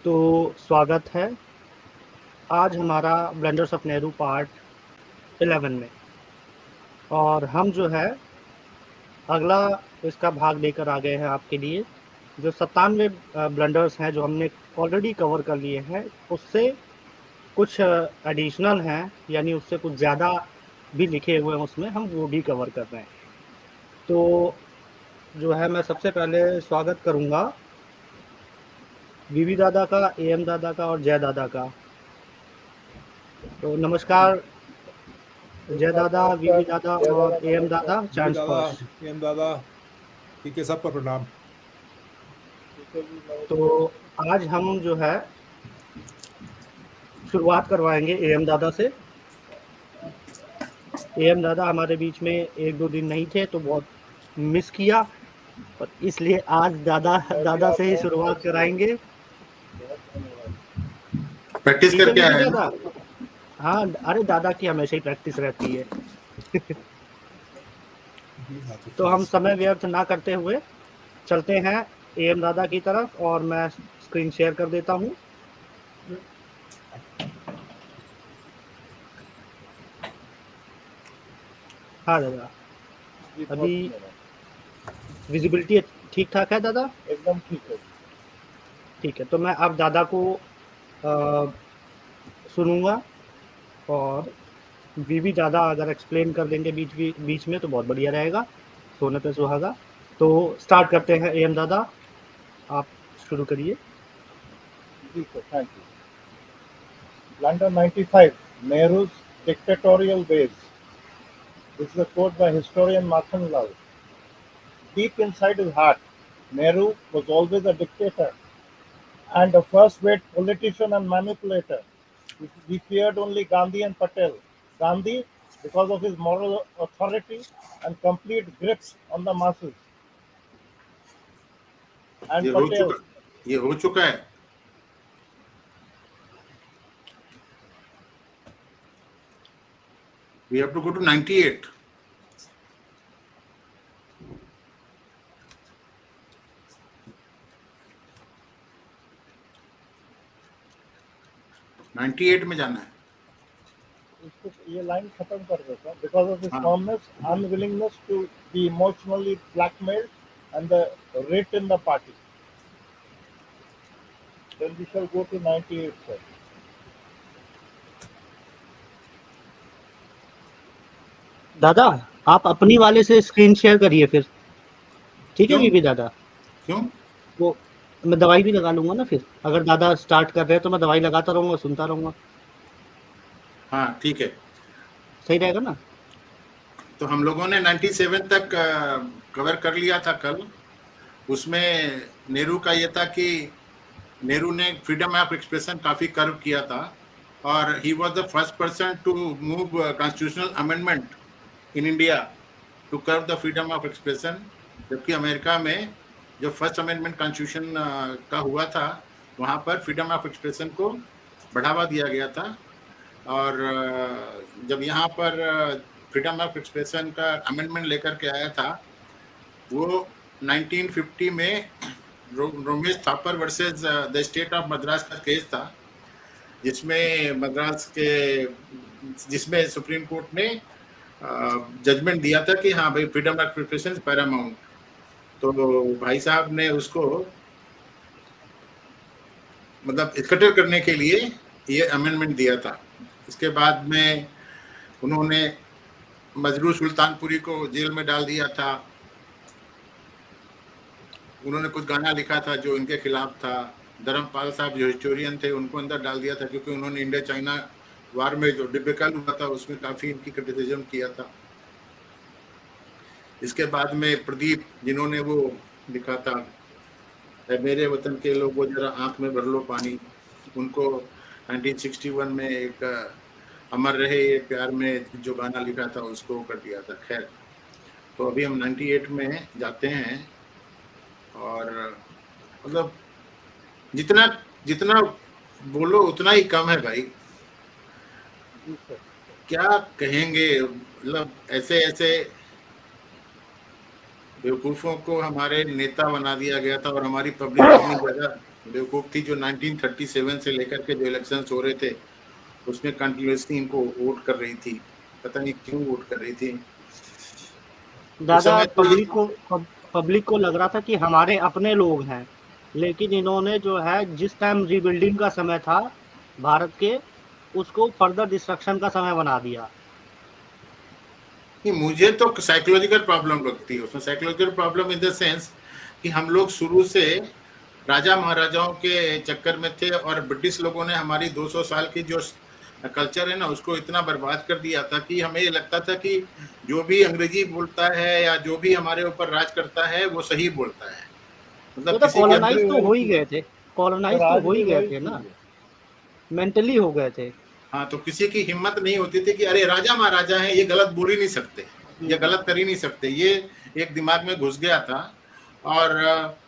तो स्वागत है आज हमारा ब्लंडर्स ऑफ नेहरू पार्ट 11 में। और हम जो है अगला इसका भाग लेकर आ गए हैं आपके लिए। जो 97 ब्लंडर्स हैं जो हमने ऑलरेडी कवर कर लिए हैं, उससे कुछ एडिशनल हैं, यानी उससे कुछ ज़्यादा भी लिखे हुए हैं उसमें, हम वो भी कवर कर रहे हैं। तो जो है मैं सबसे पहले स्वागत करूँगा बीबी दादा का, एएम दादा का और जय दादा का। तो नमस्कार जय दादा, वीवी दादा और एएम दादा, बीबी चांस दादा, फर्स्ट। एम दादा, ठीक है, सबका प्रणाम। तो आज हम जो है शुरुआत करवाएंगे एएम दादा से। एएम दादा हमारे बीच में एक दो दिन नहीं थे तो बहुत मिस किया, और इसलिए आज दादा से ही शुरुआत कराएंगे। प्रैक्टिस ठीक है करके बीबी आए दादा? ना। हाँ, अरे दादा की हमेशा ही प्रैक्टिस रहती है। तो हम समय व्यर्थ ना करते हुए चलते हैं एएम दादा की तरफ, और मैं स्क्रीन शेयर कर देता हूँ। हाँ दादा, अभी विजिबिलिटी ठीक ठाक है दादा? एकदम ठीक है। ठीक है, तो मैं अब दादा को सुनूंगा, और बीबी दादा अगर एक्सप्लेन कर देंगे बीच में तो बहुत बढ़िया रहेगा, सोने पे सुहागा। तो स्टार्ट करते हैं एएम दादा, आप शुरू करिए। ठीक है, thank you. London 95, Nehru's dictatorial ways. This is a quote by historian Mathan Lal. Deep inside his heart, Nehru was always a dictator and a first-rate politician and manipulator. He feared only Gandhi and Patel. Gandhi, because of his moral authority and complete grip on the masses. And Patel. ये हो चुका है। We have to go to 98. में जाना है। ये line खत्म कर देता हूँ। Because of his firmness, unwillingness to be emotionally blackmailed, and the writ in the party. Then we shall go to 98, sir. दादा आप अपनी वाले से स्क्रीन शेयर करिए फिर, ठीक है बीबी दादा? क्यों? वो मैं दवाई भी लगा लूंगा ना, फिर अगर दादा स्टार्ट कर रहे हैं तो मैं दवाई लगाता रहूंगा, सुनता रहूंगा। हाँ ठीक है, सही रहेगा ना? तो हम लोगों ने 97 तक कवर कर लिया था कल। उसमें नेहरू का ये था कि नेहरू ने फ्रीडम ऑफ एक्सप्रेशन काफ़ी कर्व किया था, और he was the first person to move constitutional amendment in India to curb the freedom of expression. जबकि अमेरिका में जो फर्स्ट अमेंडमेंट कॉन्स्टिट्यूशन का हुआ था, वहाँ पर फ्रीडम ऑफ एक्सप्रेशन को बढ़ावा दिया गया था। और जब यहाँ पर फ्रीडम ऑफ एक्सप्रेशन का अमेंडमेंट लेकर के आया था, वो 1950 में Romesh Thapar versus the state of Madras का केस था, जिसमें सुप्रीम कोर्ट ने जजमेंट दिया था कि हाँ भाई, फ्रीडम ऑफ एक्सप्रेशन पैरामाउंट। तो भाई साहब ने उसको मतलब इकट्ठे करने के लिए ये अमेंडमेंट दिया था। इसके बाद में उन्होंने मजरू सुल्तानपुरी को जेल में डाल दिया था। उन्होंने कुछ गाना लिखा था जो इनके खिलाफ था। धर्मपाल साहब जो हिस्टोरियन थे, उनको अंदर डाल दिया था, क्योंकि उन्होंने इंडिया चाइना वार में जो डिफिकल्ट हुआ था उसमें काफ़ी इनकी क्रिटिसिज्म किया था। इसके बाद में प्रदीप, जिन्होंने वो लिखा था मेरे वतन के लोगों जरा आंख में भर लो पानी, उनको 1961 में एक अमर रहे ये प्यार में जो गाना लिखा था उसको कर दिया था। खैर, तो अभी हम 98 में जाते हैं, और मतलब जितना बोलो उतना ही कम है भाई। क्या कहेंगे, मतलब ऐसे बेवकूफ़ों को हमारे नेता बना दिया गया था, और हमारी पब्लिक इतनी ज़्यादा बेवकूफ थी जो 1937 से लेकर के जो इलेक्शंस हो रहे थे उसमें कंटिन्यूसली इनको वोट कर रही थी, पता नहीं क्यों वोट कर रही थी उस दादा समय। तो ये पब्लिक को लग रहा था कि हमारे अपने लोग हैं, लेकिन इन्होंने जो है जिस टाइम रीबिल्डिंग का समय था भारत के, उसको फर्दर डिस्ट्रक्शन का समय बना दिया। नहीं, मुझे तो साइकोलॉजिकल प्रॉब्लम लगती है उसमें। Psychological problem in the sense कि हम लोग शुरू से राजा महाराजाओं के चक्कर में थे और ब्रिटिश लोगों ने हमारी 200 साल की जो कल्चर है ना उसको इतना बर्बाद कर दिया था कि हमें ये लगता था कि जो भी अंग्रेजी बोलता है या जो भी हमारे ऊपर राज करता है वो सही बोलता है। मतलब तो किसी के आज भी कॉलोनाइज तो वही हो ही चीज गए है। थे, सर, कॉलोनाइज तो आज हो ही भी गए वही थे ना, चीज है। मेंटली हो गए थे। हाँ, तो किसी की हिम्मत नहीं होती थी कि अरे राजा महाराजा है, ये गलत बोल ही नहीं सकते, ये गलत कर ही नहीं सकते, ये एक दिमाग में घुस गया था। और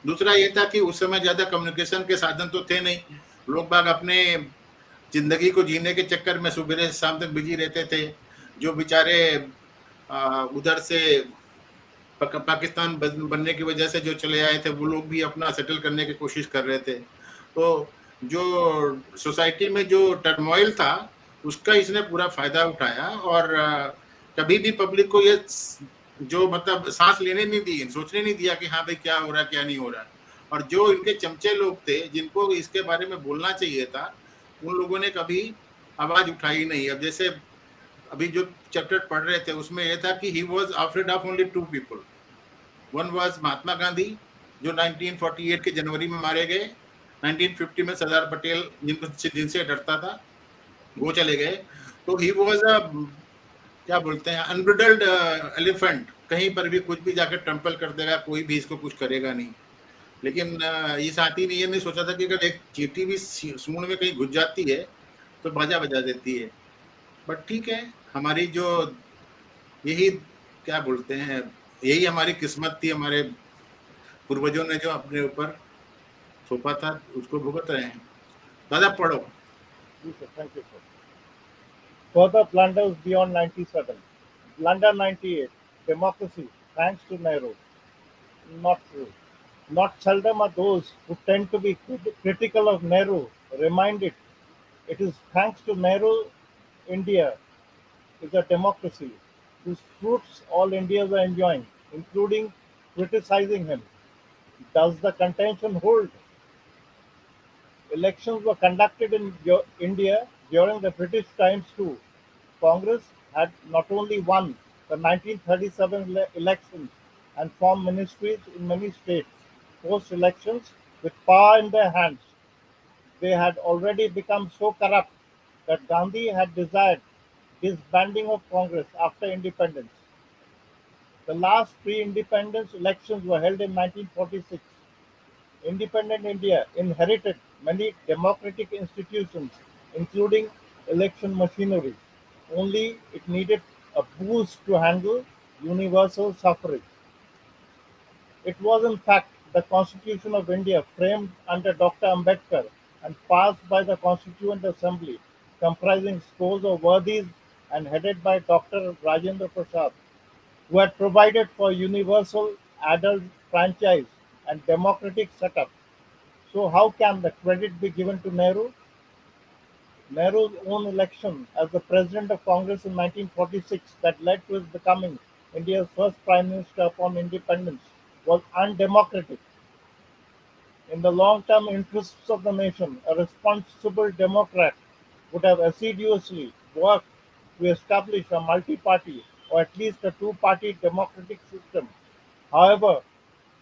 दूसरा ये था कि उस समय ज्यादा कम्युनिकेशन के साधन तो थे नहीं, लोग बाग अपने जिंदगी को जीने के चक्कर में सुबह से शाम तक बिजी रहते थे। जो बेचारे उधर से पाकिस्तान बनने की वजह से जो चले आए थे वो लोग भी अपना सेटल करने की कोशिश कर रहे थे। तो जो सोसाइटी में जो टर्मोइल था उसका इसने पूरा फायदा उठाया और कभी भी पब्लिक को ये जो मतलब सांस लेने नहीं दी, सोचने नहीं दिया कि हाँ भाई क्या हो रहा है क्या नहीं हो रहा। और जो इनके चमचे लोग थे जिनको इसके बारे में बोलना चाहिए था उन लोगों ने कभी आवाज उठाई नहीं। अब जैसे अभी जो चैप्टर पढ़ रहे थे उसमें यह था कि he was afraid of only 2 people. One was Mahatma Gandhi जो 1948 के जनवरी में मारे गए, 1950 में सरदार पटेल जिनसे डरता था वो चले गए। तो ही वॉज अ क्या बोलते हैं अनब्रिडल्ड एलिफेंट, कहीं पर भी कुछ भी जाकर ट्रम्पल कर देगा, कोई भी इसको कुछ करेगा नहीं। लेकिन इस हाथी ने ये नहीं सोचा था कि अगर एक चींटी भी सूंड में कहीं घुस जाती है तो बाजा बजा देती है। बट ठीक है, हमारी जो यही क्या बोलते हैं यही हमारी किस्मत थी, हमारे पूर्वजों ने जो अपने ऊपर थोपा था उसको भुगत रहे हैं। दादा पढ़ो। Thank you, sir. Further blunders beyond 97. Blunder 98. Democracy, thanks to Nehru. Not true. Not seldom are those who tend to be critical of Nehru reminded it is thanks to Nehru India is a democracy whose fruits all Indians are enjoying, including criticizing him. Does the contention hold? Elections were conducted in India during the British times too. Congress had not only won the 1937 elections and formed ministries in many states, post-elections, with power in their hands, they had already become so corrupt that Gandhi had desired disbanding of Congress after independence. The last pre-independence elections were held in 1946. Independent India inherited many democratic institutions, including election machinery, only it needed a boost to handle universal suffrage. It was in fact the Constitution of India framed under Dr. Ambedkar and passed by the Constituent Assembly, comprising scores of worthies and headed by Dr. Rajendra Prasad, who had provided for universal adult franchise and democratic setup. So how can the credit be given to Nehru? Nehru's own election as the president of Congress in 1946 that led to his becoming India's first prime minister upon independence was undemocratic. In the long-term interests of the nation, a responsible Democrat would have assiduously worked to establish a multi-party or at least a two-party democratic system. However,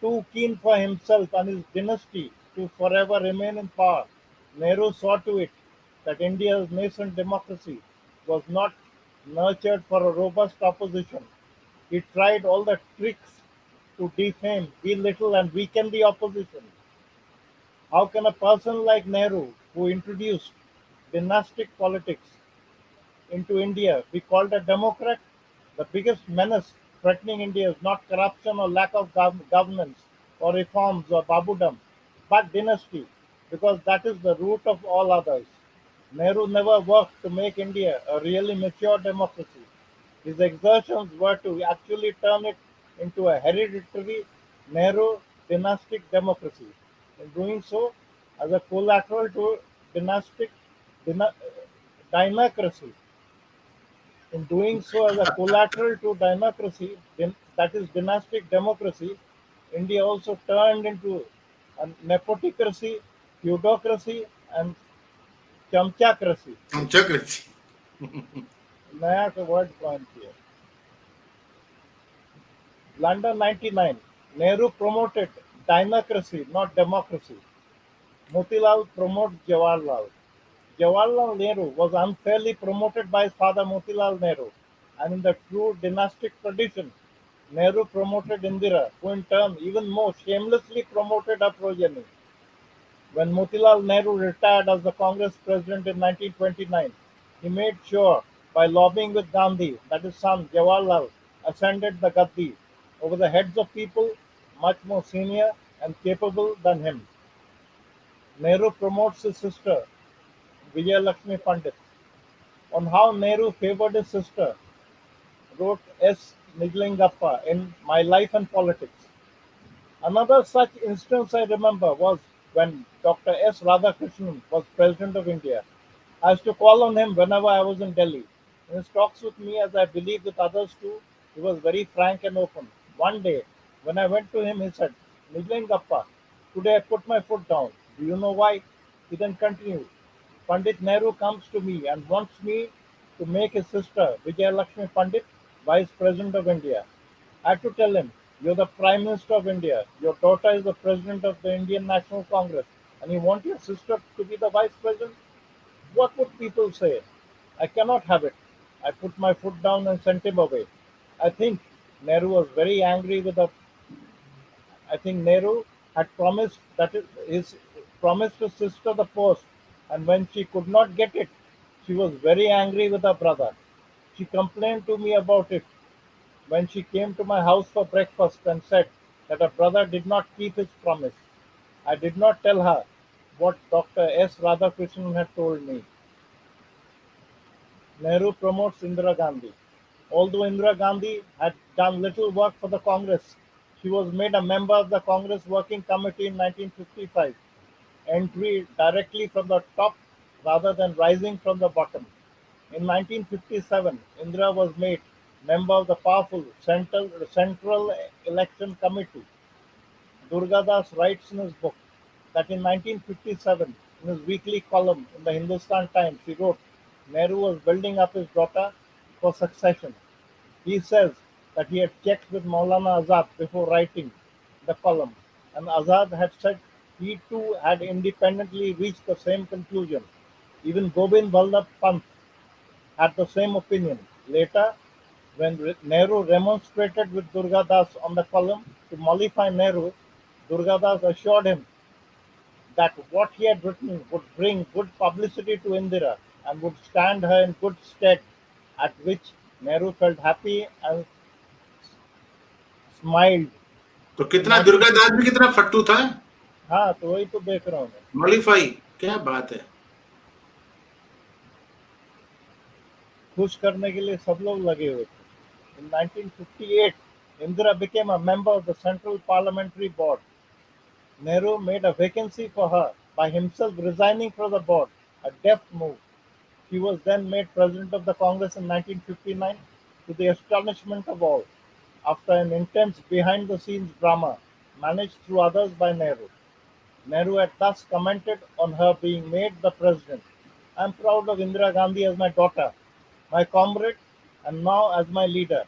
too keen for himself and his dynasty to forever remain in power, Nehru saw to it that India's nascent democracy was not nurtured for a robust opposition. He tried all the tricks to defame, belittle, and weaken the opposition. How can a person like Nehru, who introduced dynastic politics into India, be called a democrat? The biggest menace threatening India is not corruption or lack of governance or reforms or babudom, but dynasty, because that is the root of all others. Nehru never worked to make India a really mature democracy. His exertions were to actually turn it into a hereditary, narrow, dynastic democracy. In doing so, as a collateral to dynastic democracy. In doing so, as a collateral to democracy, that is dynastic democracy, India also turned into a nepotocracy, feudocracy, and chamchacracy. चक्रवर्ती नया का word coin किया. London 99. Nehru promoted democracy, not democracy. Motilal promoted Jawaharlal. Jawaharlal Nehru was unfairly promoted by his father Motilal Nehru, and in the true dynastic tradition, Nehru promoted Indira, who in turn even more shamelessly promoted her progeny. When Motilal Nehru retired as the Congress president in 1929, he made sure, by lobbying with Gandhi, that his son Jawaharlal ascended the Gaddi over the heads of people much more senior and capable than him. Nehru promotes his sister, Vijayalakshmi Pandit. On how Nehru favored his sister, wrote S. Nijlingappa in My Life and Politics. Another such instance I remember was when Dr. S. Radhakrishnan was President of India. I used to call on him whenever I was in Delhi. In his talks with me, as I believe with others too, he was very frank and open. One day, when I went to him, he said, Nijlingappa, today I put my foot down. Do you know why? He then continued, Pandit Nehru comes to me and wants me to make his sister, Vijayalakshmi Pandit, Vice President of India. I had to tell him, you're the Prime Minister of India, your daughter is the President of the Indian National Congress, and you want your sister to be the Vice President? What would people say? I cannot have it. I put my foot down and sent him away. I think Nehru was very angry with the. I think Nehru had promised his promised his sister the post, and when she could not get it, she was very angry with her brother. She complained to me about it when she came to my house for breakfast and said that her brother did not keep his promise. I did not tell her what Dr. S. Radhakrishnan had told me. Nehru promotes Indira Gandhi. Although Indira Gandhi had done little work for the Congress, she was made a member of the Congress Working Committee in 1955, entry directly from the top rather than rising from the bottom. In 1957, Indira was made member of the powerful Central Election Committee. Durgadas writes in his book that in 1957, in his weekly column in the Hindustan Times, he wrote, Nehru was building up his daughter for succession. He says that he had checked with Maulana Azad before writing the column, and Azad had said he too had independently reached the same conclusion. Even Gobind Vallabh Pant had the same opinion. Later, when Nehru remonstrated with Durgadas on the column to mollify Nehru, Durgadas assured him that what he had written would bring good publicity to Indira and would stand her in good stead, at which Nehru felt happy and smiled. तो कितना दुर्गादास भी कितना फट्टू था. हाँ, तो वही तो देख रहा हूँ मैं. मॉलिफाई, क्या बात है. खुश करने के लिए सब लोग लगे हुए थे. In 1958, Indira became a member of the Central Parliamentary Board. Nehru made a vacancy for her by himself resigning from the board, a deft move. She was then made president of the Congress in 1959, to the astonishment of all, after an intense behind-the-scenes drama managed through others by Nehru. Nehru had thus commented on her being made the president. I am proud of Indira Gandhi as my daughter, my comrade, and now as my leader.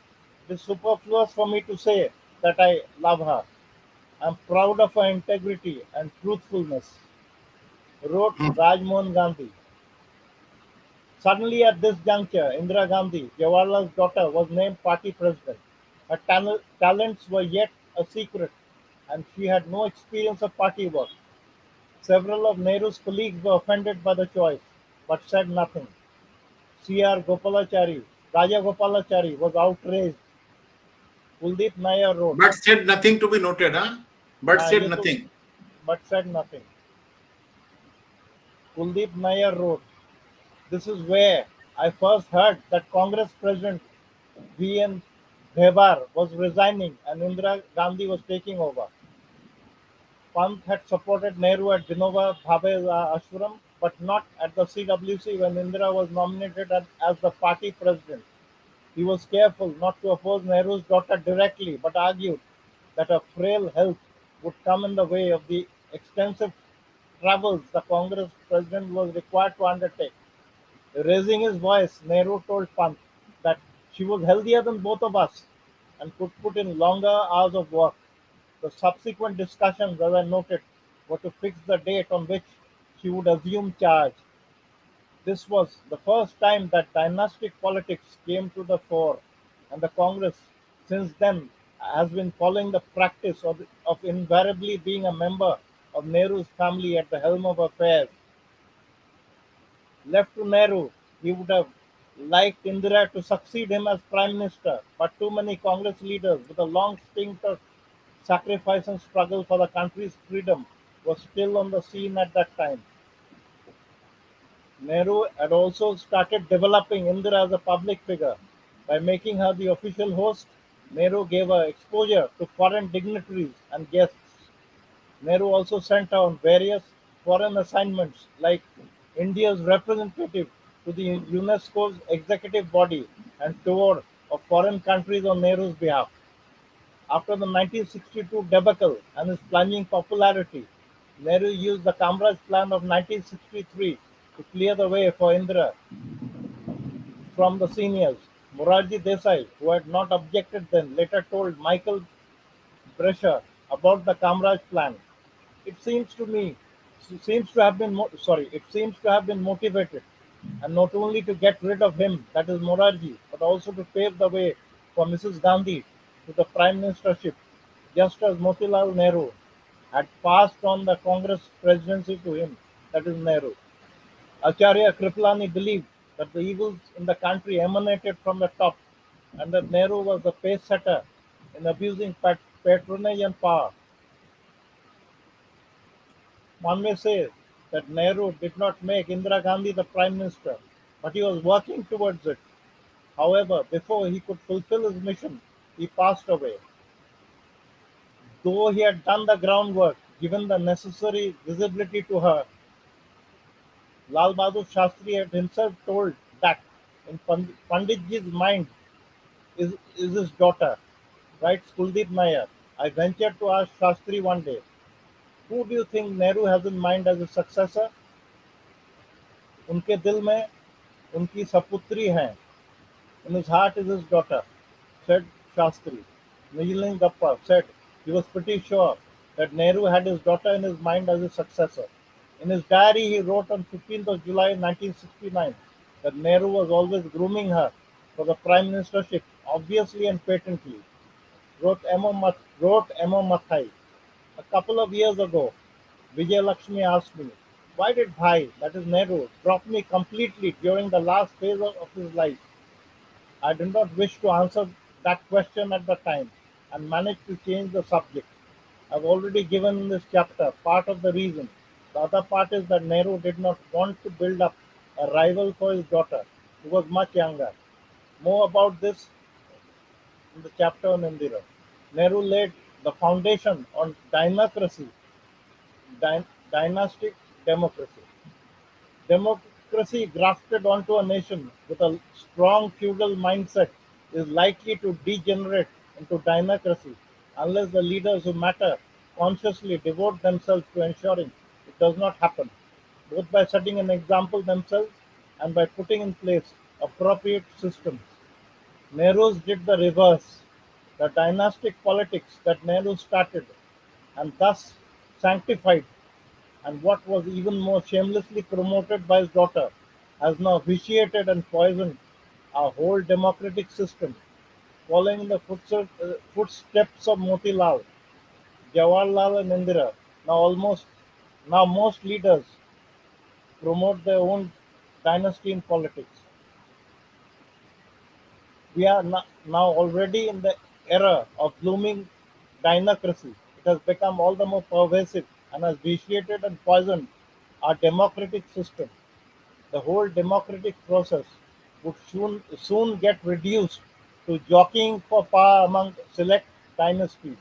It is superfluous for me to say that I love her. I am proud of her integrity and truthfulness, wrote Rajmohan Gandhi. Suddenly, at this juncture, Indira Gandhi, Jawaharlal's daughter, was named party president. Her talents were yet a secret, and she had no experience of party work. Several of Nehru's colleagues were offended by the choice, but said nothing. C.R. Gopalachari, Raja Gopalachari, was outraged. Kuldeep Nair wrote, But said nothing to be noted, huh? But said ये तो- nothing. but said nothing. Kuldeep Nair wrote, this is where I first heard that Congress President V.N. Bhebar was resigning and Indira Gandhi was taking over. Pant had supported Nehru at Vinoba Bhave's ashram, but not at the CWC when Indira was nominated as the party president. He was careful not to oppose Nehru's daughter directly, but argued that her frail health would come in the way of the extensive travels the Congress president was required to undertake. Raising his voice, Nehru told Pant that she was healthier than both of us and could put in longer hours of work. The subsequent discussions, as I noted, were to fix the date on which she would assume charge. This was the first time that dynastic politics came to the fore, and the Congress since then has been following the practice of invariably being a member of Nehru's family at the helm of affairs. Left to Nehru, he would have liked Indira to succeed him as Prime Minister, but too many Congress leaders with a long stint of sacrifice and struggle for the country's freedom were still on the scene at that time. Nehru had also started developing Indira as a public figure. By making her the official host, Nehru gave her exposure to foreign dignitaries and guests. Nehru also sent her on various foreign assignments like India's representative to the UNESCO's executive body and tour of foreign countries on Nehru's behalf. After the 1962 debacle and his plunging popularity, Nehru used the Kamraj Plan of 1963 to clear the way for Indira from the seniors. Morarji Desai, who had not objected then, later told Michael Brescher about the Kamraj Plan. It seems to me seems to have been it seems to have been motivated, and not only to get rid of him, that is Morarji, but also to pave the way for Mrs. Gandhi to the prime ministership, just as Motilal Nehru had passed on the Congress presidency to him, that is Nehru. Acharya Kripalani believed that the evils in the country emanated from the top, and that Nehru was the pace setter in abusing patronage and power. One may say that Nehru did not make Indira Gandhi the Prime Minister, but he was working towards it. However, before he could fulfill his mission, he passed away. Though he had done the groundwork, given the necessary visibility to her, Lal Bahadur Shastri had himself told that in Panditji's mind is his daughter, writes Kuldeep Nair. I ventured to ask Shastri one day, who do you think Nehru has in mind as his successor? उनके दिल में उनकी सपुत्री हैं. In his heart is his daughter, said Shastri. Nijalin Gappa said he was pretty sure that Nehru had his daughter in his mind as his successor. In his diary, he wrote on 15th of July 1969 that Nehru was always grooming her for the prime ministership, obviously and patently. Wrote M.O. Mathai. A couple of years ago, Vijay Lakshmi asked me, why did Bhai, that is Nehru, drop me completely during the last phase of his life? I did not wish to answer that question at the time and managed to change the subject. I've already given in this chapter part of the reason. The other part is that Nehru did not want to build up a rival for his daughter, who was much younger. More about this in the chapter on Indira. Nehru laid the foundation on dynastic democracy. Democracy grafted onto a nation with a strong feudal mindset is likely to degenerate into dynasty unless the leaders who matter consciously devote themselves to ensuring it does not happen, both by setting an example themselves and by putting in place appropriate systems. Nehru's did the reverse. The dynastic politics that Nehru started and thus sanctified, and what was even more shamelessly promoted by his daughter, has now vitiated and poisoned our whole democratic system. Following in the footsteps of Motilal, Jawaharlal and Indira, now most leaders promote their own dynasty in politics. We are now already in the era of blooming dynasty. It has become all the more pervasive and has vitiated and poisoned our democratic system. The whole democratic process would soon get reduced to jockeying for power among select dynasties.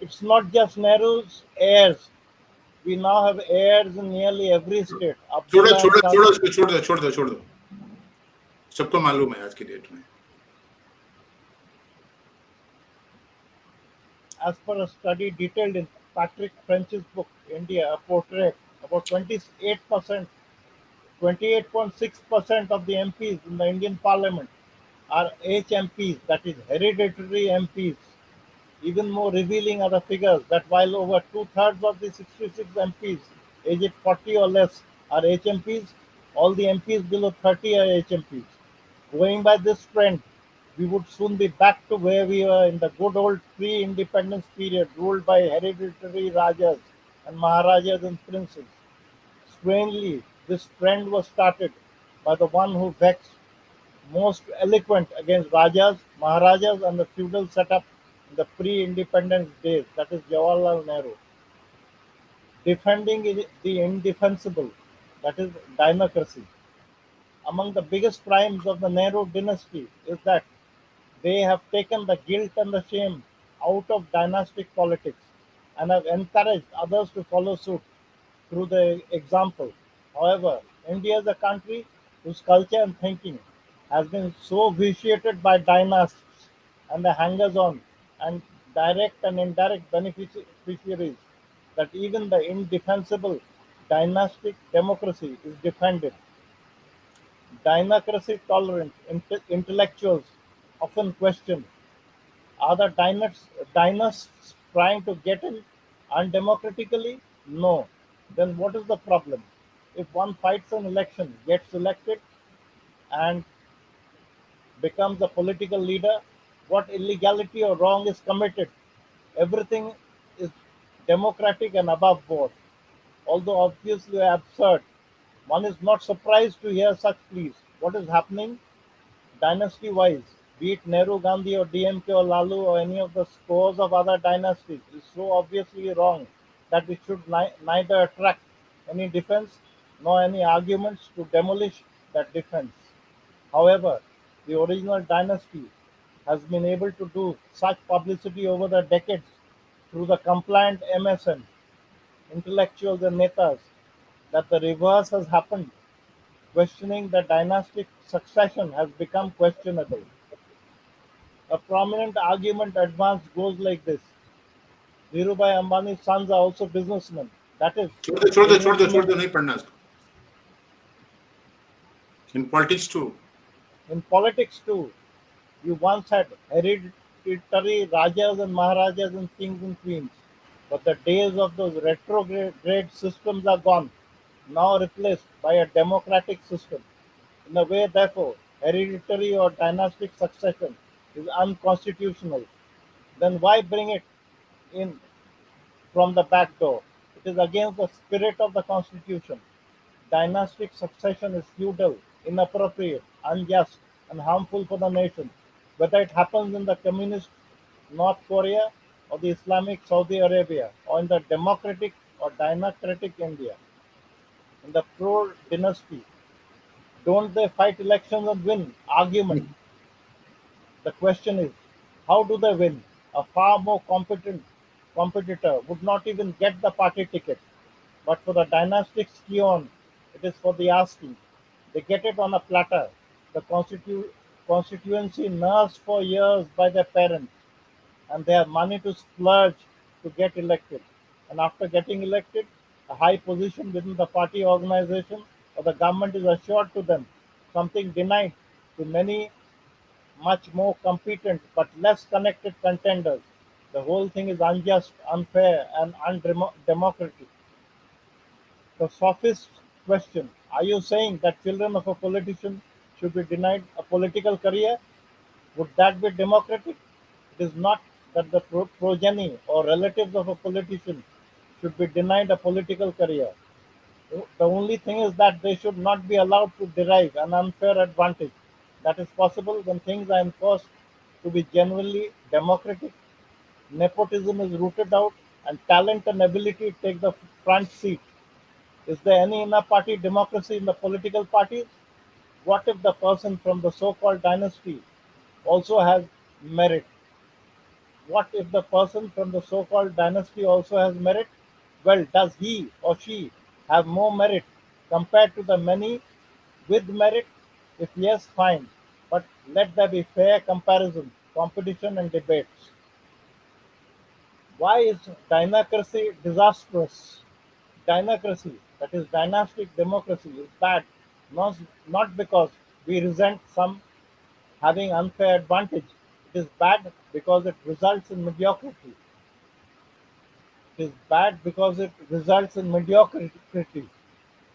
It's not just Nehru's heirs. We now have heirs in nearly every state. छोड़ो Abdullah and छोड़ो छोड़ो Sons. उसको, छोड़ दो छोड़ दो छोड़ दो, सबको मालूम है आज की डेट में. As per a study detailed in Patrick French's book, India, a portrait, about 28.6% of the MPs in the Indian Parliament are HMPs, that is, hereditary MPs. Even more revealing are the figures that while over two-thirds of the 66 MPs aged 40 or less are HMPs, all the MPs below 30 are HMPs. Going by this trend, we would soon be back to where we were in the good old pre-independence period ruled by hereditary Rajas and Maharajas and princes. Strangely, this trend was started by the one who waxed most eloquent against Rajas, Maharajas, and the feudal setup in the pre-independence days, that is Jawaharlal Nehru, defending the indefensible, that is democracy. Among the biggest crimes of the Nehru dynasty is that they have taken the guilt and the shame out of dynastic politics and have encouraged others to follow suit through the example. However, India is a country whose culture and thinking has been so vitiated by dynasts and the hangers on and direct and indirect beneficiaries that even the indefensible dynastic democracy is defended. Dynasty tolerant intellectuals often question, are the dynasts trying to get in undemocratically? No. Then what is the problem? If one fights an election, gets elected, and becomes a political leader, what illegality or wrong is committed? Everything is democratic and above board. Although obviously absurd, one is not surprised to hear such pleas. What is happening dynasty-wise, be it Nehru, Gandhi, or DMK, or Lalu, or any of the scores of other dynasties, is so obviously wrong that it should neither attract any defense nor any arguments to demolish that defense. However, the original dynasty has been able to do such publicity over the decades through the compliant MSN, intellectuals and netas, that the reverse has happened. Questioning the dynastic succession has become questionable. A prominent argument advanced goes like this: Dhirubhai Ambani's sons are also businessmen. That is, छोड़ दो छोड़ they दो need छोड़ दो to छोड़ make दो, नहीं पढ़ना इसको. In politics too. in politics too. You once had hereditary Rajas and Maharajas and kings and queens, but the days of those retrograde systems are gone, now replaced by a democratic system. In a way, therefore, hereditary or dynastic succession is unconstitutional. Then why bring it in from the back door? It is against the spirit of the Constitution. Dynastic succession is feudal, inappropriate, unjust, and harmful for the nation, whether it happens in the communist North Korea or the Islamic Saudi Arabia or in the democratic or democratic India. In the pro dynasty, don't they fight elections and win? Argument. The question is, how do they win? A far more competent competitor would not even get the party ticket. But for the dynastic scion, it is for the asking. They get it on a platter. The constituency nursed for years by their parents, and they have money to splurge to get elected. And after getting elected, a high position within the party organization or the government is assured to them, something denied to many much more competent but less connected contenders. The whole thing is unjust, unfair, and undemocratic. The sophist question: are you saying that children of a politician should be denied a political career? Would that be democratic? It is not that the progeny or relatives of a politician should be denied a political career. The only thing is that they should not be allowed to derive an unfair advantage. That is possible when things are enforced to be genuinely democratic, nepotism is rooted out, and talent and ability take the front seat. Is there any inner party democracy in the political parties? What if the person from the so called dynasty also has merit? What if the person from the so-called dynasty also has merit? Well, does he or she have more merit compared to the many with merit? If yes, fine. But let there be fair comparison, competition, and debates. Why is dynacracy disastrous? Dynacracy, that is dynastic democracy, is bad, not, not because we resent some having unfair advantage. It is bad because it results in mediocrity. It is bad because it results in mediocrity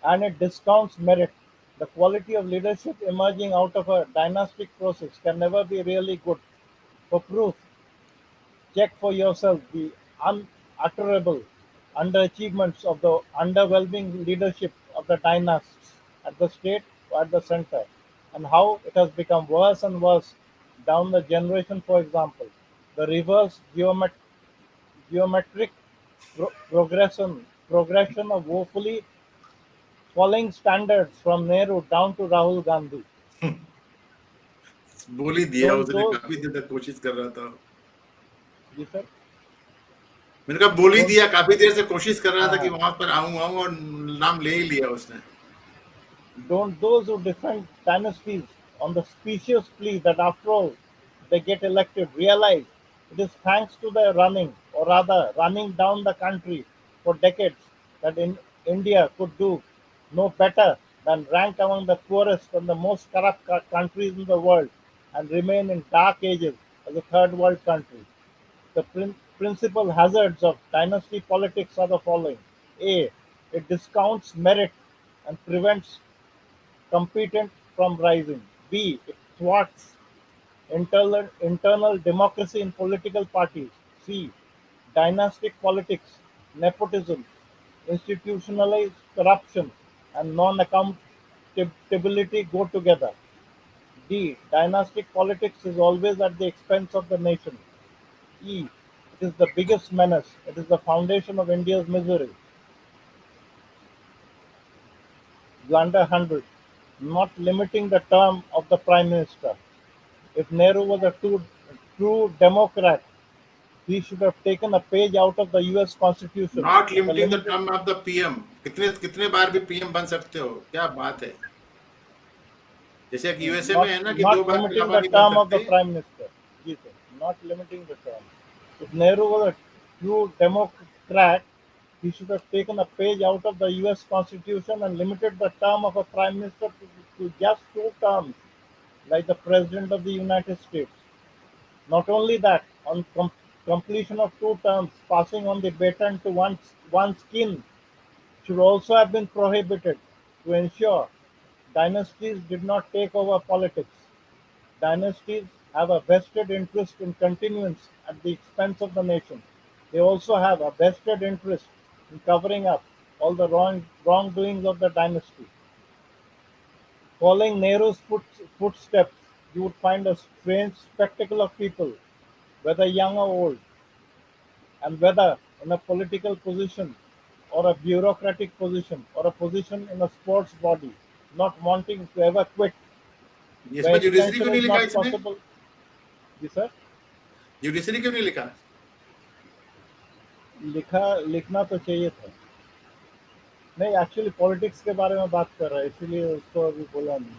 and it discounts merit. The quality of leadership emerging out of a dynastic process can never be really good. For proof, check for yourself the unutterable underachievements of the underwhelming leadership of the dynasts at the state or at the center, and how it has become worse and worse down the generation. For example, the reverse geometric progression of woefully falling standards from Nehru down to Rahul Gandhi. बोल ही दिया, Don't उसने those, काफी देर तक कोशिश कर रहा था। जी sir, मैंने कहा बोल ही don't, दिया, काफी देर से कोशिश कर रहा था कि हाँ, वहां पर आऊं आऊं, और नाम ले ही लिया उसने। don't those who defend dynasties on the specious plea that after all they get elected realize it is thanks to their running, or rather running down the country for decades, that in India could do no better than rank among the poorest and the most corrupt countries in the world and remain in dark ages as a third world country? The principal hazards of dynasty politics are the following: A. It discounts merit and prevents competent from rising. B. It thwarts internal democracy in political parties. C. Dynastic politics, nepotism, institutionalized corruption, and non-accountability go together. D. Dynastic politics is always at the expense of the nation. E. It is the biggest menace. It is the foundation of India's misery. Blunder 100. Not limiting the term of the Prime Minister. If Nehru was a true Democrat, he should have taken a page out of the US Constitution not and the limiting the limited. Term of the PM, कितने कितने बार भी PM बन सकते हो, क्या बात है। जैसे कि यूएसए में not है ना कि not 2 बार के limiting अलावा the नहीं बन term of the सकते। Prime Minister. Yes, sir. Not limiting the term. If Nehru was a true Democrat, he should have taken a page out of the US Constitution and limited the term of a Prime Minister to just 2 terms, like the President of the United States. Not only that, on completion of 2 terms, passing on the baton to one's kin should also have been prohibited to ensure dynasties did not take over politics. Dynasties have a vested interest in continuance at the expense of the nation. They also have a vested interest in covering up all the wrongdoings of the dynasty. Following Nehru's footsteps, you would find a strange spectacle of people, whether young or old, and whether in a political position or a bureaucratic position or a position in a sports body, not wanting to ever quit, where इसमें judiciary extension क्यों नहीं is लिखा not इसने? possible. Yes, sir. Judiciary क्यों नहीं लिखा? लिखना तो चाहिए था। नहीं, एक्चुअली पॉलिटिक्स के बारे में बात कर रहा है, इसीलिए उसको अभी बोला नहीं।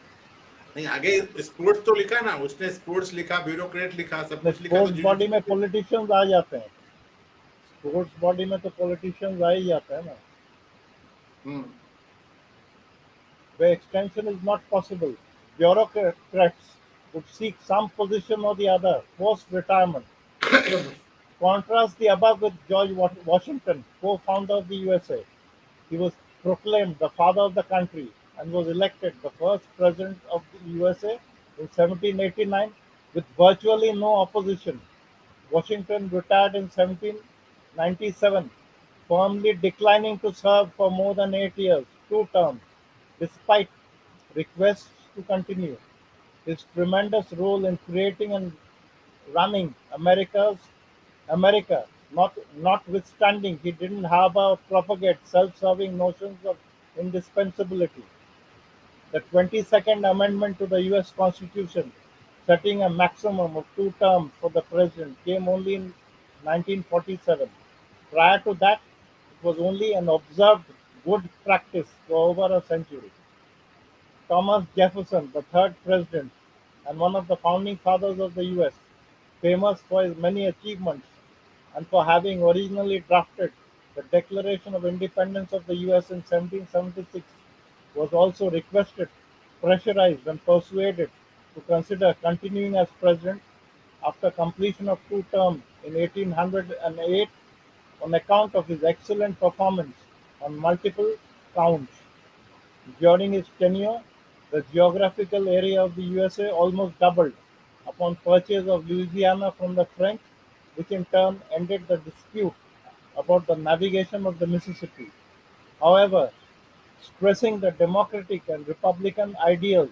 नहीं, आगे स्पोर्ट्स तो लिखा ना उसने, स्पोर्ट्स लिखा, ब्यूरोक्रेट लिखा, सब कुछ लिखा, तो स्पोर्ट्स बॉडी में पॉलिटिशियंस आ जाते हैं। स्पोर्ट्स बॉडी में तो पॉलिटिशियंस आ ही जाते हैं ना। Where extension is not possible, bureaucrats would seek some position or the other post-retirement. Contrast the above with George Washington, co-founder of the USA. He was proclaimed the father of the country and was elected the first president of the USA in 1789 with virtually no opposition. Washington retired in 1797, firmly declining to serve for more than 8 years, 2 terms, despite requests to continue. His tremendous role in creating and running America, notwithstanding, he didn't harbor or propagate self-serving notions of indispensability. The 22nd Amendment to the US Constitution, setting a maximum of 2 terms for the president, came only in 1947. Prior to that, it was only an observed good practice for over a century. Thomas Jefferson, the third president and one of the founding fathers of the US, famous for his many achievements and for having originally drafted the Declaration of Independence of the US in 1776, was also requested, pressurized, and persuaded to consider continuing as president after completion of two terms in 1808 on account of his excellent performance on multiple counts. During his tenure, the geographical area of the USA almost doubled upon purchase of Louisiana from the French, which in turn ended the dispute about the navigation of the Mississippi. However, stressing the democratic and republican ideals,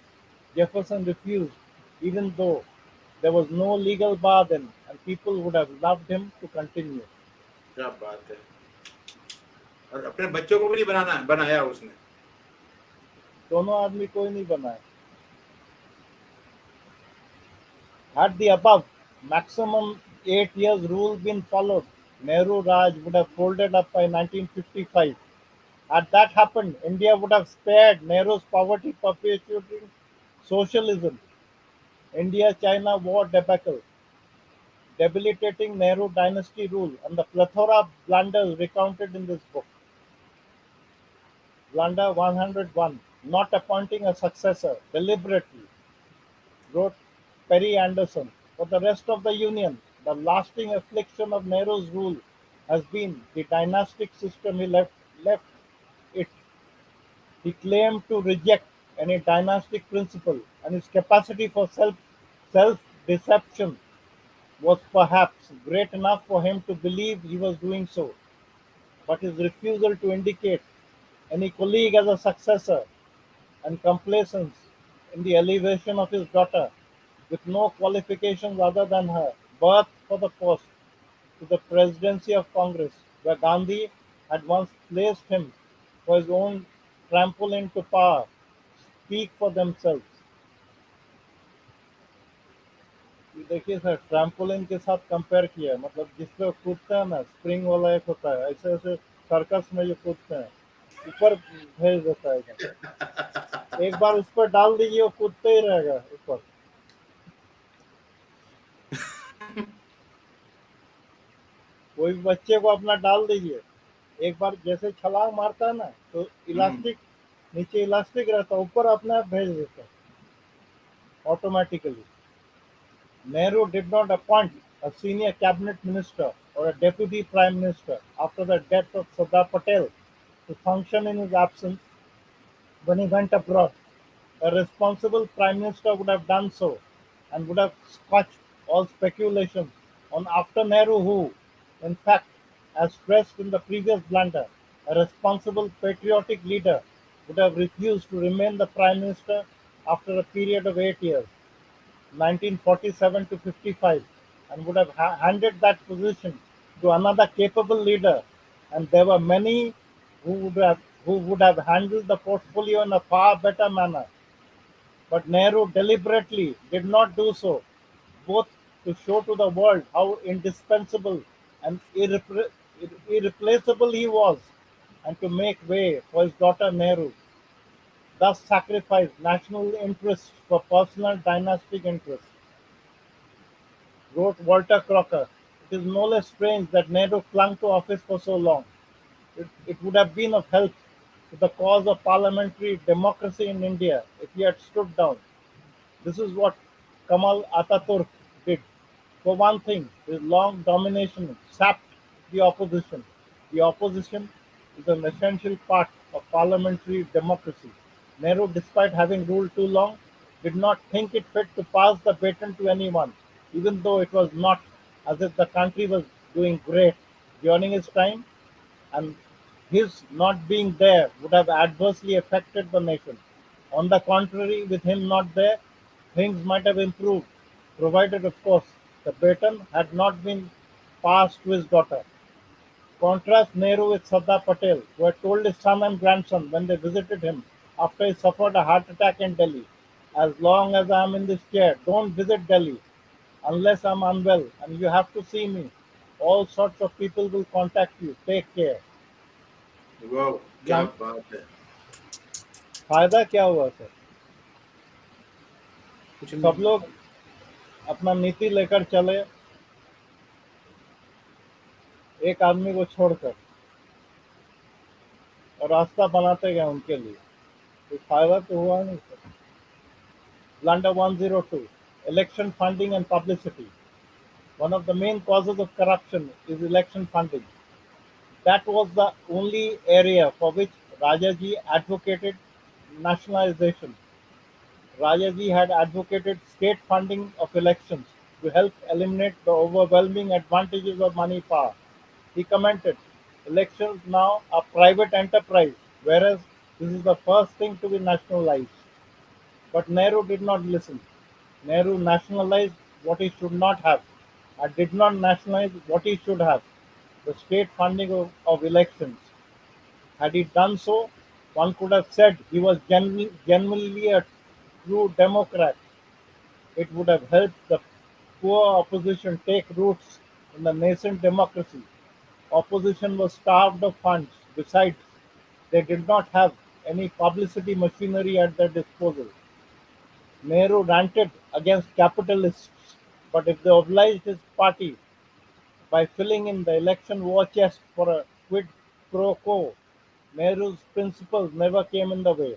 Jefferson refused, even though there was no legal bar then, and people would have loved him to continue. क्या बात है। और अपने बच्चों को भी नहीं बनाया उसने। दोनों आदमी कोई नहीं बना है। Had the above maximum 8 years rule been followed, Nehru Raj would have folded up by 1955. Had that happened, India would have spared Nehru's poverty perpetuating socialism, India-China war debacle, debilitating Nehru dynasty rule, and the plethora of blunders recounted in this book. Blunder 101, not appointing a successor deliberately, wrote Perry Anderson. For the rest of the Union, the lasting affliction of Nehru's rule has been the dynastic system he left it. He claimed to reject any dynastic principle, and his capacity for self-deception was perhaps great enough for him to believe he was doing so. But his refusal to indicate any colleague as a successor and complaisance in the elevation of his daughter, with no qualifications other than her birth for the post, to the presidency of Congress, where Gandhi had once placed him for his own trampoline to power, speak for themselves. ये देखिए sir, trampoline के साथ compare किया है, मतलब जिस पे कूदते हैं ना, स्प्रिंग वाला एक होता है, ऐसे ऐसे सर्कस में जो कूदते हैं, ऊपर भेज देता है। एक बार उस पर डाल दीजिए, वो कूदते ही रहेगा ऊपर। कोई बच्चे को अपना डाल दीजिए, एक बार जैसे छलांग मारता है ना, तो इलास्टिक नीचे इलास्टिक रहता है, ऊपर अपने आप भेज देता है automatically. Nehru did not appoint a senior cabinet minister or a deputy prime minister after the death of Sardar Patel to function in his absence when he went abroad. A responsible prime minister would have done so and would have scotched all speculation on after Nehru who, in fact, as stressed in the previous blunder, a responsible patriotic leader would have refused to remain the prime minister after a period of 8 years. 1947 to 55, and would have handed that position to another capable leader, and there were many who would have handled the portfolio in a far better manner. But Nehru deliberately did not do so, both to show to the world how indispensable and irreplaceable he was, and to make way for his daughter Nehru, thus sacrificed national interests for personal dynastic interests. Wrote Walter Crocker, it is no less strange that Nehru clung to office for so long. It would have been of help to the cause of parliamentary democracy in India if he had stood down. This is what Kamal Ataturk did. For one thing, his long domination sapped the opposition. The opposition is an essential part of parliamentary democracy. Nehru, despite having ruled too long, did not think it fit to pass the baton to anyone, even though it was not as if the country was doing great during his time, and his not being there would have adversely affected the nation. On the contrary, with him not there, things might have improved, provided, of course, the baton had not been passed to his daughter. Contrast Nehru with Sardar Patel, who had told his son and grandson when they visited him after he suffered a heart attack in Delhi, as long as I am in this chair, don't visit Delhi unless I'm unwell and you have to see me. All sorts of people will contact you. Take care. वाह, क्या Blunt- बात है। फायदा क्या हुआ sir? कुछ सब नहीं। लोग अपना नीति लेकर चले, एक आदमी को छोड़कर, और रास्ता बनाते गए उनके लिए। तो फायदा तो हुआ नहीं sir. Blunder 102, election funding and publicity. One of the main causes of corruption is election funding. That was the only area for which Rajaji advocated nationalization. Rajaji had advocated state funding of elections to help eliminate the overwhelming advantages of money power. He commented, elections now are private enterprise, whereas this is the first thing to be nationalized. But Nehru did not listen. Nehru nationalized what he should not have and did not nationalize what he should have, the state funding of elections. Had he done so, one could have said he was genuinely a true democrat. It would have helped the poor opposition take roots in the nascent democracy. Opposition was starved of funds. Besides, they did not have any publicity machinery at their disposal. Nehru ranted against capitalists, but if they obliged his party by filling in the election war chest for a quid pro quo, Nehru's principles never came in the way.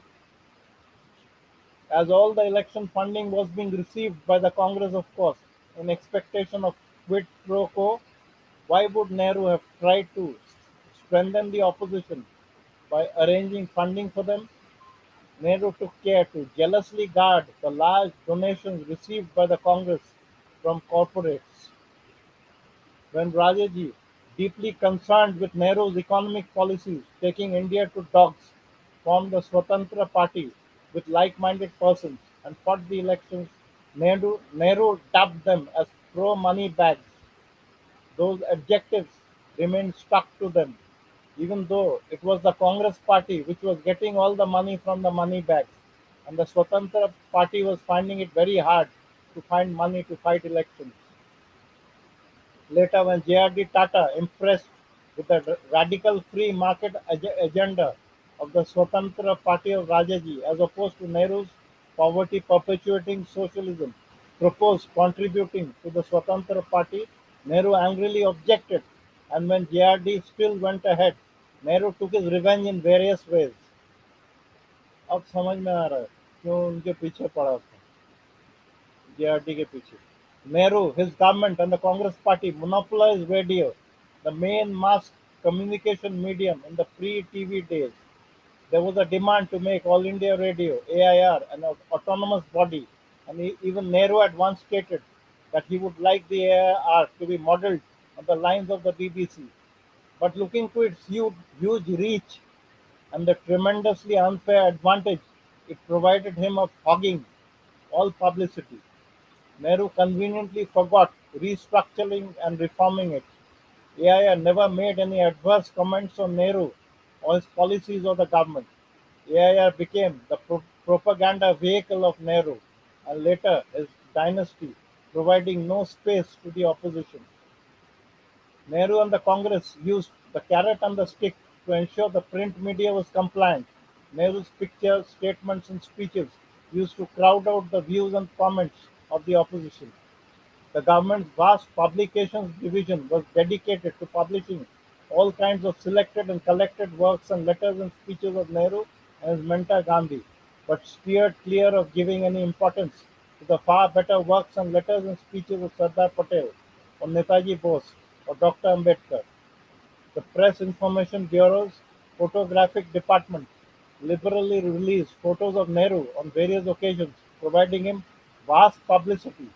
As all the election funding was being received by the Congress, of course, in expectation of quid pro quo, why would Nehru have tried to strengthen the opposition by arranging funding for them? Nehru took care to jealously guard the large donations received by the Congress from corporates. When Rajaji, deeply concerned with Nehru's economic policies, taking India to dogs, formed the Swatantra Party with like-minded persons and fought the elections, Nehru dubbed them as pro-money bags. Those adjectives remained stuck to them, even though it was the Congress party which was getting all the money from the money bags, and the Swatantra party was finding it very hard to find money to fight elections. Later, when J.R.D. Tata, impressed with the radical free market agenda of the Swatantra Party of Rajaji, as opposed to Nehru's poverty perpetuating socialism, proposed contributing to the Swatantra Party, Nehru angrily objected, and when J.R.D. still went ahead, Nehru took his revenge in various ways. अब समझ में आ रहा है क्यों उनके पीछे पड़ा था, JRD के पीछे. Nehru, his government, and the Congress Party monopolized radio, the main mass communication medium in the pre-TV days. There was a demand to make All India Radio (AIR) an autonomous body, and even Nehru had once stated that he would like the AIR to be modelled on the lines of the BBC. But looking to its huge reach and the tremendously unfair advantage it provided him of hogging all publicity, Nehru conveniently forgot restructuring and reforming it. AIR never made any adverse comments on Nehru or his policies or the government. AIR became the propaganda vehicle of Nehru and later his dynasty, providing no space to the opposition. Nehru and the Congress used the carrot and the stick to ensure the print media was compliant. Nehru's pictures, statements, and speeches used to crowd out the views and comments of the opposition. The government's vast publications division was dedicated to publishing all kinds of selected and collected works and letters and speeches of Nehru and his mentor Gandhi, but steered clear of giving any importance to the far better works and letters and speeches of Sardar Patel or Netaji Bose or Dr. Ambedkar. The Press Information Bureau's photographic department liberally released photos of Nehru on various occasions, providing him vast publicity.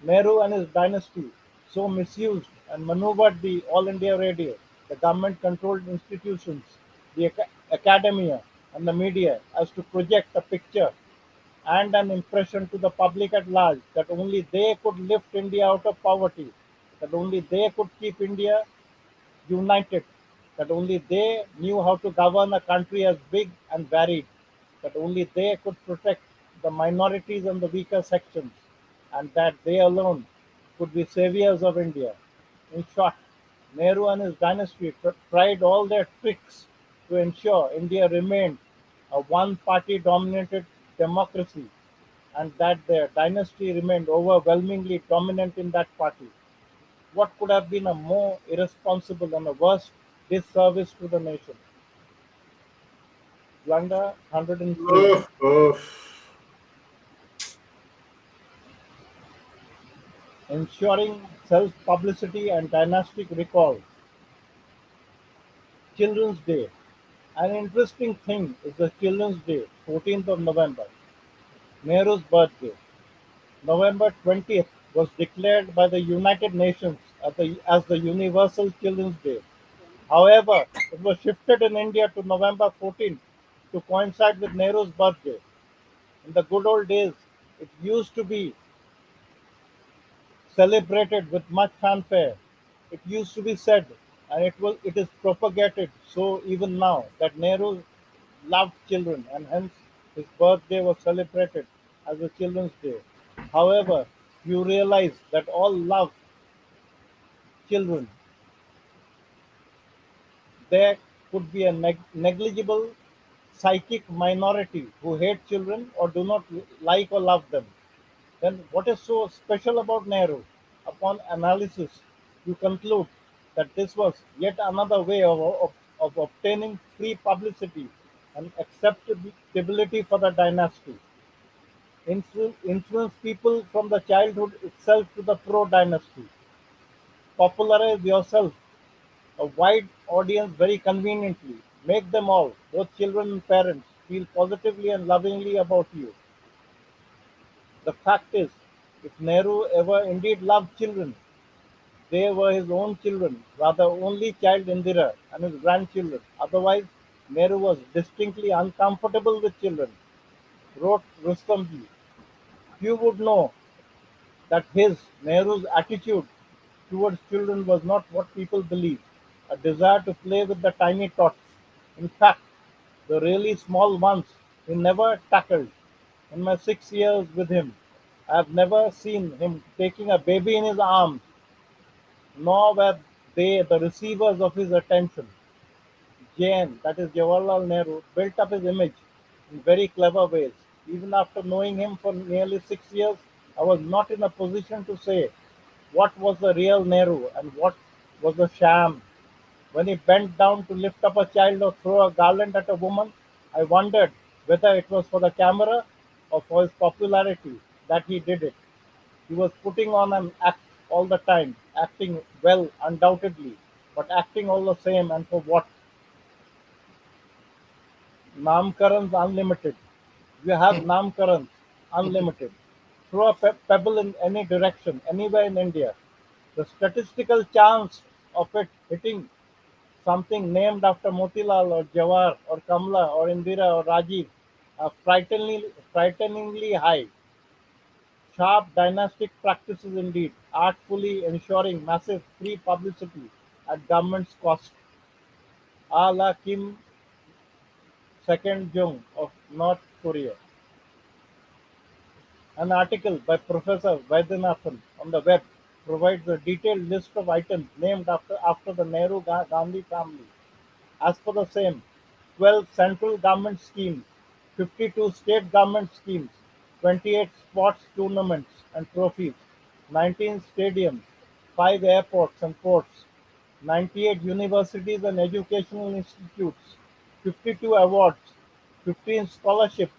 Nehru and his dynasty so misused and maneuvered the All India Radio, the government-controlled institutions, the academia, and the media as to project a picture and an impression to the public at large that only they could lift India out of poverty, that only they could keep India united, that only they knew how to govern a country as big and varied, that only they could protect the minorities and the weaker sections, and that they alone could be saviors of India. In short, Nehru and his dynasty tried all their tricks to ensure India remained a one-party dominated democracy and that their dynasty remained overwhelmingly dominant in that party. What could have been a more irresponsible and a worse disservice to the nation? Blunder 103. Oh, oh. Ensuring self-publicity and dynastic recall. Children's Day. An interesting thing is the Children's Day, 14th of November, Nehru's birthday. November 20th was declared by the United Nations as the Universal Children's Day. However, it was shifted in India to November 14th to coincide with Nehru's birthday. In the good old days, it used to be celebrated with much fanfare. It used to be said, and it is propagated so even now, that Nehru loved children and hence his birthday was celebrated as a Children's Day. However, you realize that all love children. There could be a negligible psychic minority who hate children or do not like or love them. Then what is so special about Nehru? Upon analysis, you conclude that this was yet another way of obtaining free publicity and acceptability for the dynasty. Influence people from the childhood itself to the pro dynasty. Popularize yourself a wide audience very conveniently. Make them all, both children and parents, feel positively and lovingly about you. The fact is, if Nehru ever indeed loved children, they were his own children, rather only child Indira and his grandchildren. Otherwise, Nehru was distinctly uncomfortable with children, wrote Rustamji. Few would know that Nehru's attitude towards children was not what people believe, a desire to play with the tiny tots. In fact, the really small ones he never tackled. In my 6 years with him, I have never seen him taking a baby in his arms, nor were they the receivers of his attention. Jain, that is Jawaharlal Nehru, built up his image in very clever ways. Even after knowing him for nearly 6 years, I was not in a position to say what was the real Nehru and what was the sham. When he bent down to lift up a child or throw a garland at a woman, I wondered whether it was for the camera or for his popularity that he did it. He was putting on an act all the time, acting well, undoubtedly, but acting all the same, and for what? Namkarans Unlimited. You have Namkarans Unlimited. Throw a pebble in any direction, anywhere in India. The statistical chance of it hitting something named after Motilal or Jawahar or Kamla or Indira or Rajiv are frighteningly high. Sharp dynastic practices indeed, artfully ensuring massive free publicity at government's cost. A la Kim Second Jong of North Korea. An article by Professor Vaidyanathan on the web provides a detailed list of items named after the Nehru Gandhi family. As per the same, 12 central government schemes, 52 state government schemes, 28 sports tournaments and trophies, 19 stadiums, 5 airports and ports, 98 universities and educational institutes, 52 awards, 15 scholarships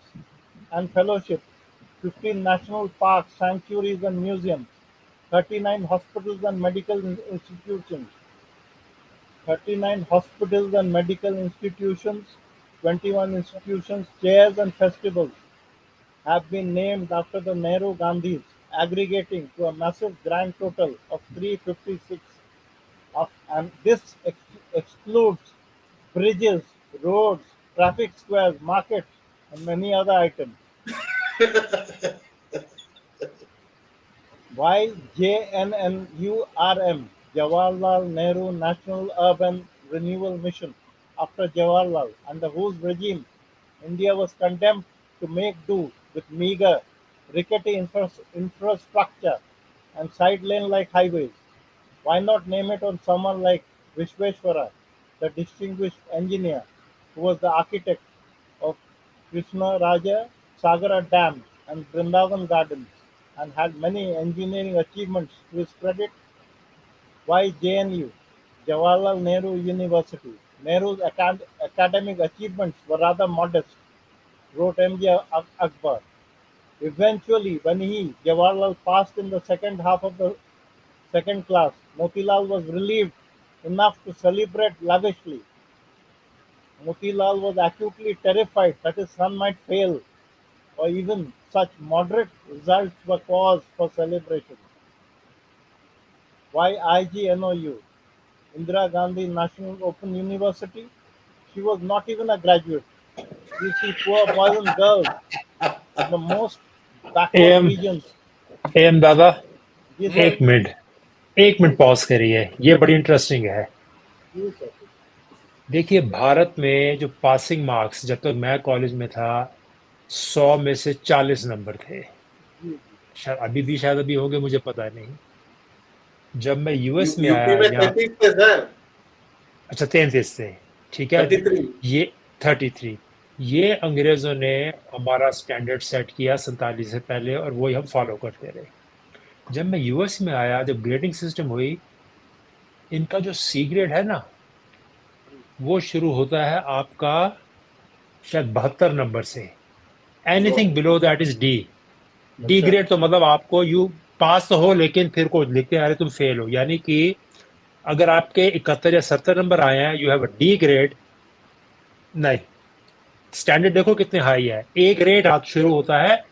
and fellowships, 15 national parks, sanctuaries and museums, 39 hospitals and institutions, 39 hospitals and medical institutions, 21 institutions, chairs and festivals have been named after the Nehru Gandhis, aggregating to a massive grand total of 356. And this excludes bridges, roads, traffic squares, markets, and many other items. Why JNNURM, Jawaharlal Nehru National Urban Renewal Mission, after Jawaharlal, under whose regime India was condemned to make do with rickety infrastructure and side lane like highways. Why not name it on someone like Vishweshwara, the distinguished engineer who was the architect of Krishna Raja Sagara Dam and Vrindavan Gardens and had many engineering achievements to his credit? Why JNU, Jawaharlal Nehru University? Nehru's academic achievements were rather modest, wrote MJ Akbar. Eventually, when Jawaharlal, passed in the second half of the second class, Motilal was relieved enough to celebrate lavishly. Motilal was acutely terrified that his son might fail, or even such moderate results were cause for celebration. Why IGNOU, Indira Gandhi National Open University? She was not even a graduate. You see, poor boys and girls in the most backward um regions. Um दादा, Yes, sir. एक minute pause करिए, ये बड़ी interesting है। Yes, sir. देखिए, भारत में जो passing marks जब तक मैं कॉलेज में था 100 में से 40 नंबर थे। जी, शायद अभी भी शायद अभी होंगे, मुझे पता नहीं। जब मैं यूएस में यूपी आया में यहाँ, 33 थे सर, अच्छा 33 थे, ठीक है। 33। ये 33, ये अंग्रेजों ने हमारा स्टैंडर्ड सेट किया 47 से पहले, और वही हम फॉलो करते रहे। जब मैं यूएस में आया, जब ग्रेडिंग सिस्टम हुई, इनका जो सी ग्रेड है ना, वो शुरू होता है आपका शायद 72 नंबर से। Anything below that is D. D अच्छा। ग्रेड तो मतलब आपको यू पास तो हो, लेकिन फिर को लिखते आ रहे तुम फेल हो, यानी कि अगर आपके 71 या 70 नंबर आए हैं, you have a D grade. नहीं, स्टैंडर्ड देखो कितने हाई है। ए ग्रेड आप शुरू होता है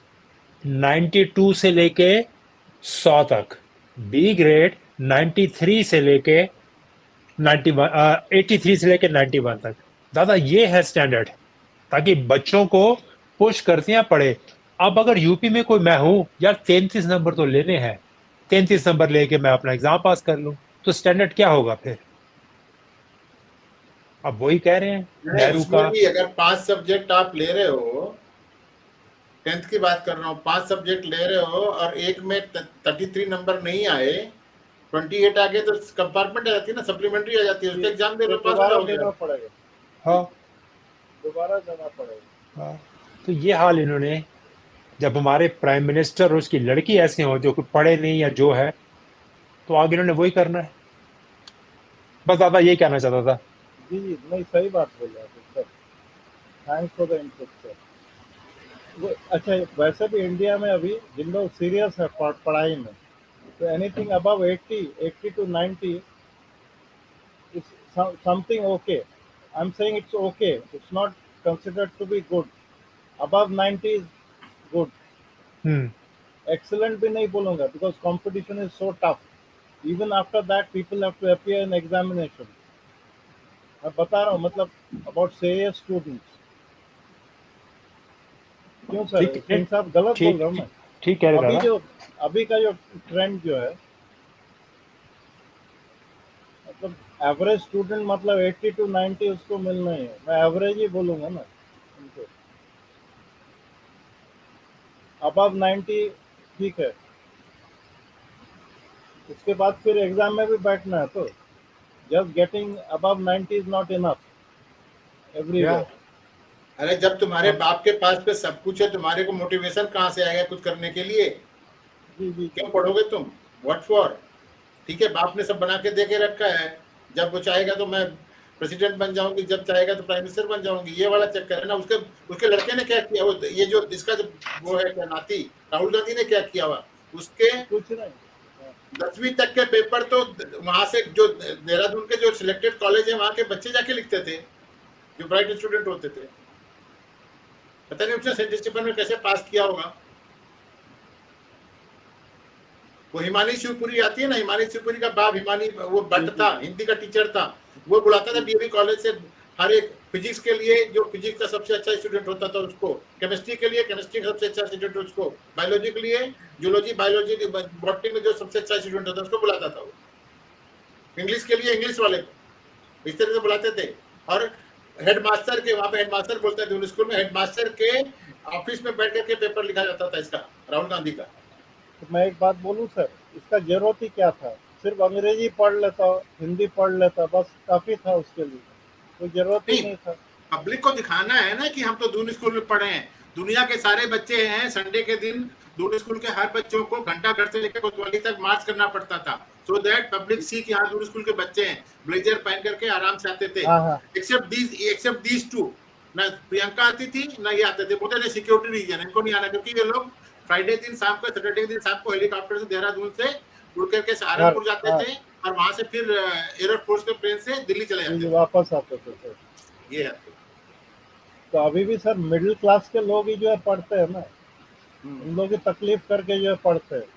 92 से लेके 100 तक। बी ग्रेड 93 से लेके 91, 83 से लेके 91 तक। दादा ये है स्टैंडर्ड, ताकि बच्चों को पुश करते हैं पढ़े। अब अगर यूपी में कोई मैं हूं यार, 33 नंबर तो लेने हैं, 33 नंबर लेके मैं अपना एग्जाम पास कर लूं, तो स्टैंडर्ड क्या होगा फिर? अब वही कह रहे हैं नहीं, नेहरू उसमें का। भी अगर 5 सब्जेक्ट आप ले रहे हो, 10th की बात कर रहा हूँ, 5 सब्जेक्ट ले रहे हो और एक में 33 नंबर नहीं आए, 28 आ गए, तो कंपार्टमेंट आ जाती है ना, सप्लीमेंट्री आ जाती है, उसका एग्जाम दे तो लो, पास हो दोबारा जाओगे। देना पड़ेगा, हाँ दोबारा देना पड़ेगा। हाँ, तो ये हाल इन्होंने, जब हमारे प्राइम मिनिस्टर और उसकी लड़की ऐसे हो जो कि पढ़े नहीं या जो है, तो आगे इन्होंने वही करना है। बस दादा ये कहना चाहता था। जी जी, नहीं सही बात बोल रहे हैं sir. Thanks for the input sir. अच्छा, वैसे भी इंडिया में अभी जिन लोग सीरियस है पढ़ाई में, तो anything above 80 to 90 is something okay. I'm saying it's okay. It's not considered to be good. Above 90 is good. Excellent भी नहीं बोलूँगा, because competition is so tough. Even after that, people have to appear in examination. मैं बता रहा हूँ, मतलब about serious students. क्यों sir, ठीक सिंह साहब गलत बोल रहा हूँ मैं? ठीक कह रहे दादा। अभी का जो ट्रेंड जो है, मतलब एवरेज स्टूडेंट मतलब 80 to 90 उसको मिलना ही है। मैं एवरेज ही बोलूँगा ना उनको। अबव 90 ठीक है, उसके बाद फिर एग्जाम में भी बैठना है, तो just getting above 90 is not enough everywhere. अरे जब तुम्हारे बाप के पास पे सब कुछ है, तुम्हारे को मोटिवेशन कहाँ से आएगा कुछ करने के लिए? जी जी, क्यों पढ़ोगे तुम? What for? ठीक है, बाप ने सब बना के दे के रखा है, जब वो चाहेगा तो मैं प्रेसिडेंट बन जाऊंगी, जब चाहेगा तो प्राइम मिनिस्टर बन जाऊंगी, ये वाला चक्कर है ना। उसके लड़के ने क्या किया? वो ये जो इसका जो वो है क्या नाती, राहुल गांधी ने क्या किया हुआ? उसके कुछ नहीं, 10वीं तक के पेपर तो वहां से जो देहरादून के जो सिलेक्टेड कॉलेज है वहां के बच्चे जाके लिखते थे, जो ब्राइट स्टूडेंट होते थे। पता नहीं उसने सेंट स्टीफन में कैसे पास किया होगा। वो हिमानी शिवपुरी आती है ना, हिमानी शिवपुरी का बाप हिमानी, वो भट्ट था, हिंदी का टीचर था, वो बुलाता था डीएवी कॉलेज से हर एक फिजिक्स के लिए, जो फिजिक्स का सबसे अच्छा स्टूडेंट होता था उसको, केमिस्ट्री के लिए केमिस्ट्री का सबसे अच्छा स्टूडेंट उसको, बायोलॉजी के लिए जूलॉजी, बायोलॉजी बॉटनी में जो सबसे अच्छा स्टूडेंट होता उसको बुलाता था वो, इंग्लिश के लिए इंग्लिश वाले को इस तरह से बुलाते थे। और हेडमास्टर के, वहां पे हेडमास्टर बोलते थे स्कूल में, हेडमास्टर के ऑफिस में बैठ करके पेपर लिखा जाता था इसका, राहुल गांधी का। तो मैं एक बात बोलूं सर, इसका जरूरत ही क्या था? सिर्फ अंग्रेजी पढ़ लेता, हिंदी पढ़ लेता, बस काफी था उसके लिए, कोई जरूरत ही नहीं था। पब्लिक को दिखाना है ना कि हम तो दून स्कूल में पढ़े हैं, दुनिया के सारे बच्चे हैं। संडे के दिन दून स्कूल के हर बच्चों को घंटा घर से लेकर कोतवाली तक मार्च करना पड़ता था, सो दैट पब्लिक सी कि हाँ दून स्कूल के बच्चे हैं, ब्लेजर पहन करके आराम से आते थे। एक्सेप्ट दीज टू, ना प्रियंका आती थी ना ये आते थे, बोलते थे सिक्योरिटी रीजन, इनको नहीं आना, क्योंकि ये लोग फ्राइडे दिन शाम को, सैटरडे दिन शाम को हेलीकॉप्टर से देहरादून से उड़ करके सहारनपुर जाते थे और वहां से फिर एयरफोर्स के प्लेन से दिल्ली चले जाते थे, वापस आते थे सर। ये है। तो अभी भी सर मिडिल क्लास के लोग ही जो है पढ़ते हैं ना, उन लोग की तकलीफ करके जो है पढ़ते हैं।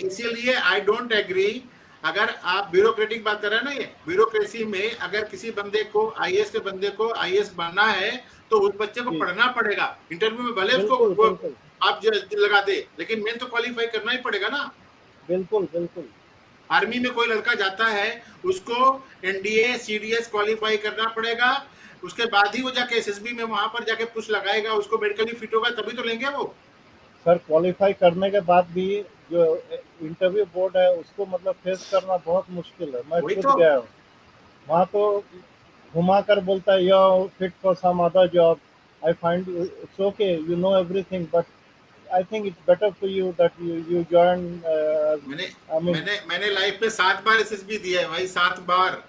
इसीलिए आई डोंट एग्री। अगर आप ब्यूरोक्रेटिक बात कर रहे हैं ना, ये ब्यूरोक्रेसी में अगर किसी बंदे को आईएएस के बंदे को आईएएस बनना है तो उस बच्चे को पढ़ना पड़ेगा। इंटरव्यू में भले उसको आप लगा दे, लेकिन मेन तो क्वालिफाई करना ही पड़ेगा ना। बिल्कुल बिल्कुल। आर्मी में कोई लड़का जाता है, उसको एनडीए सीडीएस क्वालिफाई करना पड़ेगा, उसके बाद ही वो जाके एसएसबी में वहां पर जाके पुश लगाएगा, उसको मेडिकली फिट होगा तभी तो लेंगे वो। सर क्वालिफाई करने के बाद भी जो इंटरव्यू बोर्ड है उसको मतलब फेस करना बहुत मुश्किल है। मैं खुद गया हूँ वहाँ, तो घुमा कर बोलता है you are fit for some other job, I find it's okay, you know everything, but I think it's better for you that you join. मैंने लाइफ में 7 बार एसएसबी दिया है भाई, 7 बार।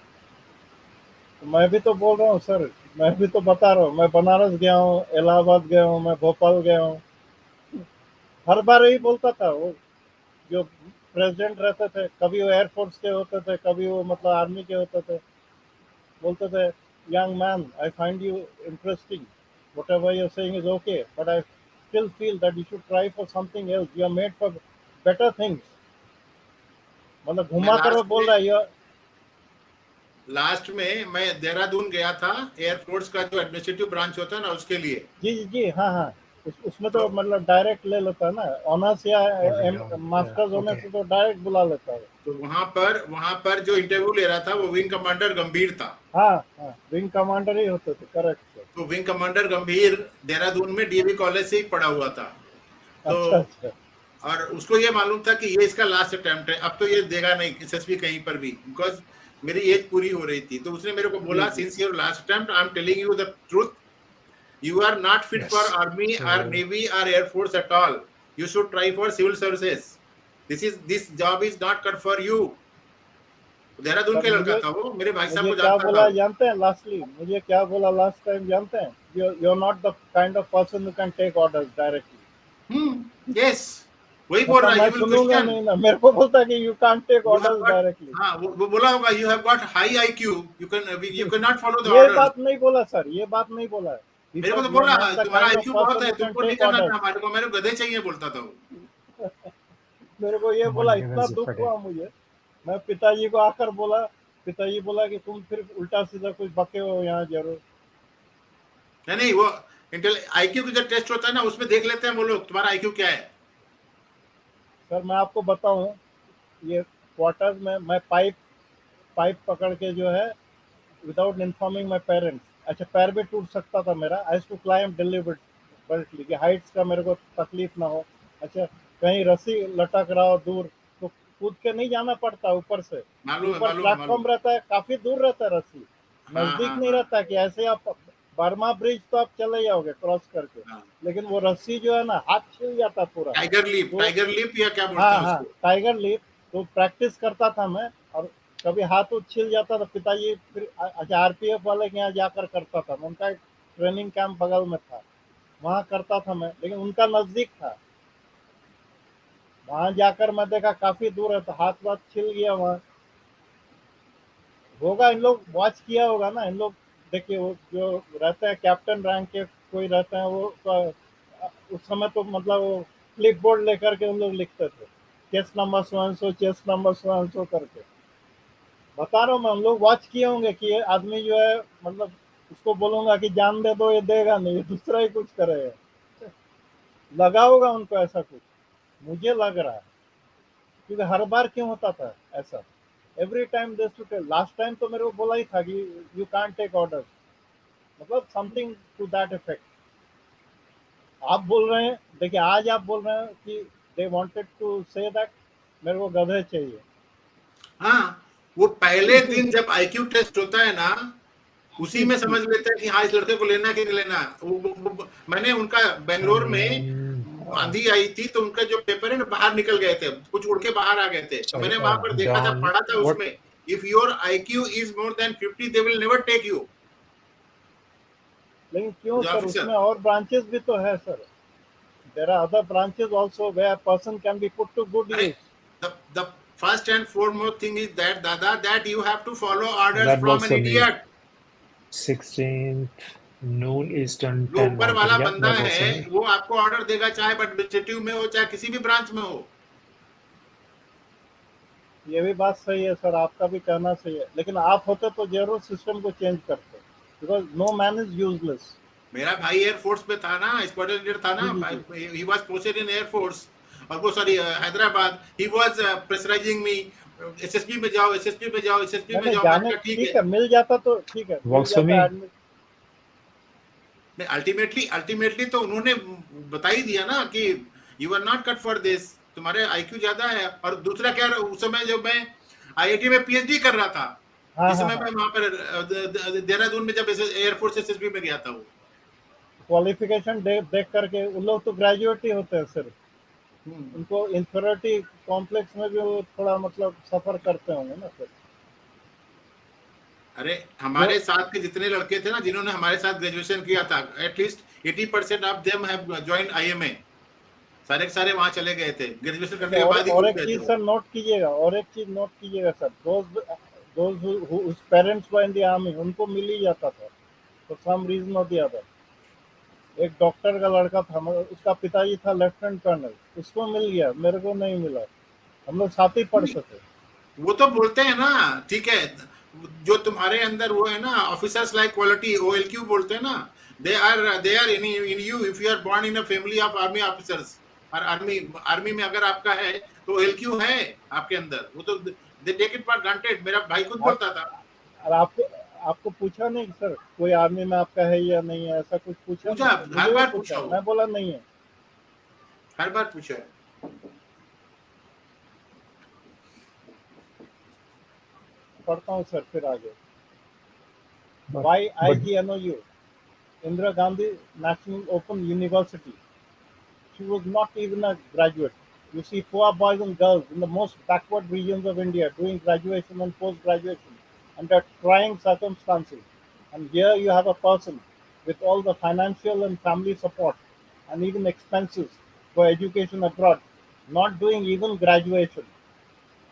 मैं भी तो बोल रहा हूँ सर, मैं भी तो बता रहा हूँ, मैं बनारस गया हूँ, इलाहाबाद गया हूँ, मैं भोपाल गया हूँ, हर बार यही बोलता था। वो जो प्रेसिडेंट रहते थे, कभी वो एयरफोर्स के होते थे, कभी वो मतलब आर्मी के होते थे, बोलते थे young man I find you interesting, whatever you are saying is okay, but I still feel that you should try for something else, you are made for better things. मतलब घुमा कर वो बोल रहा है। लास्ट में मैं देहरादून गया था, एयरफोर्स का जो एडमिनिस्ट्रेटिव ब्रांच होता है ना उसके लिए। जी हाँ हाँ, उसमें तो मतलब डायरेक्ट ले लेता है ना, ऑनर्स या मास्टर्स होने से तो डायरेक्ट बुला लेता है। तो वहां पर जो इंटरव्यू ले रहा था वो विंग कमांडर गंभीर था। हाँ हाँ, विंग कमांडर ही होते थे, करेक्ट। तो विंग कमांडर गंभीर देहरादून में डीएवी कॉलेज से ही पढ़ा हुआ था। तो अच्छा। और उसको ये मालूम था कि ये इसका लास्ट अटेम्प्ट है, अब तो ये देगा नहीं एसएसबी कहीं पर भी, बिकॉज मेरी एज पूरी हो रही थी। तो उसने मेरे को बोला since your last attempt I am telling you the truth, you are not fit for army or navy or air force at all, you should try for civil services, this job is not cut for you। Dehradun के लड़का था वो, मेरे भाई साहब को क्या बोला जानते हैं लास्टली, मुझे क्या बोला लास्ट टाइम जानते हैं, you are not the kind of person who can take orders directly. Yes, वही बोल रहा है। मैं सुनूंगा नहीं ना, मेरे को बोलता है कि you can't take orders directly. हां, वो बोला होगा you have got high IQ, you can not follow the order. ये बात नहीं बोला सर, ये बात नहीं बोला है। मेरे को तो बोला तुम्हारा आईक्यू बहुत है, तुमको नहीं करना था हमारे को, मेरे को गधे चाहिए बोलता था वो। मेरे को ये बोला, इतना दुख हुआ मुझे। मैं पिताजी को आकर बोला, पिताजी बोला कि तुम फिर उल्टा सीधा कुछ बके हो यहाँ जरूर। नहीं वो आईक्यू का जो टेस्ट होता है ना उसमें देख लेते हैं वो लोग तुम्हारा आईक्यू क्या है। सर मैं आपको बताऊं, ये क्वार्टर्स में मैं पाइप पकड़ के जो है विदाउट इन्फॉर्मिंग माई पेरेंट्स, अच्छा पैर भी टूट सकता था मेरा, आई टू क्लाइम डिलीबरेटली कि हाइट्स का मेरे को तकलीफ ना हो। अच्छा कहीं रस्सी लटक रहा हो दूर तो कूद के नहीं जाना पड़ता, ऊपर से ऊपर प्लेटफॉर्म रहता है, काफी दूर रहता है रस्सी, नजदीक नहीं रहता कि ऐसे आप बर्मा ब्रिज तो आप चले जाओगे क्रॉस करके, लेकिन वो रस्सी जो है ना हाथ छिल जाता पूरा। टाइगर लीप या क्या बोलते हैं उसको? Tiger leap. तो प्रैक्टिस करता था मैं, और कभी हाथ छिल जाता था, पिताजी फिर अच्छा आरपीएफ वाले के यहाँ जाकर करता था, उनका ट्रेनिंग कैंप बगल में था, वहाँ करता था मैं, लेकिन उनका नजदीक था, वहां जाकर मैं देखा काफी दूर है, तो हाथ छिल गया वहां। होगा, इन लोग वॉच किया होगा ना, इन लोग देखिए वो जो रहते हैं कैप्टन रैंक के कोई रहते हैं वो तो, उस समय तो मतलब वो क्लिप बोर्ड लेकर के उन लोग लिखते थे chest number so chest number so करके। बता रहा हूँ मैं, हम लोग वॉच किए होंगे कि ये आदमी जो है मतलब उसको बोलूंगा कि जान दे दो, ये देगा नहीं, ये दूसरा ही कुछ करेगा। लगा होगा उनको ऐसा कुछ, मुझे लग रहा है, क्योंकि हर बार क्यों होता था ऐसा, every time this to tell. Last time तो मेरे को बोला ही था कि यू कांट टेक ऑर्डर, मतलब समथिंग टू दैट इफेक्ट। आप बोल रहे हैं, देखिए आज आप बोल रहे हैं कि they wanted to say that, मेरे को गधे चाहिए। हाँ, वो पहले दिन जब IQ टेस्ट होता है ना, उसी में समझ लेते हैं कि हाँ इस लड़के को लेना कि नहीं लेना। मैंने उनका बेंगलोर में आंधी आई थी तो उनका जो पेपर है ना बाहर निकल गए थे, कुछ उड़ के बाहर आ गए थे। तो मैंने वहां पर देखा था, पढ़ा था उसमें, if your IQ is more than 50 they will never take you. लेकिन क्यों सर, उसमें और ब्रांचेस भी तो है sir. There are other branches also where a person can be put to good use. The first and foremost thing is that Dada, that you have to follow orders That from works an for me. idiot. 16th noon Eastern, जो 10 ऊपर Mountain. वाला Yeah, बंदा that works for है me. वो आपको order देगा, चाहे administrative में हो चाहे किसी भी ब्रांच में हो। ये भी बात सही है सर, आपका भी कहना सही है, लेकिन आप होते तो जरूर सिस्टम को चेंज करते, because no man is useless. मेरा भाई एयरफोर्स में था ना, स्क्वाड्रन लीडर था ना, he was posted in air force, और वो sorry Hyderabad, he was pressurising me, SSP में जाओ, एसएसपी में जाओ, एसएसपी में जाओ। जाने ठीक है, मिल जाता तो ठीक है, वर्क्स फॉर मी। अल्टीमेटली तो उन्होंने बता ही दिया ना कि you are not cut for this, तुम्हारे आईक्यू ज्यादा है। और दूसरा क्या, उस समय जब मैं आईआईटी में पीएचडी कर रहा था, इस समय मैं वहां पर देहरादून में जब एयरफोर्स एसएसबी में गया था, वो क्वालिफिकेशन देख करके उन लोग तो ग्रेजुएट ही होते हैं सिर्फ, उनको इंफीरियरिटी कॉम्प्लेक्स में भी वो थोड़ा मतलब सफर करते होंगे ना फिर। अरे हमारे साथ के जितने लड़के थे ना जिन्होंने हमारे साथ ग्रेजुएशन किया था, at least 80% of them have joined IMA, सारे के सारे वहां चले गए थे ग्रेजुएशन करने के बाद ही। और एक चीज सर नोट कीजिएगा, और एक चीज नोट कीजिएगा sir, those whose parents were in the army, उनको मिल ही जाता था for some reason or the other। एक डॉक्टर का लड़का था, उसका पिताजी था लेफ्टिनेंट कर्नल, उसको मिल गया, मेरे को नहीं मिला, हम लोग साथ ही पढ़ते थे। वो तो बोलते हैं ना, ठीक है, जो तुम्हारे अंदर वो है ना ऑफिसर्स लाइक क्वालिटी, OLQ बोलते हैं ना, they are in you if you are born in a family of army officers, और आर्मी में अगर आपका है तो OLQ है आपके अंदर, वो तो they take it for granted. मेरा भाई खुद बोलता था। और आपको पूछा नहीं सर कोई आर्मी में आपका है या नहीं है, ऐसा कुछ पूछा? हर बार पूछा, मैं बोला नहीं है, हर बार पूछा। पढ़ता हूँ सर फिर आगे। YIGNOU, Indira Gandhi National Open University. She was not even a graduate. You see poor boys and girls in the most backward regions of India doing graduation and post-graduation under trying circumstances. And here you have a person with all the financial and family support and even expenses for education abroad, not doing even graduation.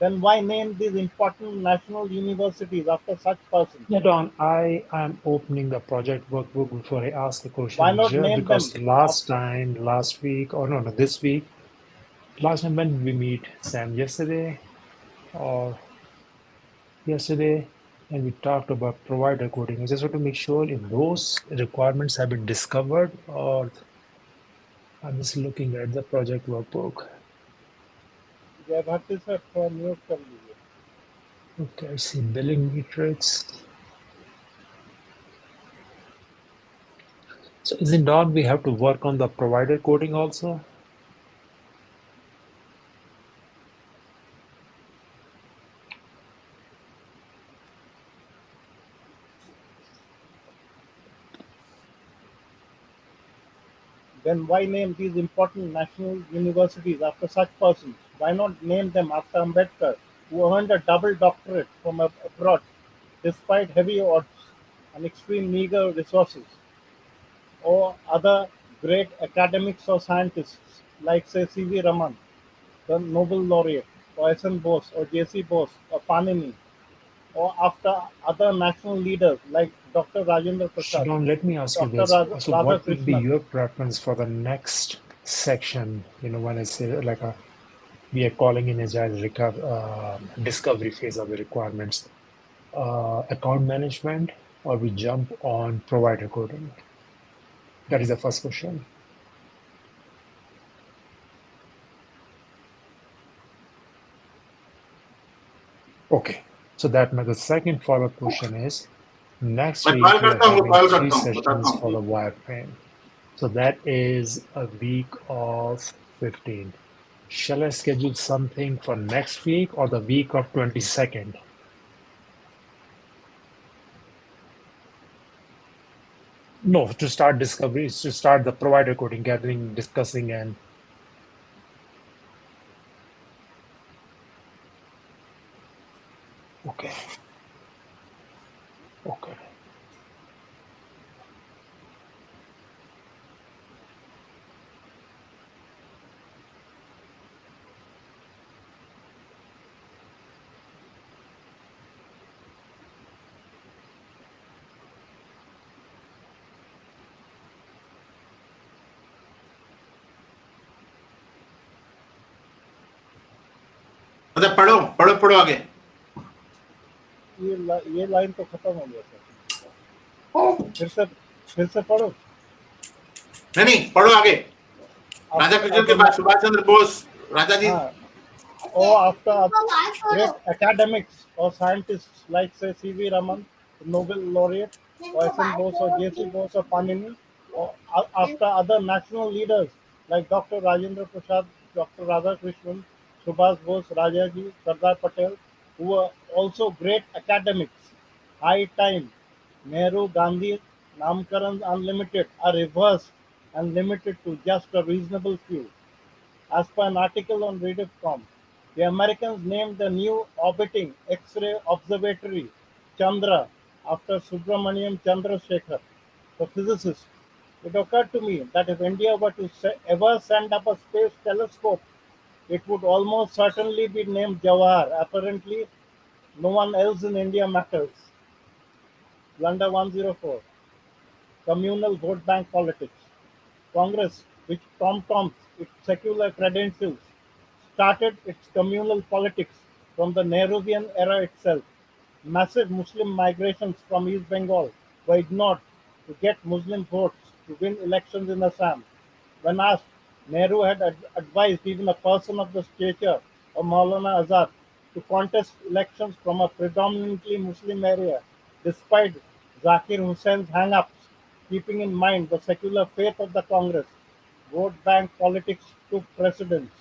Then why name these important national universities after such persons? Yeah, Don, I am opening the project workbook before I ask a question. Why not name because them? last week, or no, this week, last time when did we meet? Sam, yesterday, and we talked about provider coding. I just want to make sure if those requirements have been discovered, or I'm just looking at the project workbook. जय Bharti sir थोड़ा mute कर लीजिए। Okay, I see billing metrics. So isn't Don we have to work on the provider coding also? Then why name these important national universities after such persons? Why not name them after Ambedkar, who earned a double doctorate from abroad despite heavy odds and extreme meager resources? Or other great academics or scientists like say C.V. Raman, the Nobel laureate, or S.N. Bose, or J.C. Bose, or Panini, or after other national leaders like Dr. Rajendra Prasad. Don, let me ask you this. So what would be your preference for the next section? When I say we are calling in agile discovery phase of the requirements, account management, or we jump on provider coding? That is the first question. Okay, so the second follow-up question is, next week we are having 3 sessions for the wireframe. So that is a week of 15. Shall I schedule something for next week or the week of 22nd? No, to start discovery, to start the provider coding, gathering, discussing, and okay. Okay. मतलब पढ़ो पढ़ो पढ़ो आगे। ये line तो खत्म हो गया सर, फिर से पढ़ो। नहीं पढ़ो आगे। राजा कृष्ण के बाद सुभाष चंद्र बोस, राजा जी। Or after great academics or scientists like say C.V. Raman, Nobel laureate, or S.N. Bose or J.C. Bose or Panini, or after other national leaders like Dr. Rajendra Prasad, Dr. Radhakrishnan, Subhas Bose, Rajaji, Sardar Patel, who were also great academics. High time, Nehru, Gandhi, Namkaran Unlimited are reversed and limited to just a reasonable few. As per an article on Rediff.com, the Americans named the new orbiting X-ray observatory Chandra after Subramaniam Chandrasekhar, the physicist. It occurred to me that if India were to ever send up a space telescope, it would almost certainly be named Jawahar. Apparently, no one else in India matters. Blunder 104. Communal vote bank politics. Congress, which tom-toms its secular credentials, started its communal politics from the Nehruvian era itself. Massive Muslim migrations from East Bengal were ignored to get Muslim votes to win elections in Assam. When asked, Nehru had advised even a person of the stature of Maulana Azad to contest elections from a predominantly Muslim area, despite Zakir Hussein's hang-ups, keeping in mind the secular faith of the Congress. Vote bank politics took precedence.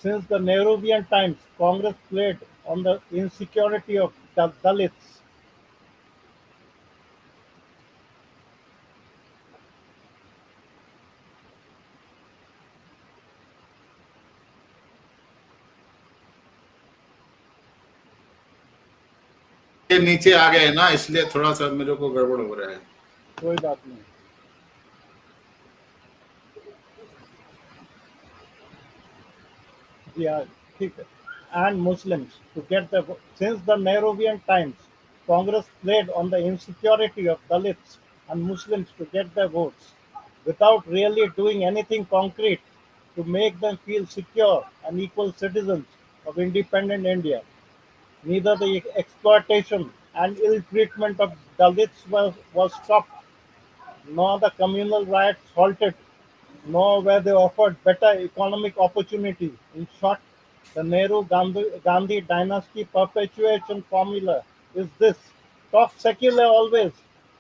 Since the Nehruvian times, Congress played on the insecurity of the Dalits. ये नीचे आ गए ना, इसलिए थोड़ा सा मेरे को गड़बड़ हो रहा है। कोई बात नहीं। Yeah, ठीक है. And Muslims to get the since the Nehruvian times, Congress played on the insecurity of Dalits and Muslims to get their votes, without really doing anything concrete to make them feel secure and equal citizens of independent India. Neither the exploitation and ill treatment of Dalits was stopped, nor the communal riots halted, nor were they offered better economic opportunities. In short, the Nehru-Gandhi dynasty perpetuation formula is this: talk secular always,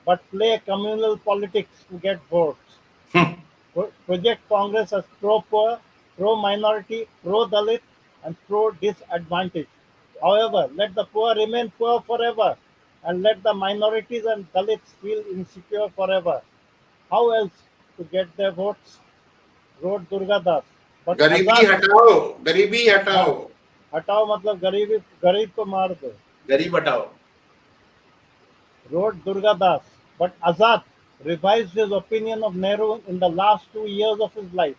but play communal politics to get votes. Project Congress as pro-poor, pro-minority, pro-Dalit, and pro-disadvantaged. However, let the poor remain poor forever, and let the minorities and Dalits feel insecure forever. How else to get their votes? Wrote Durga Das. But गरीबी हटाओ, गरीबी हटाओ। हटाओ मतलब गरीब को मार दो। गरीब हटाओ। Wrote Durga Das. But Azad revised his opinion of Nehru in the last 2 years of his life.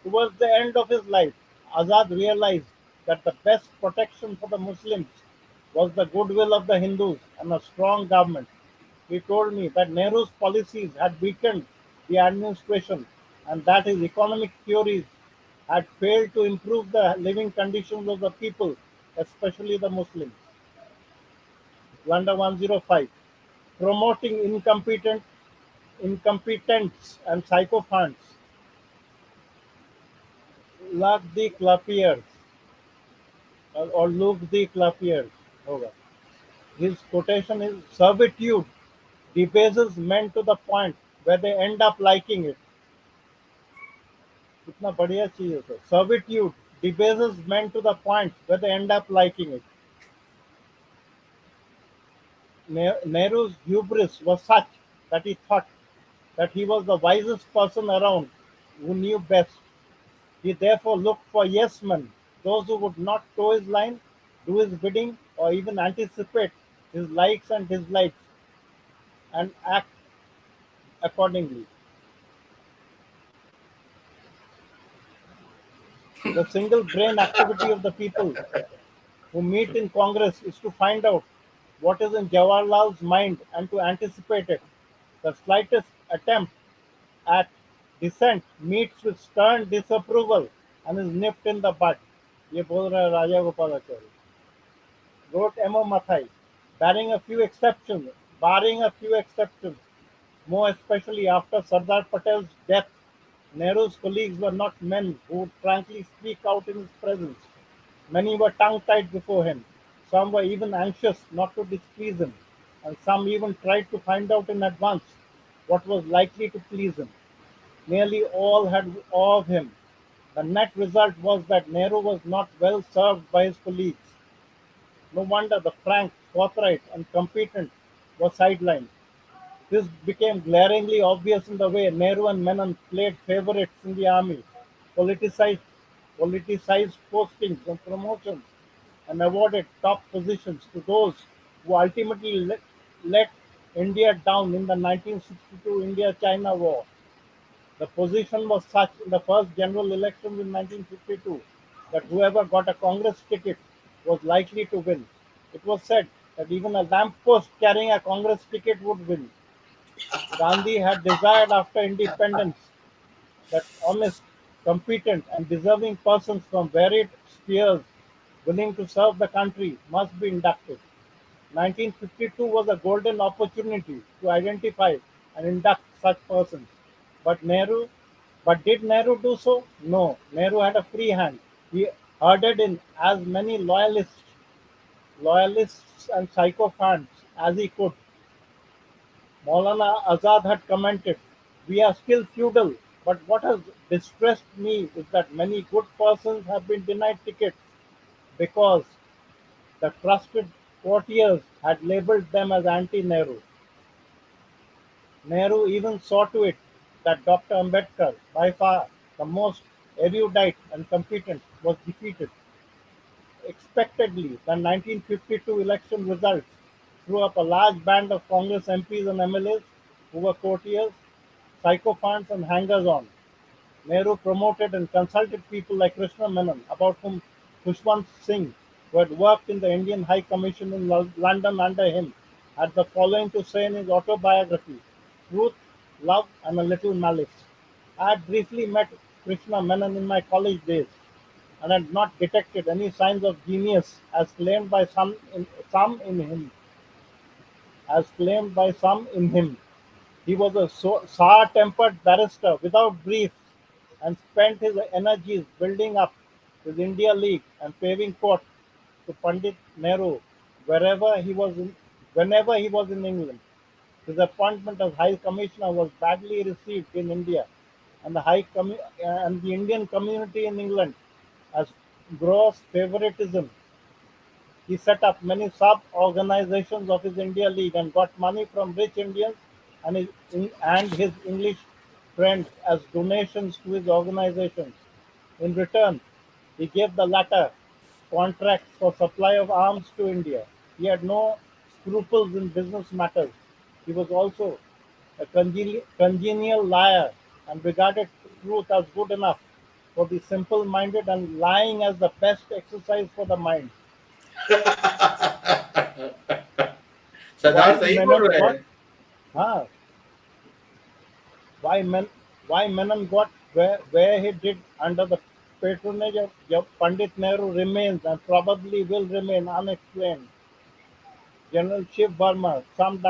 Towards the end of his life, Azad realized that the best protection for the Muslims was the goodwill of the Hindus and a strong government. He told me that Nehru's policies had weakened the administration and that his economic theories had failed to improve the living conditions of the people, especially the Muslims. Blunder 105. Promoting incompetents and sycophants. Luck the clapiers or look the clapiers. His quotation is servitude debases men to the point where they end up liking it. कितना बढ़िया चीज है sir. Servitude debases men to the point where they end up liking it. Nehru's hubris was such that he thought that he was the wisest person around who knew best. He therefore looked for yes men, those who would not toe his line, do his bidding, or even anticipate his likes and dislikes and act accordingly. The single brain activity of the people who meet in Congress is to find out what is in Jawaharlal's mind and to anticipate it. The slightest attempt at dissent meets with stern disapproval and is nipped in the bud. ये बोल रहा है राजा Gopalachari. Wrote M.O. Mathai, barring a few exceptions, more especially after Sardar Patel's death, Nehru's colleagues were not men who would frankly speak out in his presence. Many were tongue-tied before him. Some were even anxious not to displease him, and some even tried to find out in advance what was likely to please him. Nearly all had awe of him. The net result was that Nehru was not well served by his colleagues. No wonder the frank, forthright, and competent were sidelined. This became glaringly obvious in the way Nehru and Menon played favorites in the army, politicized, politicized postings and promotions, and awarded top positions to those who ultimately let India down in the 1962 India-China War. The position was such in the first general elections in 1952 that whoever got a Congress ticket was likely to win. It was said that even a lamppost carrying a Congress ticket would win. Gandhi had desired after independence that honest, competent, and deserving persons from varied spheres willing to serve the country must be inducted. 1952 was a golden opportunity to identify and induct such persons. But Nehru, but did Nehru do so? No. Nehru had a free hand. He herded in as many loyalists and sycophants as he could. Maulana Azad had commented, "We are still feudal, but what has distressed me is that many good persons have been denied tickets because the trusted courtiers had labelled them as anti-Nehru. Nehru even saw to it that Dr. Ambedkar, by far the most erudite and competent, was defeated. Expectedly, the 1952 election results threw up a large band of Congress MPs and MLAs who were courtiers, sycophants, and hangers-on. Nehru promoted and consulted people like Krishna Menon, about whom Khushwant Singh, who had worked in the Indian High Commission in London under him, had the following to say in his autobiography: "Truth, love, and a little malice." I had briefly met Krishna Menon in my college days and had not detected any signs of genius as claimed by some in him. As claimed by some in him. He was a sour-tempered barrister without briefs and spent his energies building up his India League and paving court to Pandit Nehru whenever he was in England. His appointment as High Commissioner was badly received in India, and the Indian community in England as gross favoritism. He set up many sub-organizations of his India League and got money from rich Indians and his English friends as donations to his organizations. In return, he gave the latter contracts for supply of arms to India. He had no scruples in business matters. He was also a congenial liar and regarded truth as good enough for the simple-minded and lying as the best exercise for the mind. सरदार सही बोल रहे हैं. हाँ, why Menon got where he did under the patronage of Pandit Nehru remains and probably will remain unexplained. General Shiv Verma summed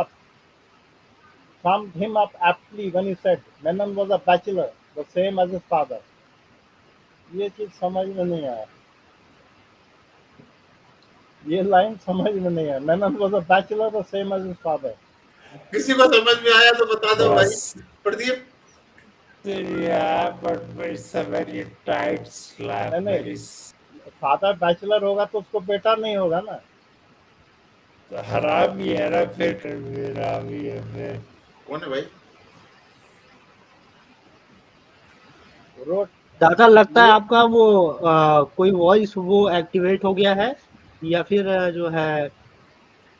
him up aptly when he said, "Menon was a bachelor, the same as his father." ये चीज समझ में नहीं आया. ये line समझ में नहीं आया. Menon was a bachelor, the same as his father. किसी को समझ में आया तो बता दो भाई. बस Pradeep. Yeah, but it's a very tight slap. नहीं, Very फादर बैचलर होगा तो उसको बेटा नहीं होगा ना. हरामी है ना फिर हरामी है फिर. कौन है भाई? Wrote दादा लगता है आपका वो कोई वॉइस वो एक्टिवेट हो गया है या फिर जो है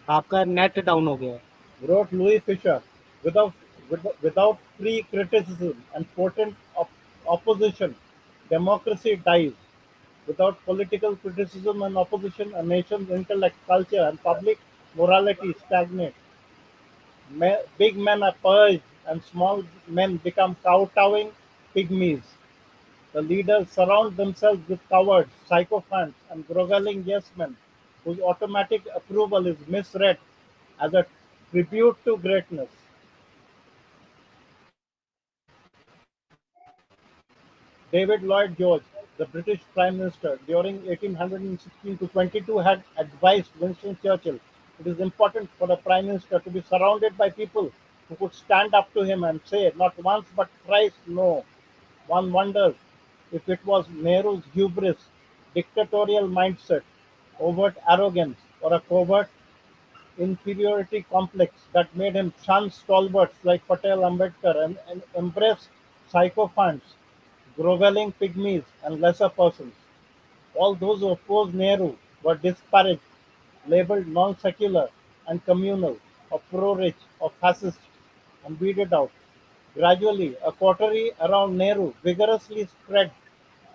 आपका नेट डाउन हो गया है. wrote Louis Fisher, without free criticism and potent opposition, democracy dies. Without political criticism and opposition, a nation's intellect, culture, and public morality stagnate. Big men are purged, and small men become kowtowing pygmies. The leaders surround themselves with cowards, sycophants, and groveling yes-men whose automatic approval is misread as a tribute to greatness. David Lloyd George, the British Prime Minister during 1816 to 22, had advised Winston Churchill, "It is important for a Prime Minister to be surrounded by people who could stand up to him and say not once but thrice no." One wonders if it was Nehru's hubris, dictatorial mindset, overt arrogance, or a covert inferiority complex that made him shun stalwarts like Patel, Ambedkar, and embrace sycophants, groveling pygmies, and lesser persons. All those who opposed Nehru were disparaged, labeled non-secular and communal, or pro-rich, or fascist, and weeded out. Gradually, a coterie around Nehru vigorously spread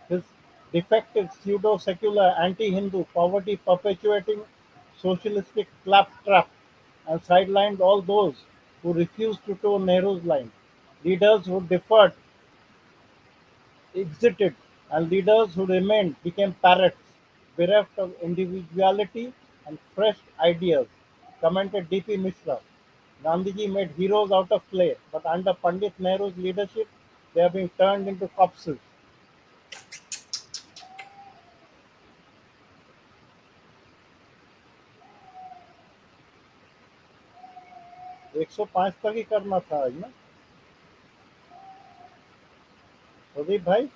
his defective pseudo-secular anti-Hindu poverty-perpetuating socialistic claptrap and sidelined all those who refused to toe Nehru's line. Leaders who differed exited, and leaders who remained became parrots, bereft of individuality and fresh ideas. Commented D.P. Mishra. Gandhiji made heroes out of clay, but under Pandit Nehru's leadership, they have been turned into corpses. एक सौ पाँच तक ही करना था आज ना प्रदीप भाई.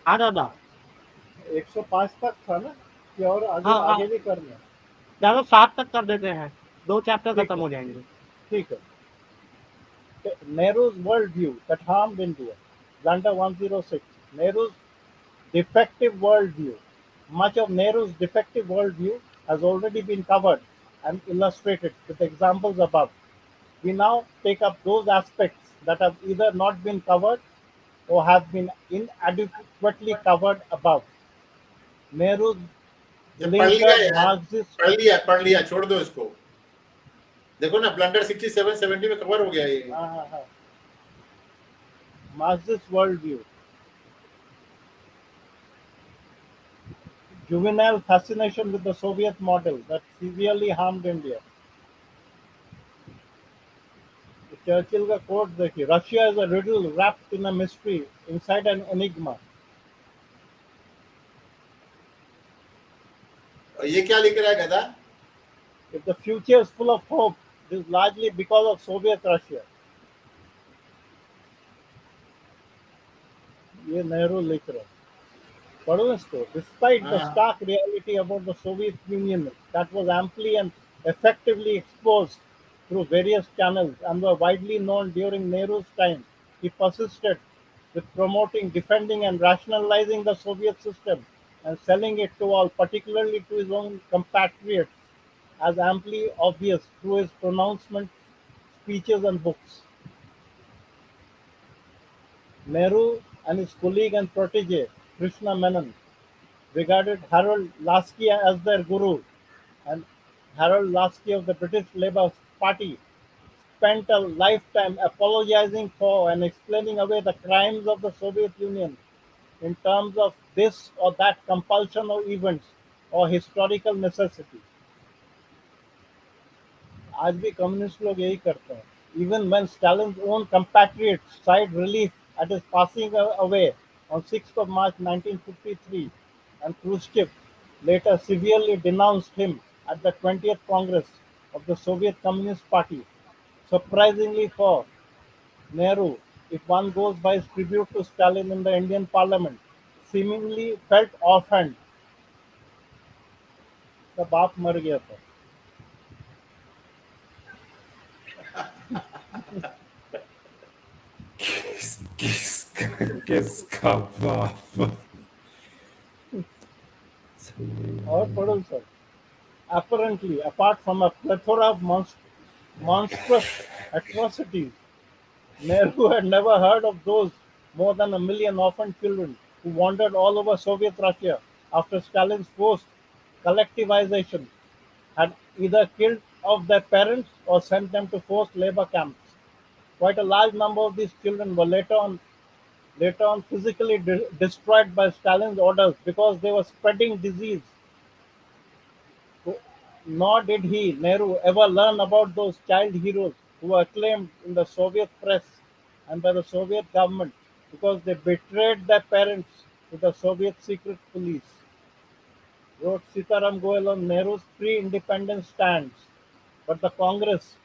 हाँ दादा. 105 तक था ना कि और आगे हाँ, आगे भी करना है? दादा 7 तक कर देते हैं. 2 चैप्टर ठीक खत्म है. हो जाएंगे. ठीक है. Nehru's worldview that harmed India. Blunder 106. Nehru's defective worldview. Much of Nehru's defective worldview has already been covered and illustrated with examples above. We now take up those aspects that have either not been covered or have been inadequately covered above. Nehru's ये पढ़ लिया blinkered यार, Marxist पढ़ लिया, छोड़ दो इसको. देखो ना, ब्लंडर 67 70 में कवर हो गया ये. Marxist worldview. Juvenile fascination with the Soviet model that severely harmed India. Churchill का quote देखिए, Russia is a riddle wrapped in a mystery inside an enigma. ये क्या लिख रहा है गधा? If the future is full of hope, it is largely because of Soviet Russia. ये नेहरू लिख रहे हैं. पढ़ो इसको. Despite the stark reality about the Soviet Union that was amply and effectively exposed through various channels and were widely known during Nehru's time, he persisted with promoting, defending, and rationalizing the Soviet system and selling it to all, particularly to his own compatriots, as amply obvious through his pronouncements, speeches, and books. Nehru and his colleague and protege, Krishna Menon, regarded Harold Lasky as their guru, and Harold Lasky of the British Labour Party spent a lifetime apologizing for and explaining away the crimes of the Soviet Union in terms of this or that compulsion or events or historical necessity. आज भी communist लोग यही करते हैं. Even when Stalin's own compatriots sighed relief at his passing away on 6th of March 1953, and Khrushchev later severely denounced him at the 20th Congress of the Soviet Communist Party, Surprisingly for Nehru, if one goes by his tribute to Stalin in the Indian Parliament, seemingly felt offhand. The बाप मर गया था. किसका बाप और पढ़ो sir. Apparently, apart from a plethora of monstrous atrocities, Nehru had never heard of those more than a million orphan children who wandered all over Soviet Russia after Stalin's forced collectivization, had either killed off their parents or sent them to forced labor camps. Quite a large number of these children were later on physically destroyed by Stalin's orders because they were spreading disease. Nor did he, Nehru, ever learn about those child heroes who were acclaimed in the Soviet press and by the Soviet government because they betrayed their parents to the Soviet secret police. Wrote Sitaram Goel on Nehru's pre-independence stands. But the Congress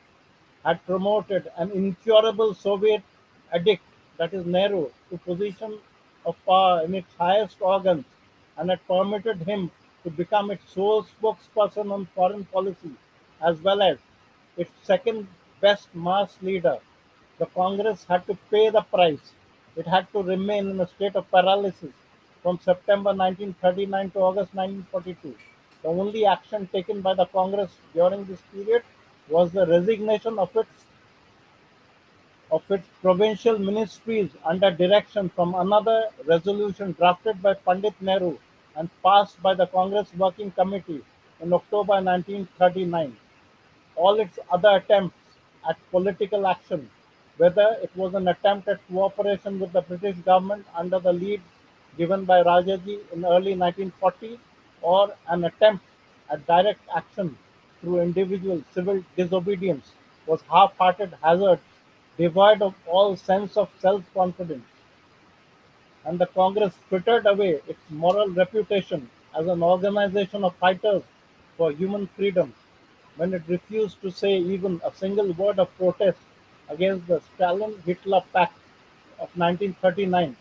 had promoted an incurable Soviet addict, that is Nehru, to position of power in its highest organs and had permitted him to become its sole spokesperson on foreign policy as well as its second best mass leader. The Congress had to pay the price. It had to remain in a state of paralysis from September 1939 to August 1942. The only action taken by the Congress during this period was the resignation of its provincial ministries under direction from another resolution drafted by Pandit Nehru and passed by the Congress Working Committee in October 1939. All its other attempts at political action, whether it was an attempt at cooperation with the British government under the lead given by Rajaji in early 1940, or an attempt at direct action through individual civil disobedience, was half-hearted hazards devoid of all sense of self-confidence, and the Congress frittered away its moral reputation as an organization of fighters for human freedom when it refused to say even a single word of protest against the Stalin-Hitler Pact of 1939,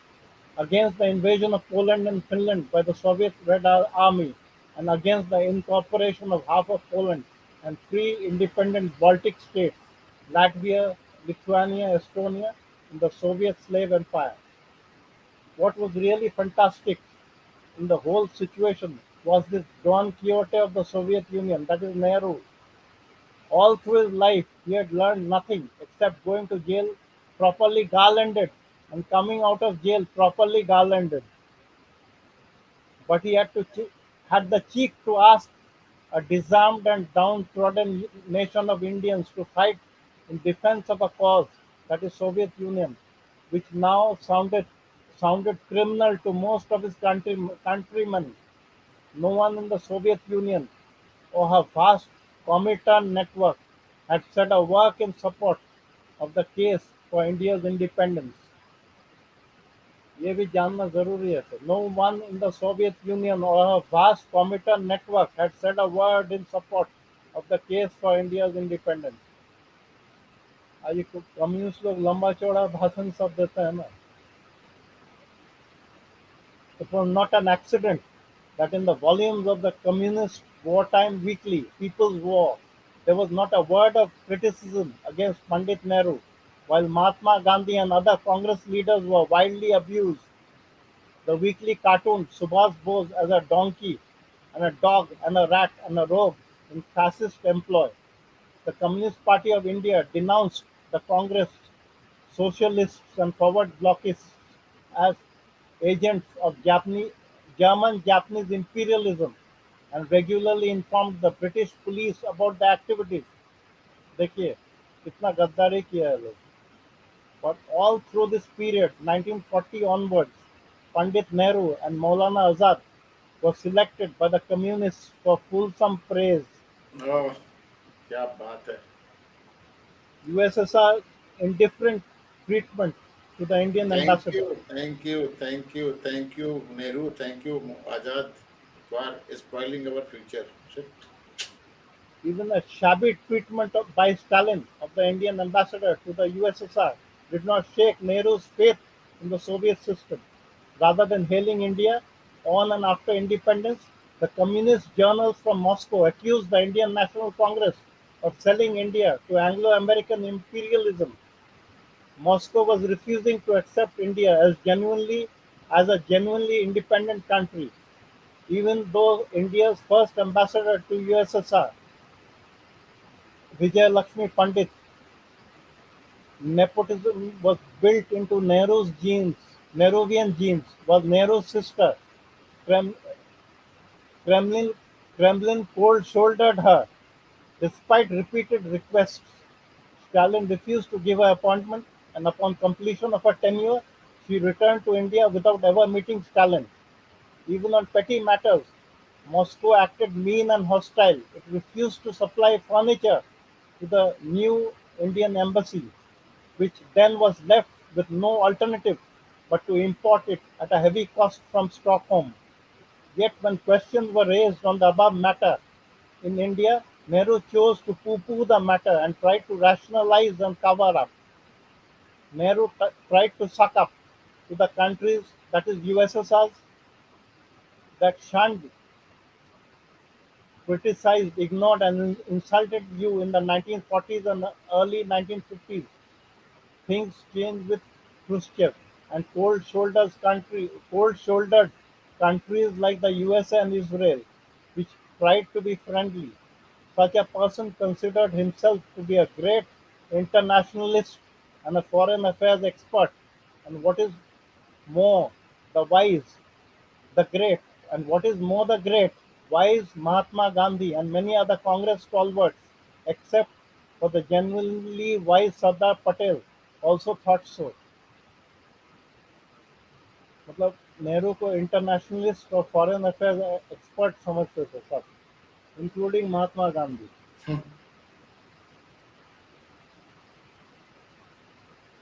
against the invasion of Poland and Finland by the Soviet Red Army, and against the incorporation of half of Poland and three independent Baltic states, Latvia, Lithuania, Estonia, in the Soviet slave empire. What was really fantastic in the whole situation was this Don Quixote of the Soviet Union, that is Nehru. All through his life, he had learned nothing except going to jail properly garlanded and coming out of jail properly garlanded. But he had the cheek to ask a disarmed and downtrodden nation of Indians to fight in defense of a cause, that is Soviet Union, which now sounded criminal to most of his countrymen. No one in the Soviet Union or her vast Comintern network had said a word in support of the case for India's independence. ये भी जानना जरूरी है sir. No one in the Soviet Union or her vast Comintern network had said a word in support of the case for India's independence. आज ये communist लोग लंबा चौड़ा भाषण सब देते हैं ना. It was not an accident that in the volumes of the Communist Wartime Weekly, People's War, there was not a word of criticism against Pandit Nehru, while Mahatma Gandhi and other Congress leaders were widely abused. The weekly cartooned Subhas Bose as a donkey and a dog and a rat and a rogue in fascist employ. The Communist Party of India denounced the Congress, socialists and forward blockists as agents of German-Japanese imperialism and regularly informed the British police about the activities. देखिए कितना गद्दारी किया है लोग. But all through this period, 1940 onwards, Pandit Nehru and Maulana Azad were selected by the communists for fulsome praise. Oh, क्या बात है. USSR indifferent treatment to the Indian ambassador. Thank you, Nehru. Thank you, Azad, for spoiling our future. Shit. Even a shabby treatment by Stalin of the Indian ambassador to the USSR did not shake Nehru's faith in the Soviet system. Rather than hailing India on and after independence, the communist journals from Moscow accused the Indian National Congress of selling India to Anglo-American imperialism. Moscow was refusing to accept India as a genuinely independent country, even though India's first ambassador to USSR, Vijay Lakshmi Pandit, nepotism was built into Nehru's genes. Nehruvian genes was Nehru's sister. Krem, Kremlin, Kremlin cold-shouldered her. Despite repeated requests, Stalin refused to give her appointment, and upon completion of her tenure, she returned to India without ever meeting Stalin. Even on petty matters, Moscow acted mean and hostile. It refused to supply furniture to the new Indian embassy, which then was left with no alternative but to import it at a heavy cost from Stockholm. Yet when questions were raised on the above matter in India, Nehru chose to poo-poo the matter and tried to rationalize and cover up. Nehru tried to suck up to the countries, that is USSRs, that shunned, criticized, ignored, and insulted you in the 1940s and the early 1950s. Things changed with Khrushchev, and cold-shouldered countries like the USA and Israel, which tried to be friendly. Such a person considered himself to be a great internationalist and a foreign affairs expert, and what is more, the wise, the great, and what is more the great, wise Mahatma Gandhi and many other Congress stalwarts, except for the genuinely wise Sardar Patel, also thought so. मतलब नेहरू को internationalist और foreign affairs expert समझते थे सब, including Mahatma Gandhi.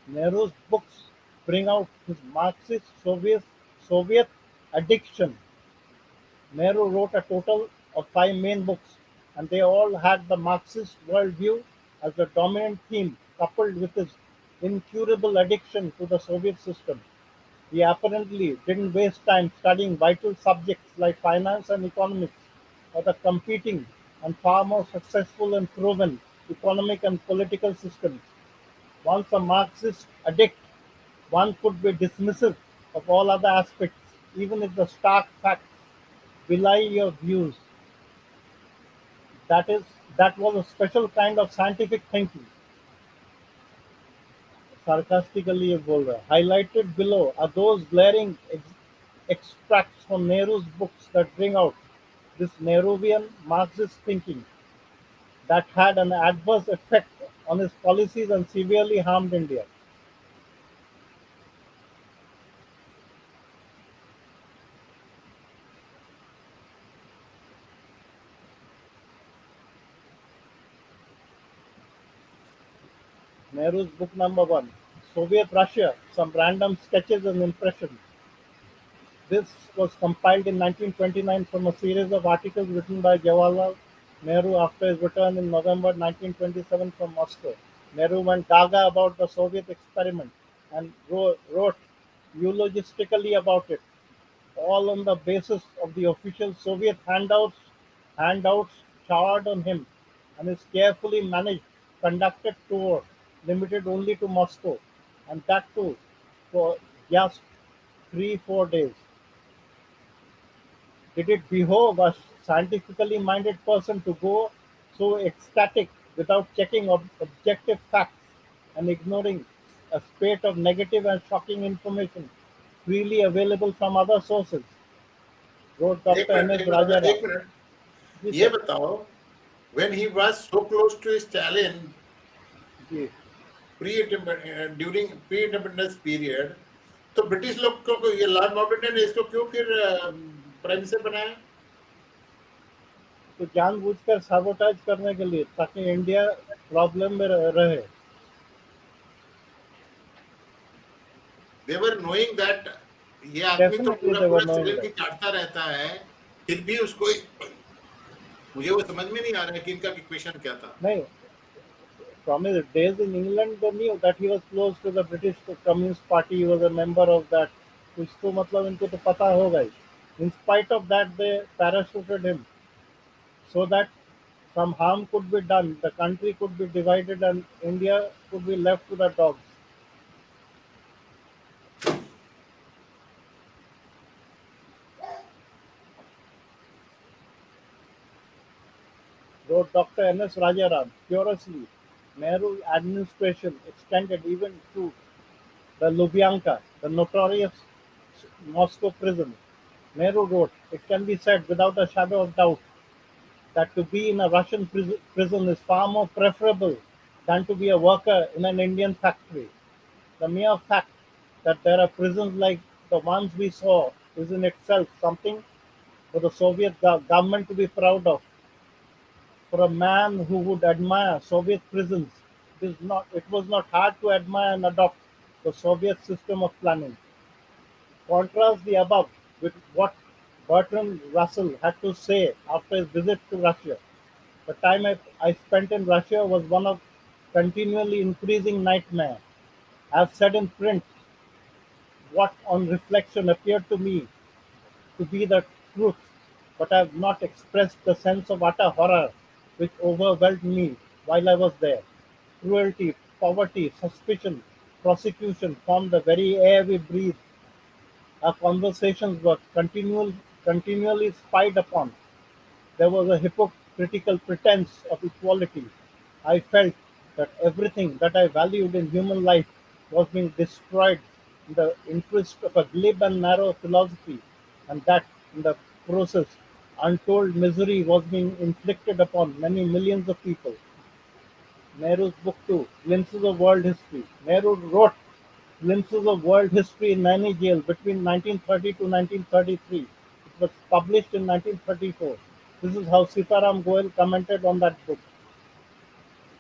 Nehru's books bring out his Marxist Soviet addiction. Nehru wrote a total of 5 main books, and they all had the Marxist worldview as the dominant theme, coupled with his incurable addiction to the Soviet system. He apparently didn't waste time studying vital subjects like finance and economics, or the competing and far more successful and proven economic and political systems. Once a Marxist addict, one could be dismissive of all other aspects, even if the stark facts belie your views. That was a special kind of scientific thinking. Sarcastically ये बोल रहा है. Highlighted below are those glaring extracts from Nehru's books that bring out this Nehruvian Marxist thinking that had an adverse effect on his policies and severely harmed India. Nehru's book number 1, Soviet Russia, Some Random Sketches and Impressions. This was compiled in 1929 from a series of articles written by Jawaharlal Nehru after his return in November 1927 from Moscow. Nehru went gaga about the Soviet experiment and wrote eulogistically about it, all on the basis of the official Soviet handouts showered on him and his carefully managed, conducted tour limited only to Moscow, and that too for just 3-4 days. Did it behove a scientifically minded person to go so ecstatic without checking objective facts and ignoring a spate of negative and shocking information freely available from other sources? Wrote Dr. M.S. Rajarao. एक minute, ये बताओ, when he was so close to Stalin during pre-independence period, तो British लोग को ये Lord Mountbatten ने इसको क्यों फिर प्राइम मिनिस्टर बनाया? तो जानबूझकर साबोटाज करने के लिए, ताकि इंडिया प्रॉब्लम में रहे. They were knowing that ये आदमी तो पूरा सेल की काटता रहता है, फिर भी उसको मुझे वो समझ में नहीं आ रहा है कि इनका क्वेश्चन क्या था। नहीं, from his days in England, they knew that he was close to the British Communist Party. He was a member of that. कुछ तो मतलब इनको तो पता होगा ही. In spite of that, they parachuted him so that some harm could be done. The country could be divided, and India could be left to the dogs. Wrote Dr. N.S. Rajaram, curiously, Nehru's administration extended even to the Lubyanka, the notorious Moscow prison. Nehru wrote, "It can be said without a shadow of doubt that to be in a Russian prison is far more preferable than to be a worker in an Indian factory. The mere fact that there are prisons like the ones we saw is in itself something for the Soviet government to be proud of. For a man who would admire Soviet prisons, it was not hard to admire and adopt the Soviet system of planning." Contrast the above with what Bertrand Russell had to say after his visit to Russia. "The time I spent in Russia was one of continually increasing nightmare. I have said in print what on reflection appeared to me to be the truth, but I have not expressed the sense of utter horror which overwhelmed me while I was there. Cruelty, poverty, suspicion, prosecution formed the very air we breathe. Our conversations were continually spied upon. There was a hypocritical pretense of equality. I felt that everything that I valued in human life was being destroyed in the interest of a glib and narrow philosophy, and that in the process untold misery was being inflicted upon many millions of people." Nehru's book 2, Glimpses of World History. Nehru wrote Glimpses of World History in Naini Jail between 1930 to 1933. It was published in 1934. This is how Sitaram Goel commented on that book.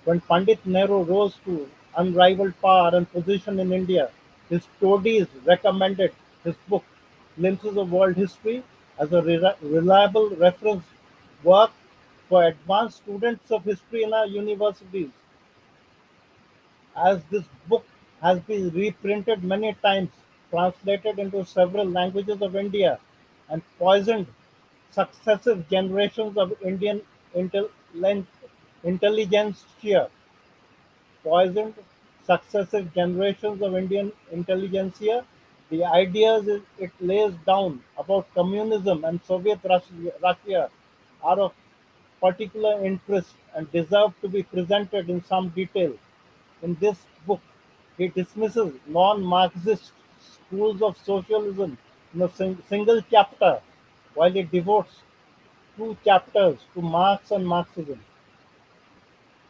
When Pandit Nehru rose to unrivaled power and position in India, his toadies recommended his book, Glimpses of World History, as a reliable reference work for advanced students of history in our universities. As this book has been reprinted many times, translated into several languages of India, and poisoned successive generations of Indian intelligentsia, poisoned successive generations of Indian intelligentsia, the ideas it lays down about communism and Soviet Russia are of particular interest and deserve to be presented in some detail. In this book, he dismisses non-Marxist schools of socialism in a single chapter, while he devotes two chapters to Marx and Marxism.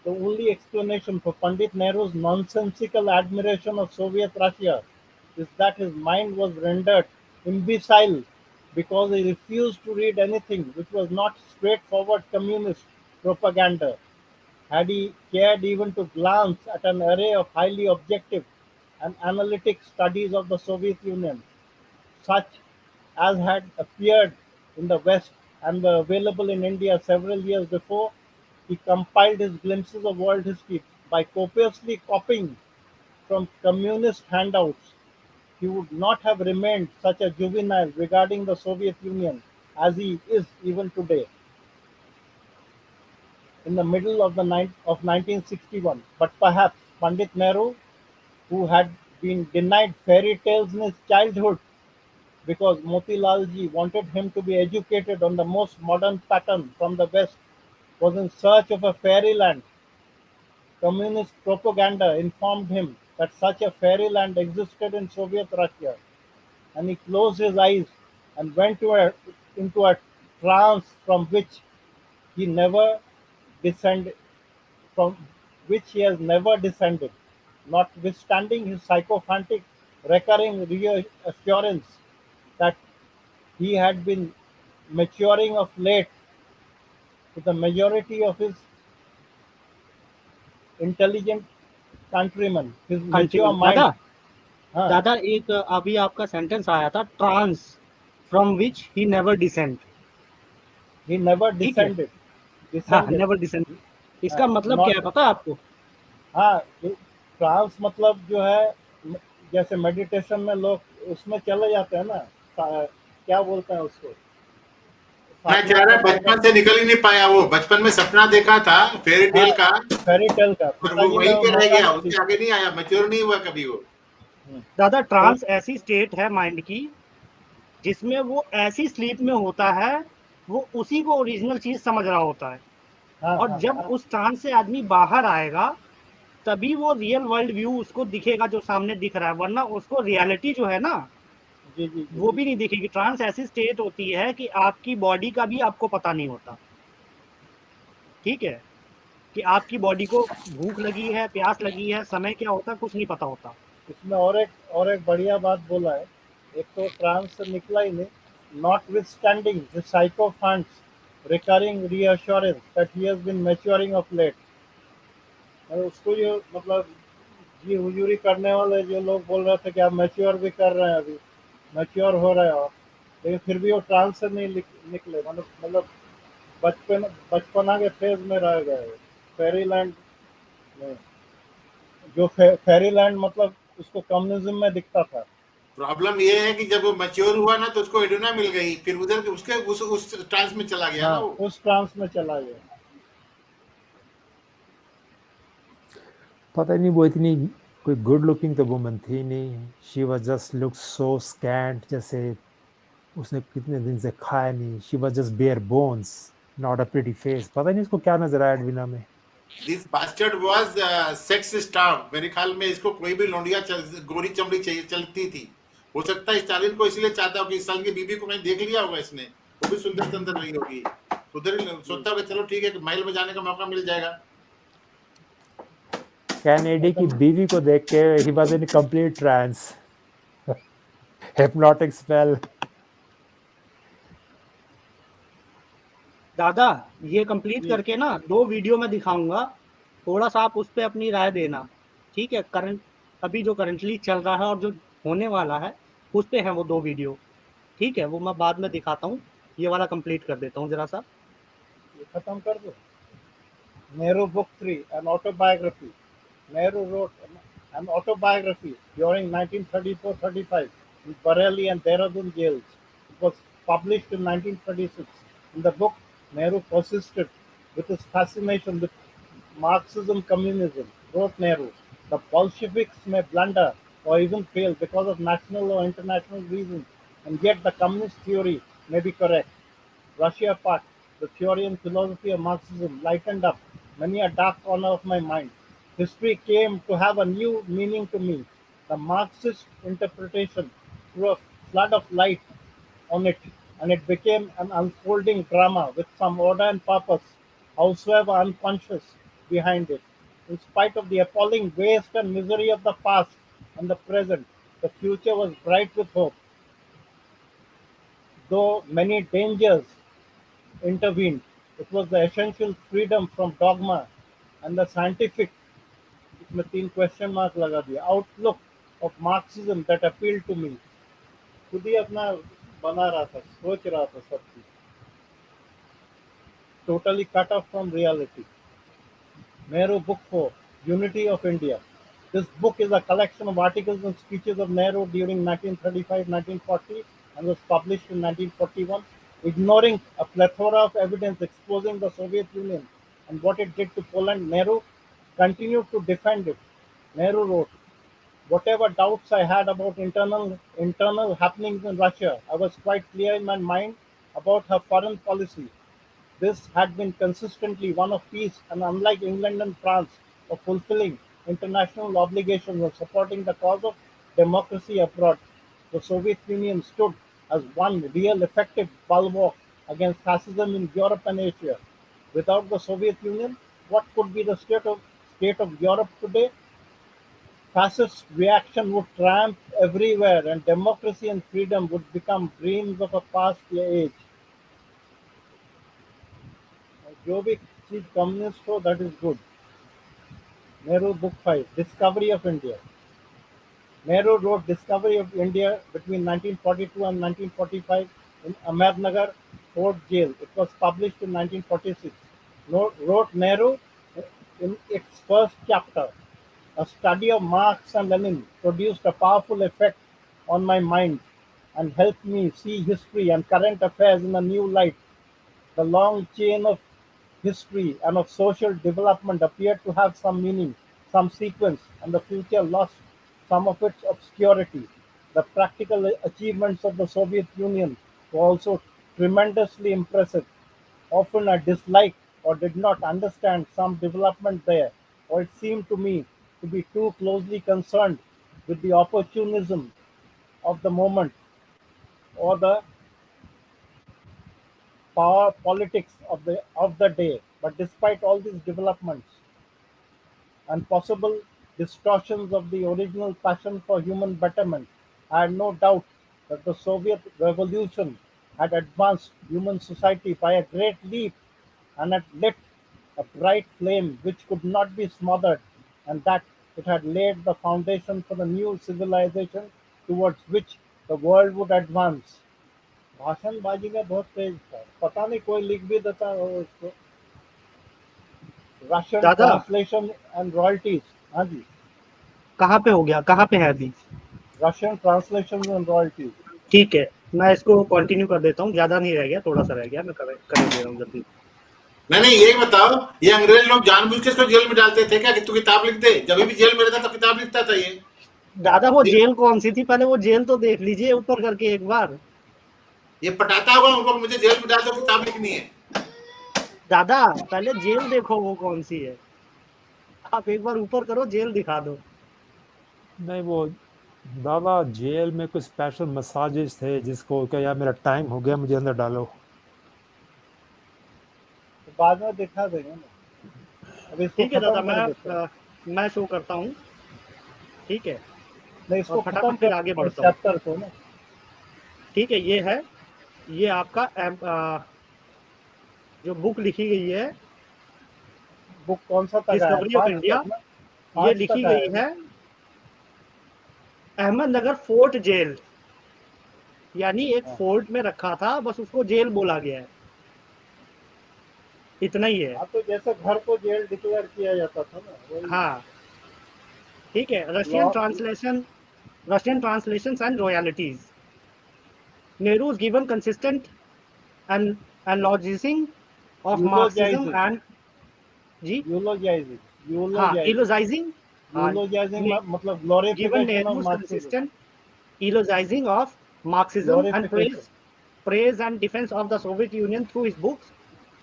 The only explanation for Pandit Nehru's nonsensical admiration of Soviet Russia is that his mind was rendered imbecile because he refused to read anything which was not straightforward communist propaganda. Had he cared even to glance at an array of highly objective and analytic studies of the Soviet Union, such as had appeared in the West and were available in India several years before, he compiled his glimpses of world history by copiously copying from communist handouts. He would not have remained such a juvenile regarding the Soviet Union as he is even today. In the middle of 1961, but perhaps Pandit Nehru, who had been denied fairy tales in his childhood because Motilalji wanted him to be educated on the most modern pattern from the West, was in search of a fairyland. Communist propaganda informed him that such a fairyland existed in Soviet Russia, and he closed his eyes and went into a trance he never descended, from which he has never descended, notwithstanding his sycophantic recurring reassurance that he had been maturing of late with the majority of his intelligent countrymen. His mature countryman mind, दादा huh, दादा एक अभी आपका sentence आया था trance from which he never descent he never ठीक है descended. हाँ, descended. Never descend. इसका मतलब not- क्या है पता है आपको? हाँ, ट्रांस मतलब जो है जैसे मेडिटेशन में लोग उसमें चले जाते हैं ना, क्या बोलते हैं उसको, मैं कह रहा बचपन से निकल ही नहीं पाया वो, बचपन में सपना देखा था फेरी टेल का, फेरी टेल का, और वो पिताजी वहीं ने पे रह मौका गया, नहीं उसके दिया। आगे नहीं आया, मैच्योर नहीं हुआ कभी वो। दादा ट्रांस ऐसी स्टेट है माइंड की जिसमें वो ऐसी स्लीप में होता है, वो उसी को ओरिजिनल चीज समझ रहा होता है। हाँ, और हाँ, जब हाँ, उस ट्रांस से आदमी बाहर आएगा तभी वो रियल वर्ल्ड व्यू उसको दिखेगा जो सामने दिख रहा है, वरना उसको रियलिटी जो है ना जी जी जी, वो भी नहीं दिखेगी। ट्रांस ऐसी स्टेट होती है कि आपकी बॉडी का भी आपको पता नहीं होता। ठीक है, कि आपकी बॉडी को भूख लगी है, प्यास लगी है, समय क्या होता है कुछ नहीं पता होता। इसमें और एक बढ़िया बात बोला है। एक तो ट्रांस से निकला ही नहीं, notwithstanding the sycophants recurring reassurance that he has been maturing of late. उसको जो मतलब जी हुजूरी करने वाले जो लोग बोल रहे थे कि आप मैच्योर भी कर रहे हैं, अभी मैच्योर हो रहे हो, लेकिन फिर भी वो ट्रांस से नहीं निकले, मतलब बचपना के फेज में रह गए फेरी लैंड में। जो फेरी लैंड मतलब उसको कम्युनिज्म में दिखता था। प्रॉब्लम ये है कि जब वो मैच्योर हुआ ना तो उसको एडोना मिल गई, फिर उधर उसके उस ट्रांस में चला गया ना वो। उस ट्रांस में चला गया। पता नहीं वो इतनी कोई गुड लुकिंग तो वुमन थी नहीं, she was just look so scant, जैसे उसने कितने दिन से खाया नहीं, she was just bare bones, not a pretty face. पता नहीं इसको क्या नजर आया एडविना में। This bastard was sex starve. मेरे ख्याल में इसको कोई भी लौंडिया गोरी चमड़ी चाहिए चलती थी। हो सकता है स्टालिन को इसलिए चाहता हो कि इस साल की बीबी को कहीं देख लिया होगा इसने, वो भी सुंदर सुंदर रही होगी, उधर ही सोचता होगा चलो ठीक है महल में जाने का मौका मिल जाएगा। कैनेडी की बीवी को देख के he was in complete trance, hypnotic spell. दादा ये कंप्लीट जी करके ना 2 वीडियो में दिखाऊंगा, थोड़ा सा आप उस पर अपनी राय देना। ठीक है, करंट अभी जो करंटली चल रहा है और जो होने वाला है उस पे है वो 2 वीडियो। ठीक है, वो मैं बाद में दिखाता हूँ, ये वाला कंप्लीट कर देता हूँ जरा सा। ये खत्म कर दो। Nehru Book 3, an autobiography. Nehru wrote an autobiography during 1934-35 in Bareilly and Dehradun jails. It was published in 1936. In the book, Nehru persisted with his fascination with Marxism communism. Wrote Nehru, the Bolsheviks may blunder or even fail because of national or international reasons, and yet the communist theory may be correct. Russia apart, the theory and philosophy of Marxism lightened up many a dark corner of my mind. History came to have a new meaning to me. The Marxist interpretation threw a flood of light on it, and it became an unfolding drama with some order and purpose, howsoever unconscious, behind it. In spite of the appalling waste and misery of the past and the present, the future was bright with hope. Though many dangers intervened, it was the essential freedom from dogma and the scientific, इसमें 3 question mark लगा दिया, outlook of Marxism that appealed to me. खुद ही अपना बना रहा था, सोच रहा था सब कुछ, totally cut off from reality. Nehru Book 4, Unity of India. This book is a collection of articles and speeches of Nehru during 1935-1940 and was published in 1941. Ignoring a plethora of evidence exposing the Soviet Union and what it did to Poland, Nehru continued to defend it. Nehru wrote, whatever doubts I had about internal happenings in Russia, I was quite clear in my mind about her foreign policy. This had been consistently one of peace, and unlike England and France, of fulfilling international obligations and supporting the cause of democracy abroad. The Soviet Union stood as one real effective bulwark against fascism in Europe and Asia. Without the Soviet Union, what could be the state of Europe today? Fascist reaction would triumph everywhere, and democracy and freedom would become dreams of a past age. जो भी चीज communist हो that is good. Nehru Book 5, Discovery of India. Nehru wrote Discovery of India between 1942 and 1945 in Ahmednagar Fort Jail. It was published in 1946. wrote Nehru in its first chapter. A study of Marx and Lenin produced a powerful effect on my mind and helped me see history and current affairs in a new light. The long chain of history and of social development appeared to have some meaning, some sequence, and the future lost some of its obscurity. The practical achievements of the Soviet Union were also tremendously impressive. Often I disliked or did not understand some development there, or it seemed to me to be too closely concerned with the opportunism of the moment or the power politics of the day. But despite all these developments and possible distortions of the original passion for human betterment, I had no doubt that the Soviet Revolution had advanced human society by a great leap and had lit a bright flame which could not be smothered, and that it had laid the foundation for the new civilization towards which the world would advance. भाषणबाजी में बहुत तेज था, पता नहीं कोई लिख भी देता हो उसको. Russian दादा translation and royalties. हाँ जी, कहाँ पे हो गया, कहाँ पे है अभी? Russian translations and royalties. ठीक है, मैं इसको कंटिन्यू कर देता हूँ, ज्यादा नहीं रह गया, थोड़ा सा रह गया, मैं कर दे रहा हूँ जल्दी. नहीं ये बताओ, ये अंग्रेज लोग जानबूझ के इसको जेल में डालते थे क्या कि तू किताब लिख दे? जब भी जेल में रहता तो किताब लिखता था ये. दादा वो जेल कौन सी थी, पहले वो जेल तो देख लीजिए ऊपर करके एक बार. ये पटाता होगा उनको, मुझे जेल में डाल दो, किताब लिखनी है. दादा पहले जेल देखो वो कौन सी है, आप एक बार ऊपर करो, जेल दिखा दो. नहीं वो दादा जेल में कुछ स्पेशल मसाजेस थे जिसको क्या यार मेरा टाइम हो गया, मुझे अंदर डालो. तो बाद में दिखा देंगे ना. अब इसको ठीक है दादा, खत्म कर देते हैं. मैं शो करता हूँ. ठीक है, नहीं, इसको और खत्म फटाफट फिर कर आगे बढ़ता हूँ. चैप्टर को ना. ठीक है, ये है, ये आपका जो बुक लिखी गई है, बुक कौन सा तक डिस्कवरी ऑफ इंडिया, ये लिखी गई है अहमदनगर फोर्ट जेल, यानी एक फोर्ट में रखा था, बस उसको जेल बोला गया है, इतना ही है. हाँ, तो जैसे घर को जेल डिक्लेयर किया जाता था ना. हाँ ठीक है. Russian translations and royalties. Nehru's given consistent and logizing of Marxism and जी Eulogizing. हाँ eulogizing मतलब glorification given of Nehru's Marxism. consistent eulogizing of Marxism and praise and defense of the Soviet Union through his books.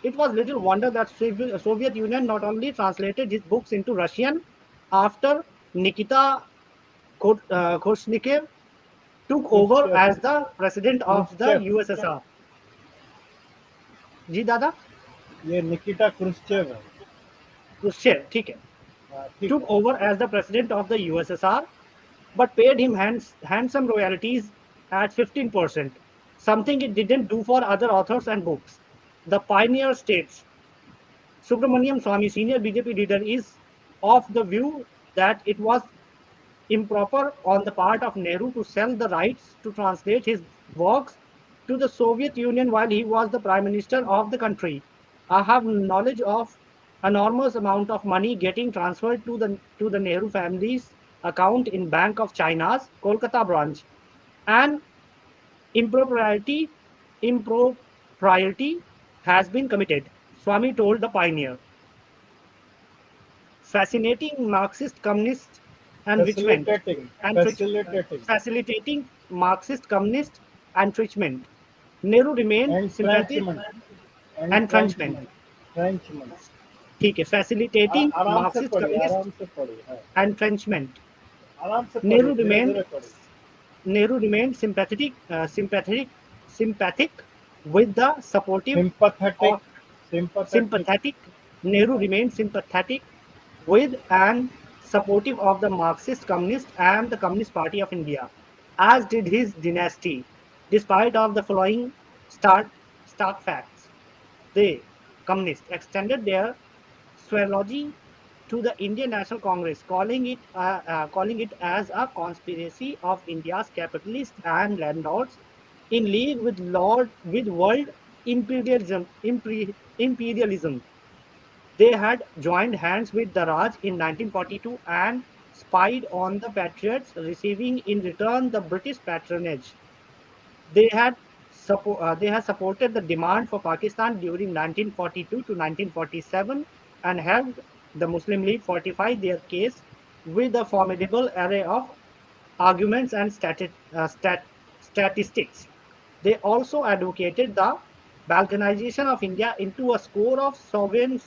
It was little wonder that Soviet Union not only translated his books into Russian after Nikita Khrushchev took over as the president of the USSR. जी दादा, ये Nikita Khrushchev है. Khrushchev, ठीक है, took over as the president of the USSR, but paid him handsome royalties at 15%, something it didn't do for other authors and books. The pioneer states, Subramaniam Swamy, senior BJP leader, is of the view that it was improper on the part of Nehru to sell the rights to translate his works to the Soviet Union while he was the Prime Minister of the country. I have knowledge of enormous amount of money getting transferred to the Nehru family's account in Bank of China's Kolkata branch, and impropriety has been committed, Swamy told the pioneer. Fascinating Marxist communist enrichment facilitating Marxist communist entrenchment. Nehru remained sympathetic. Entrenchment. ठीक है, facilitating Marxist communist entrenchment. Nehru remained sympathetic with the sympathetic. Nehru remained sympathetic with and supportive of the Marxist Communist and the Communist Party of India, as did his dynasty. Despite of the following stark facts, the Communists extended their swayology to the Indian National Congress, calling it as a conspiracy of India's capitalists and landlords in league with world imperialism. They had joined hands with the Raj in 1942 and spied on the Patriots, receiving in return the British patronage. They had supported the demand for Pakistan during 1942 to 1947 and helped the Muslim League fortify their case with a formidable array of arguments and statistics. They also advocated the balkanization of India into a score of sovereign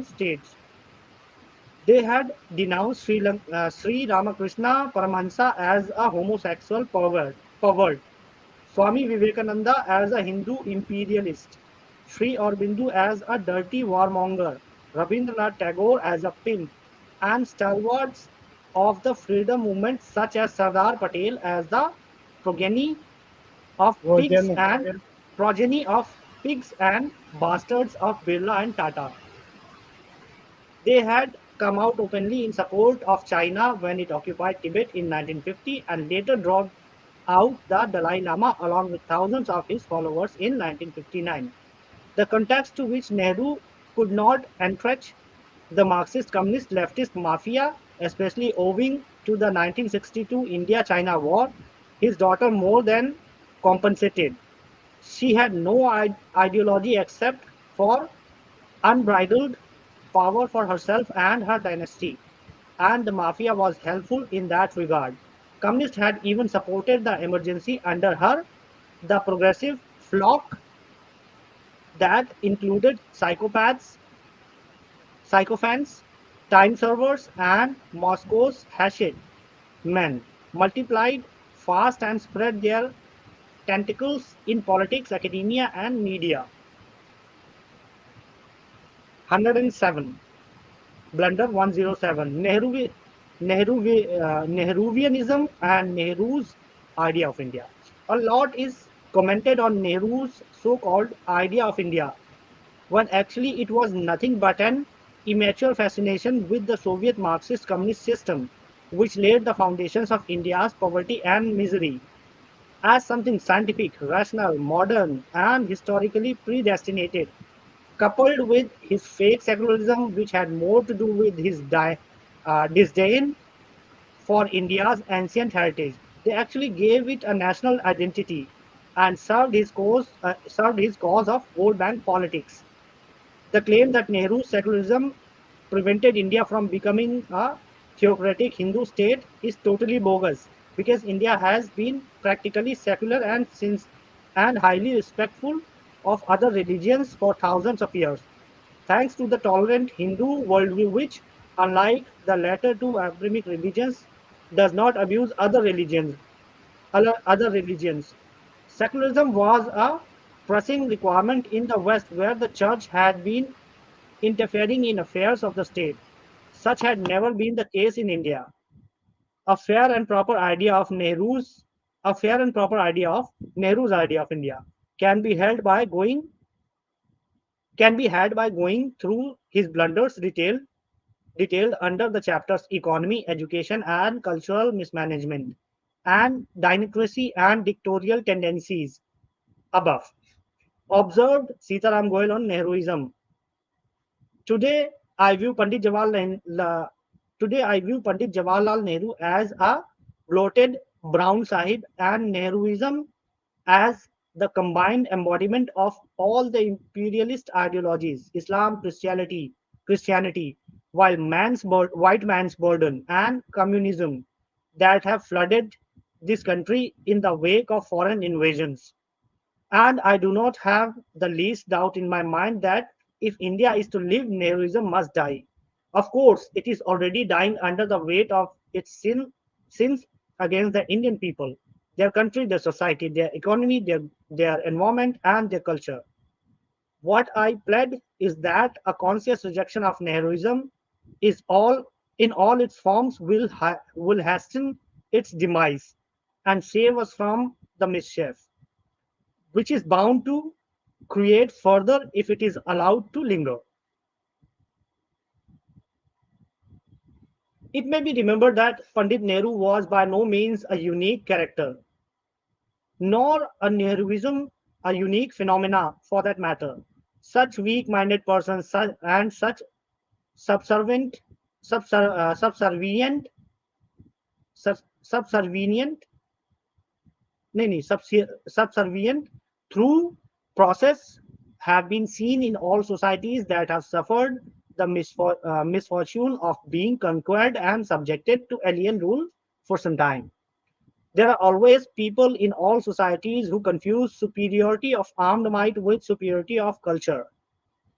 states. They had denounced Sri Ramakrishna Paramahansa as a homosexual pervert, Swami Vivekananda as a Hindu imperialist, Sri Aurobindo as a dirty warmonger, Rabindranath Tagore as a pimp, and stalwarts of the freedom movement such as Sardar Patel as the progeny of pigs Rojan, and progeny of pigs and bastards of Birla and Tata. They had come out openly in support of China when it occupied Tibet in 1950 and later dropped out the Dalai Lama along with thousands of his followers in 1959. The context to which Nehru could not entrench the Marxist communist leftist mafia, especially owing to the 1962 India China War, his daughter more than compensated. She had no ideology except for unbridled power for herself and her dynasty, and the mafia was helpful in that regard. Communists had even supported the emergency under her. The progressive flock that included sycophants, time servers, and Moscow's hashed men multiplied fast and spread their tentacles in politics, academia, and media. 107. Blunder 107. Nehruvianism and Nehru's idea of India. A lot is commented on Nehru's so-called idea of India, when actually it was nothing but an immature fascination with the Soviet Marxist communist system, which laid the foundations of India's poverty and misery. As something scientific, rational, modern, and historically predestinated, coupled with his fake secularism, which had more to do with his disdain for India's ancient heritage. They actually gave it a national identity and served his cause of vote bank politics. The claim that Nehru's secularism prevented India from becoming a theocratic Hindu state is totally bogus because India has been practically secular and highly respectful of other religions for thousands of years. Thanks to the tolerant Hindu worldview, which, unlike the latter two Abrahamic religions, does not abuse other religions. Secularism was a pressing requirement in the West, where the church had been interfering in affairs of the state. Such had never been the case in India. A fair and proper idea of Nehru's a fair and proper idea of Nehru's idea of India can be held by going can be had by going through his blunders detailed under the chapters economy, education, and cultural mismanagement, and democracy and dictatorial tendencies above. Observed Sitaram Goyal on Nehruism. Today, I view Pandit Jawaharlal Today I view Pandit Jawaharlal Nehru as a bloated brown sahib and Nehruism as the combined embodiment of all the imperialist ideologies, Islam, Christianity, white man's burden and communism that have flooded this country in the wake of foreign invasions. And I do not have the least doubt in my mind that if India is to live, Nehruism must die. Of course, it is already dying under the weight of its sins against the Indian people, their country, their society, their economy, their environment, and their culture. What I plead is that a conscious rejection of Nehruism is all in all its forms will hasten its demise and save us from the mischief which is bound to create further if it is allowed to linger. It may be remembered that Pandit Nehru was by no means a unique character, nor a Nehruism a unique phenomena for that matter. such weak-minded persons and such subservient through process have been seen in all societies that have suffered the misfortune of being conquered and subjected to alien rule for some time. There are always people in all societies who confuse superiority of armed might with superiority of culture,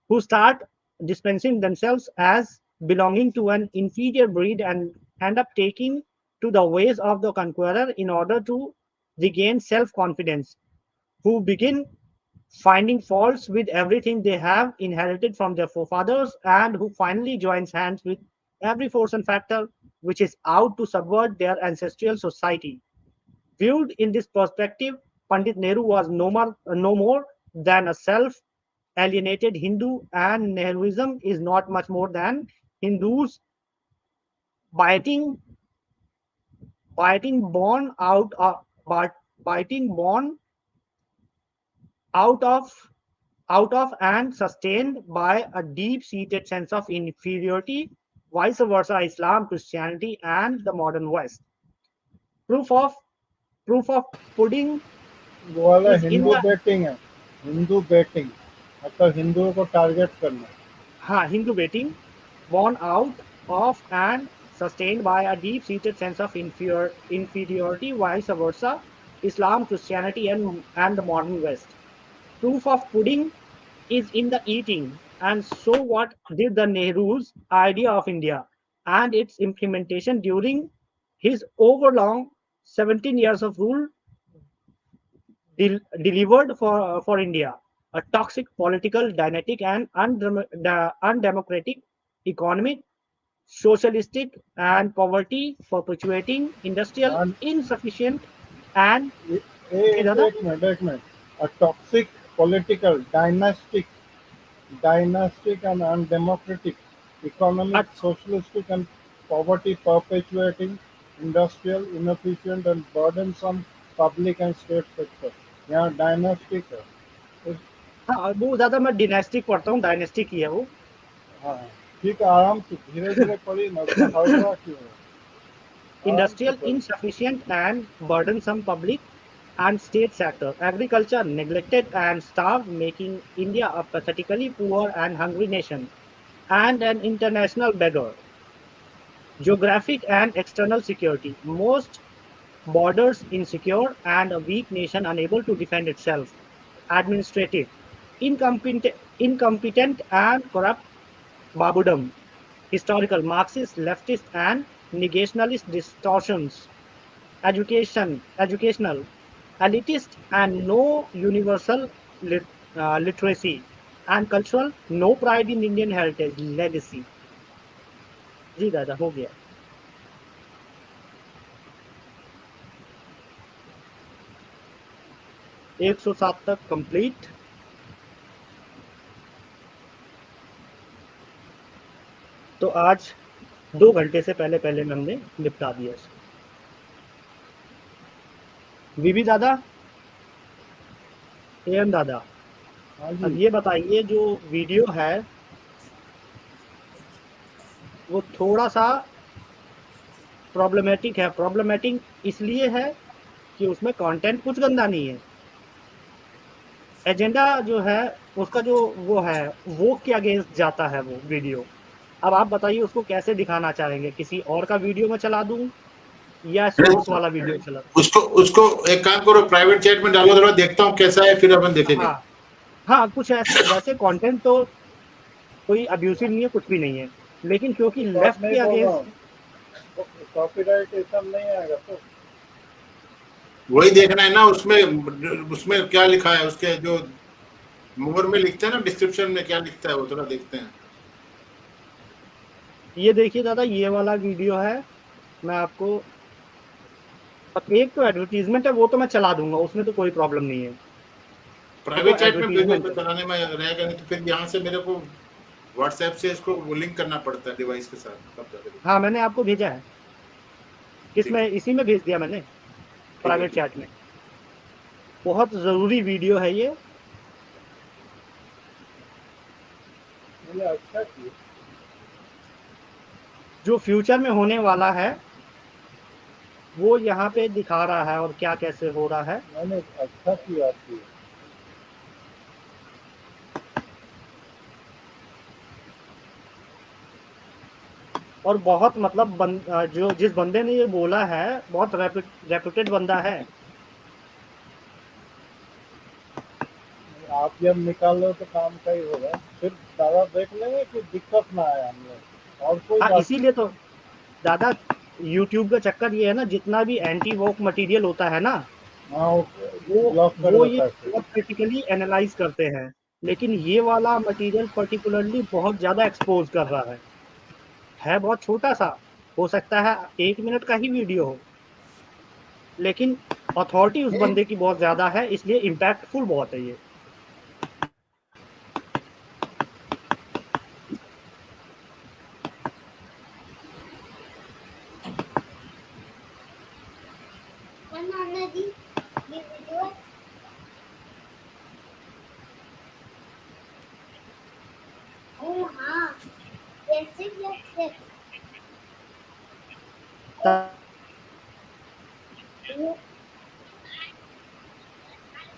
who start dispensing themselves as belonging to an inferior breed and end up taking to the ways of the conqueror in order to regain self-confidence, who begin finding faults with everything they have inherited from their forefathers, and who finally joins hands with every force and factor which is out to subvert their ancestral society. Viewed in this perspective, Pandit Nehru was no more than a self-alienated Hindu, and Nehruism is not much more than Hindus biting born out of biting born out of and sustained by a deep-seated sense of inferiority, vice versa Islam, Christianity, and the modern West. Proof of pudding वो वाला is in Hindu the baiting है, Hindu betting मतलब हिंदुओं को target करना. Hindu baiting, born out of and sustained by a deep-seated sense of inferiority, vice versa Islam, Christianity, and the modern West. Proof of pudding is in the eating. And so what did the Nehru's idea of India and its implementation during his overlong 17 years of rule delivered for India? A toxic political, dynamic, and undemocratic economic, socialistic, and poverty perpetuating industrial And insufficient and एक minute a toxic political, dynastic and undemocratic, economic, socialistic, and poverty perpetuating, industrial, inefficient, and burdensome public and state sector. यहाँ dynastic है. हाँ, वो ज्यादा मैं डिनेस्टिक पढ़ता हूँ, dynastic ही है वो. हाँ, ठीक है, आराम से धीरे-धीरे पढ़िए ना, हड़बड़ा क्यों है? Industrial, insufficient, and burdensome public and state sector, agriculture neglected and starved, making India a pathetically poor and hungry nation, and an international beggar. Geographic and external security, most borders insecure and a weak nation unable to defend itself. Administrative, incompetent and corrupt babudom. Historical, Marxist, leftist, and negationalist distortions. Educational, elitist and no universal literacy. And cultural, no pride in Indian heritage, legacy. जी दादा हो गया. एक 107 तक complete. तो आज 2 घंटे से पहले हमने निपटा दिया. बीबी दादा, एम दादा, अब ये बताइए जो वीडियो है वो थोड़ा सा प्रॉब्लमेटिक है. प्रॉब्लमेटिक इसलिए है कि उसमें कंटेंट कुछ गंदा नहीं है. एजेंडा जो है उसका जो वो है वो के अगेंस्ट जाता है वो वीडियो. अब आप बताइए उसको कैसे दिखाना चाहेंगे? किसी और का वीडियो में चला दूं या सोर्स वाला वीडियो चला दूं? उसको एक काम करो, प्राइवेट चैट में डालो, थोड़ा देखता हूँ कैसा है, फिर अपन देखेंगे. हाँ कुछ ऐसे वैसे कंटेंट तो कोई अब्यूसिव नहीं है, कुछ भी नहीं है, लेकिन क्योंकि लेफ्ट के अगेंस्ट कॉपीराइट इस्म नहीं आएगा तो वही देखना है ना. उसमें क्या लिखा है, उसके जो मोर में लिखते हैं ना, डिस्क्रिप्शन में क्या लिखता है वो थोड़ा देखते हैं. ये देखिए दादा, ये वाला वीडियो है. मैं आपको एक तो एडवर्टीजमेंट है वो तो मैं चला दूंगा, उसमें तो कोई प्रॉब्लम नहीं है. प्राइवेट चैट में भेजो तो चलाने में रहेगा, नहीं तो फिर यहाँ से मेरे को व्हाट्सएप से इसको लिंक करना पड़ता है डिवाइस के साथ तब जाके. हाँ मैंने आपको भेजा है. किसमें? इसी में भेज दिया मैंने, प्राइवेट चैट में. बहुत ज़रूरी वीडियो है ये. ये अच्छा किया। जो फ्यूचर में होने वाला है वो यहाँ पे दिखा रहा है और क्या कैसे हो रहा है। मैंने अच्छा किया आपकी। और बहुत मतलब जो जिस बंदे ने ये बोला है बहुत रेपुटेड बंदा है। आप जब निकाल लो तो काम का ही होगा, फिर दादा देख लेंगे कि दिक्कत ना आए हम लोग, और कोई हाँ बात इसीलिए तो दादा यूट्यूब का चक्कर ये है ना, जितना भी एंटी वोक मटेरियल होता है ना नहीं। हाँ, वो ब्लॉक कर वो ये देता है फिर। बहुत क्रिटिकली एनालाइज करते हैं, लेकिन ये वाला मटेरियल पर्टिकुलरली बहुत ज्यादा एक्सपोज कर रहा है बहुत छोटा सा, हो सकता है 1 मिनट का ही वीडियो हो, लेकिन अथॉरिटी उस बंदे की बहुत ज्यादा है, इसलिए इम्पैक्टफुल बहुत है ये।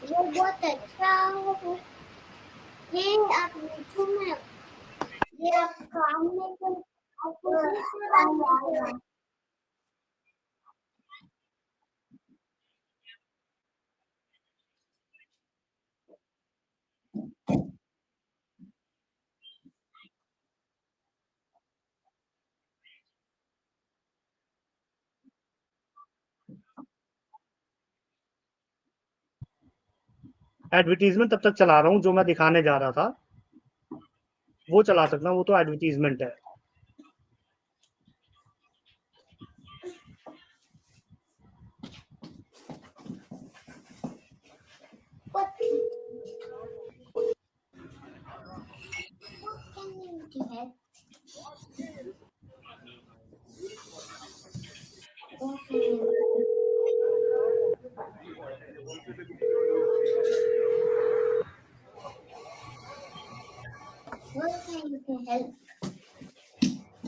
वो बहुत अच्छा ये आप नीचे में ये आप काम में तो आपको एडवर्टीजमेंट तब तक चला रहा हूँ, जो मैं दिखाने जा रहा था वो चला सकता हूँ, वो तो एडवर्टीजमेंट है।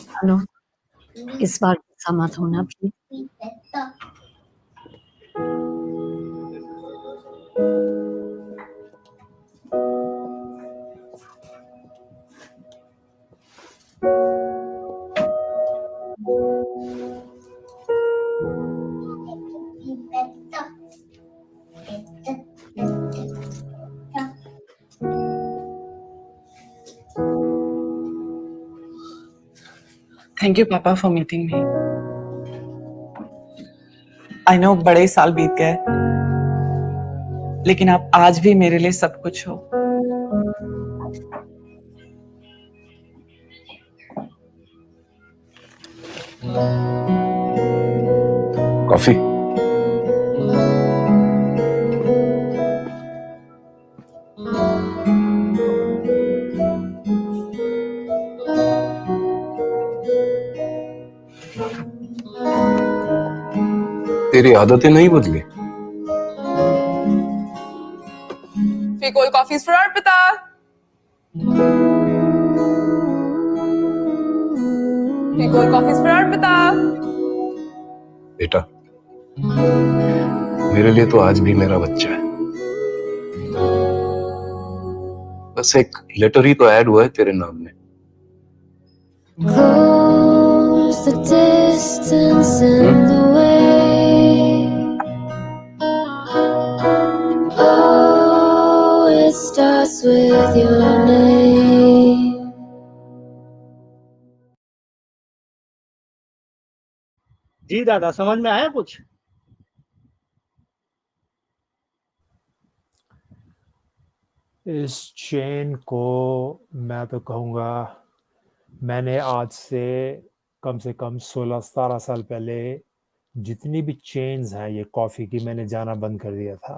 हेलो, इस बार गुस्सा मत होना प्लीज। थैंक यू पापा for meeting me. I know बड़े साल बीत गए, लेकिन आप आज भी मेरे लिए सब कुछ हो। कॉफी। तेरी आदतें नहीं बदली। Cold coffees for Arpita. Cold coffees for Arpita. बेटा, मेरे लिए तो आज भी मेरा बच्चा है। बस एक लेटर ही तो ऐड हुआ है तेरे नाम में। Close the distance and the way. Oh, it starts with your name. जी दादा, समझ में आया कुछ? इस चेन को मैं तो कहूँगा मैंने आज से कम 16-17 साल पहले जितनी भी चेन्स हैं ये कॉफ़ी की, मैंने जाना बंद कर दिया था,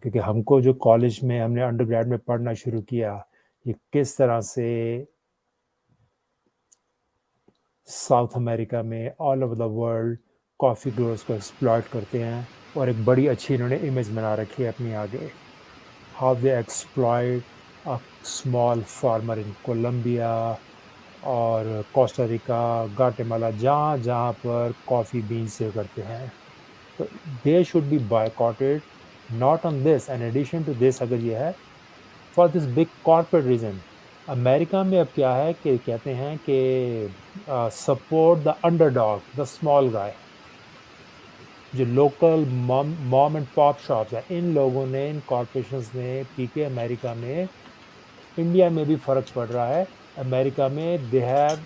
क्योंकि हमको जो कॉलेज में हमने अंडरग्रेड में पढ़ना शुरू किया, ये किस तरह से साउथ अमेरिका में all over the world coffee growers को एक्सप्लॉइट करते हैं, और एक बड़ी अच्छी इन्होंने इमेज बना रखी है अपनी आगे, how they exploit a small farmer in Colombia और कोस्टारिका, गाटेमाला, जहाँ जहाँ पर कॉफ़ी बीन सेव करते हैं, तो they should be boycotted, not on this, an addition to this, अगर ये है for this big corporate reason. America में अब क्या है कि कहते हैं कि support the underdog, the small guy. जो local mom and pop shops है, इन लोगों ने, इन कॉर्पोरेशंस ने पीके अमेरिका में, इंडिया में भी फर्क पड़ रहा है। अमेरिका में they have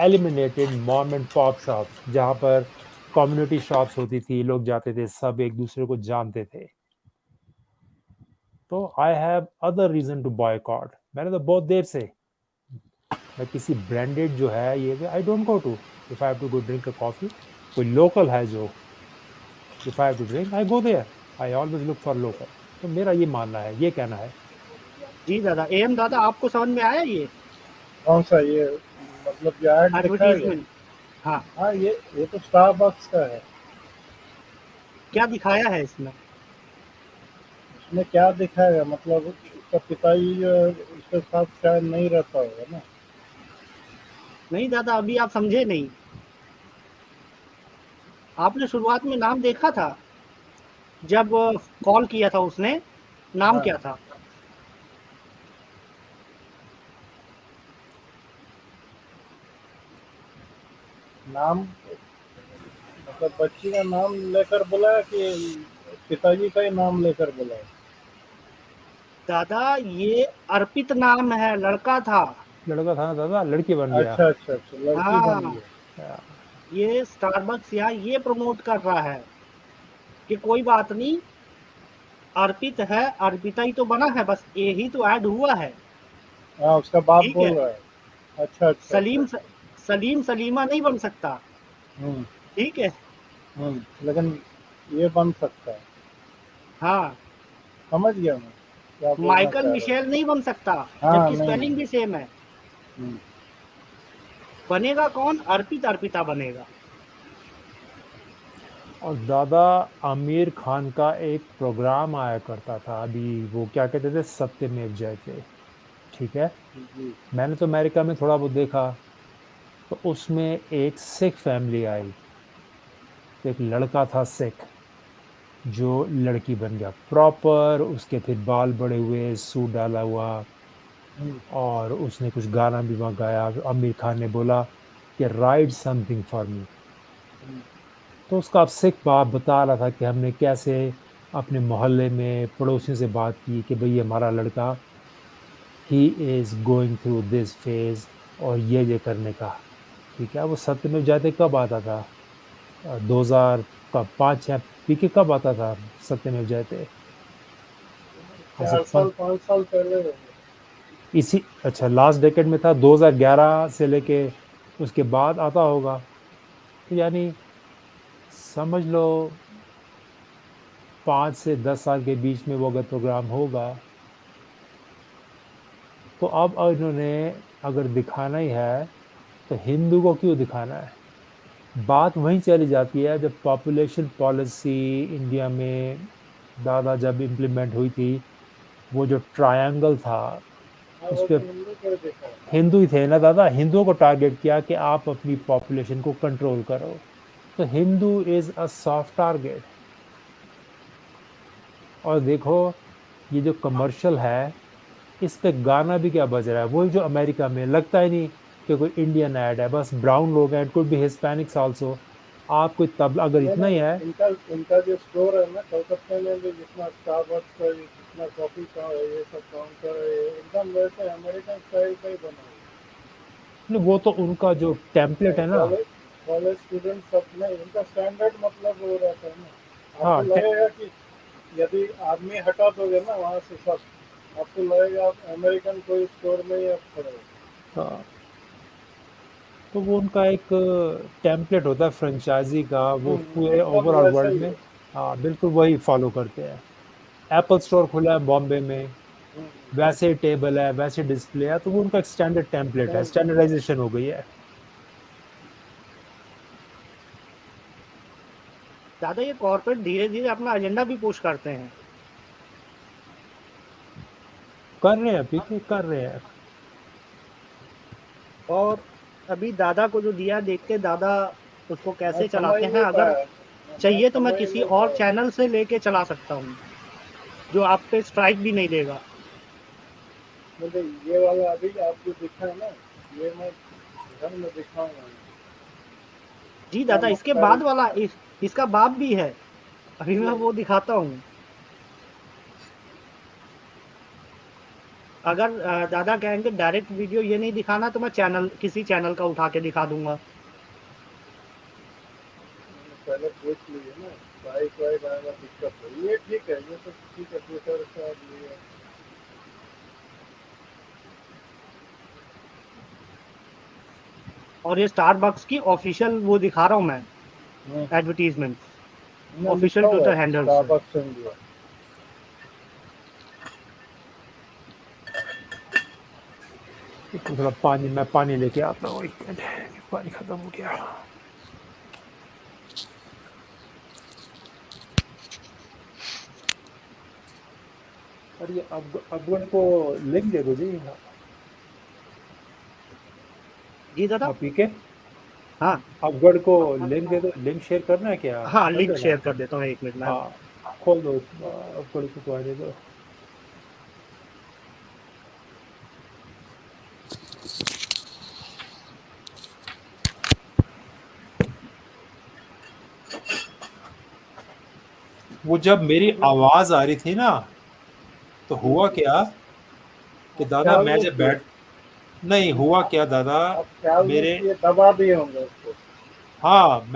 eliminated mom and pop shops, जहाँ पर कम्युनिटी शॉप्स होती थी, लोग जाते थे, सब एक दूसरे को जानते थे। तो I have other reason to boycott. मैंने तो बहुत देर से, मैं किसी ब्रांडेड जो है ये, I don't go to, if I have to go drink a coffee, कोई लोकल है जो, if I have to drink I go there, I always look for local. तो मेरा ये मानना है, ये कहना है। जी दादा, एम दादा आपको समझ में आया ये कौन सा ये, मतलब जो ऐड दिखा है? एडवर्टीजमेंट? हाँ, हाँ, ये तो स्टारबक्स का है। क्या दिखाया है इसमें? इसमें क्या दिखाएगा, मतलब उसका पिताजी जो है उसके साथ शायद नहीं रहता होगा ना। नहीं दादा, अभी आप समझे नहीं। आपने शुरुआत में नाम देखा था जब कॉल किया था उसने, नाम हाँ, क्या था? नाम मतलब बच्ची का नाम लेकर बुलाया कि पिताजी का ही नाम लेकर बुलाया? दादा ये अर्पित नाम है, लड़का था। लड़का था ना दादा, लड़की बन गया। अच्छा अच्छा अच्छा, लड़की बन हाँ, गई। ये स्टारबक्स यहाँ ये प्रमोट कर रहा है कि कोई बात नहीं, अर्पित है, अर्पिता ही तो बना है, बस यही तो ऐड हुआ है। हाँ, उसका बाप ठीक बोल है, रहा है। अच्छा अच्छा सलीम अच्छा। सलीम सलीमा नहीं बन सकता। हम्म ठीक है, लेकिन ये बन सकता है। हाँ, समझ गया मैं क्या बोलना माइकल चाह रहा मिशेल नहीं बन सकता, हूँ। हाँ, जबकि नहीं। स्पेलिंग भी सेम है। हम्म, बनेगा कौन? अर्पित अर्पिता बनेगा। और दादा आमिर खान का एक प्रोग्राम आया करता था अभी, वो क्या कहते थे, सत्यमेव जयते। ठीक है, जी। मैंने तो अमेरिका में थोड़ा बहुत देखा, तो उसमें एक सिख फैमिली आई, तो एक लड़का था सिख जो लड़की बन गया प्रॉपर, उसके फिर बाल बड़े हुए, सूट डाला हुआ, हम्म, और उसने कुछ गाना भी वहाँ गाया। आमिर खान ने बोला कि राइट समथिंग फॉर मी। हम्म, तो उसका अब सिख बाप बता रहा था कि हमने कैसे अपने मोहल्ले में पड़ोसियों से बात की कि भाई हमारा लड़का, he is going through this phase, और ये करने का। ठीक है, वो सत्यमेव जयते कब आता था? 2000 का 5 या पीके कब आता था सत्यमेव जयते? ऐसे 4 साल 5 साल पहले हो गए। इसी, अच्छा, लास्ट डेकेड में था, 2011 से लेके उसके बाद आता होगा। तो यानी समझ लो 5 से 10 साल के बीच में वो अगर प्रोग्राम होगा, तो अब इन्होंने अगर दिखाना ही है तो हिंदू को क्यों दिखाना है? बात वहीं चली जाती है जब पॉपुलेशन पॉलिसी इंडिया में दादा जब इम्प्लीमेंट हुई थी, वो जो ट्रायंगल था, हाँ, उस वो पे तो हिंदू को देखा है। हिंदू ही थे ना दादा, हिंदुओं को टारगेट किया कि आप अपनी पॉपुलेशन को कंट्रोल करो। तो Hindu is a soft target. और देखो, ये जो कमर्शियल है, इस पे गाना भी क्या बज रहा है, वही जो अमेरिका में लगता ही नहीं कि कोई इंडियन ऐड है, बस ब्राउन लोग हैं, it could be Hispanics also. आप कोई तबला अगर नहीं इतना ही नहीं, है। इनका जो स्टोर है ना कलकत्ते में भी, जितना स्टारबक्स का जितना कॉफी का ये सब काउंटर है, ये एकदम वैसे अमेरिकन स्टाइल का ही बना है। नहीं, वो तो उनका जो टेम्पलेट है ना। कॉलेज कॉलेज स्टूडेंट सब में इनका स्टैंडर्ड मतलब वो रहता है ना। आपको हाँ लगेगा कि यदि आदमी हटा दोगे ना वहाँ से सब, आपको लगेगा आप अमेरिकन कोई स्टोर में ही आप खड़े हो। हाँ, तो वो उनका एक टेम्पलेट होता है फ्रेंचाइजी का, वो पूरे एकदम ओवरऑल वैसा वर्ल्ड ही में। है। हाँ बिल्कुल वही फॉलो करते हैं। एप्पल स्टोर खुला है बॉम्बे में, हम्म, वैसे टेबल है, वैसे डिस्प्ले है, तो वो उनका एक स्टैंडर्ड टेम्पलेट है, सेम। स्टैंडर्डाइजेशन हो गई है। दादा ये कॉर्पोरेट धीरे धीरे अपना एजेंडा भी पुश करते हैं। कर रहे हैं पीके कर रहे हैं। और अभी दादा को जो दिया, देखते दादा उसको मैं कैसे समझ चलाते हैं। नहीं अगर पाया, चाहिए तो मैं समझ किसी नहीं और पाया। चैनल से लेके चला सकता हूँ, जो आप पे स्ट्राइक भी नहीं देगा। मुझे ये वाला अभी आप जो दिखा है ना, ये मैं घर में दिखाऊंगा। जी क्या दादा, इसके मक्कार बाद वाला इसका बाप भी है, अभी मैं वो दिखाता हूँ। अगर दादा कहेंगे डायरेक्ट वीडियो ये नहीं दिखाना, तो मैं किसी चैनल का उठा के दिखा दूंगा। पहले पूछ लीजिए ना, बाइक वाइक आएगा दिक्कत है। ये ठीक है, ये तो ठीक है, ट्विटर से आप लिए। और ये स्टारबक्स की ऑफिशियल वो दिखा रहा हूँ मैं, एडवर्टीजमेंट ऑफिशियल ट्विटर हैंडल से। Starbucks India. थोड़ा पानी, मैं पानी लेके आता हूँ, एक मिनट, पानी खत्म हो गया। और ये अफगन को लिंक दे दो जी। जी दादा। आप पीके हाँ अफगन को लिंक दे दो, लिंक शेयर करना है क्या? हाँ, कर लिंक देना। शेयर कर देता हूँ, 1 मिनट में। हाँ खोल दो, अफगन को आने दो। वो जब मेरी आवाज आ रही थी ना, तो हुआ क्या कि दादा ख्याल मैं नहीं जब किए, नहीं हुआ क्या दादा, आप ख्याल नहीं मेरे किए, दबा दिए होंगे उसको। हाँ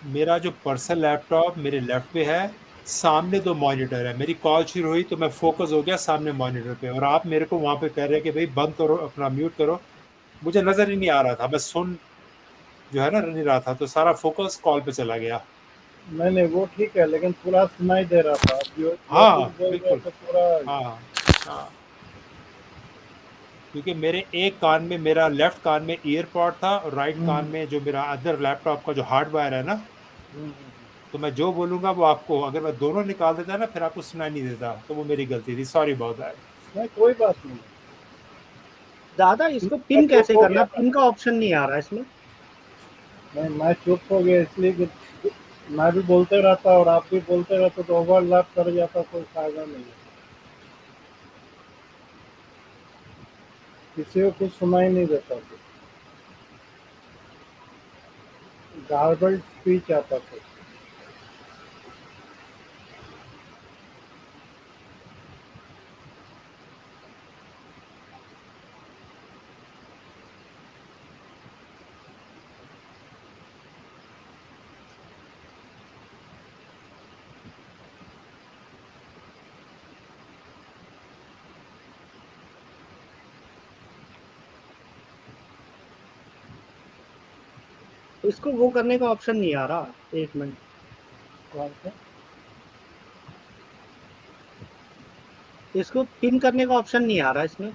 मेरा जो पर्सनल लैपटॉप मेरे लेफ्ट पे है, सामने 2 मॉनिटर है। मेरी कॉल शुरू हुई तो मैं फोकस हो गया सामने मॉनिटर पे, और आप मेरे को वहां पे कह रहे हैं कि भाई बंद करो, अपना म्यूट करो। मुझे नजर ही नहीं आ रहा था, मैं सुन जो है ना नहीं रहा था, तो सारा फोकस कॉल पे चला गया। नहीं वो ठीक है, लेकिन पूरा सुनाई दे रहा था। आप जो हाँ कुछ बोल रहे बिल्कुल। थे पूरा। हाँ हाँ, क्योंकि मेरे एक कान में, मेरा लेफ्ट कान में ईयरपॉड था, और राइट कान में जो मेरा अदर लैपटॉप का जो हार्डवायर है ना, तो मैं जो बोलूंगा वो आपको, अगर मैं दोनों निकाल देता ना फिर आपको सुनाई नहीं देता, तो वो मेरी गलती थी, सॉरी अबाउट दैट। नहीं कोई बात नहीं। दादा इसको मैं पिन चुप कैसे हो करना, गया था। पिन का ऑप्शन नहीं आ रहा इसमें। नहीं मैं चुप हो गया इसलिए कि मैं भी बोलते रहता और आप भी बोलते रहते, तो ओवरलैप कर जाता, कोई फायदा नहीं है। किसी को कुछ सुनाई नहीं देता था, गार्बल्ड स्पीच आता था। इसको वो करने का ऑप्शन नहीं आ रहा, 1 मिनट। कौन सा? इसको पिन करने का ऑप्शन नहीं आ रहा इसमें।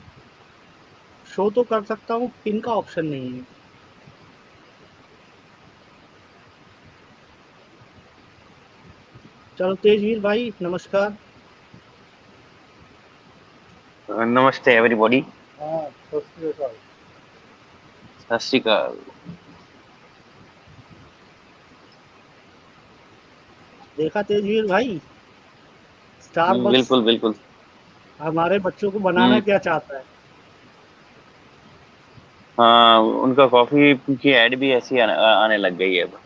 शो तो कर सकता हूँ, पिन का ऑप्शन नहीं है। चलो तेजवीर भाई नमस्कार। नमस्ते एवरीबॉडी। हाँ सत श्री अकाल। सत श्री अकाल। देखा तेजवीर भाई, स्टारबक्स बिल्कुल बिल्कुल। हमारे बच्चों को बनाना क्या चाहता है। हाँ, उनका कॉफी की एड भी ऐसी आने लग गई है अब।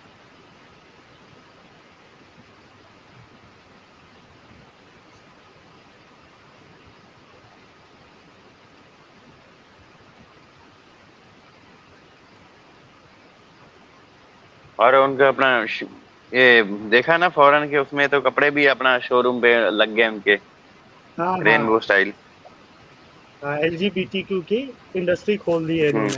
और उनका अपना ये देखा ना फॉरेन के, उसमें तो कपड़े भी अपना शोरूम पे लग गए उनके, हाँ रेनबो स्टाइल। हाँ, LGBTQ की इंडस्ट्री खोल दी है इन्होंने।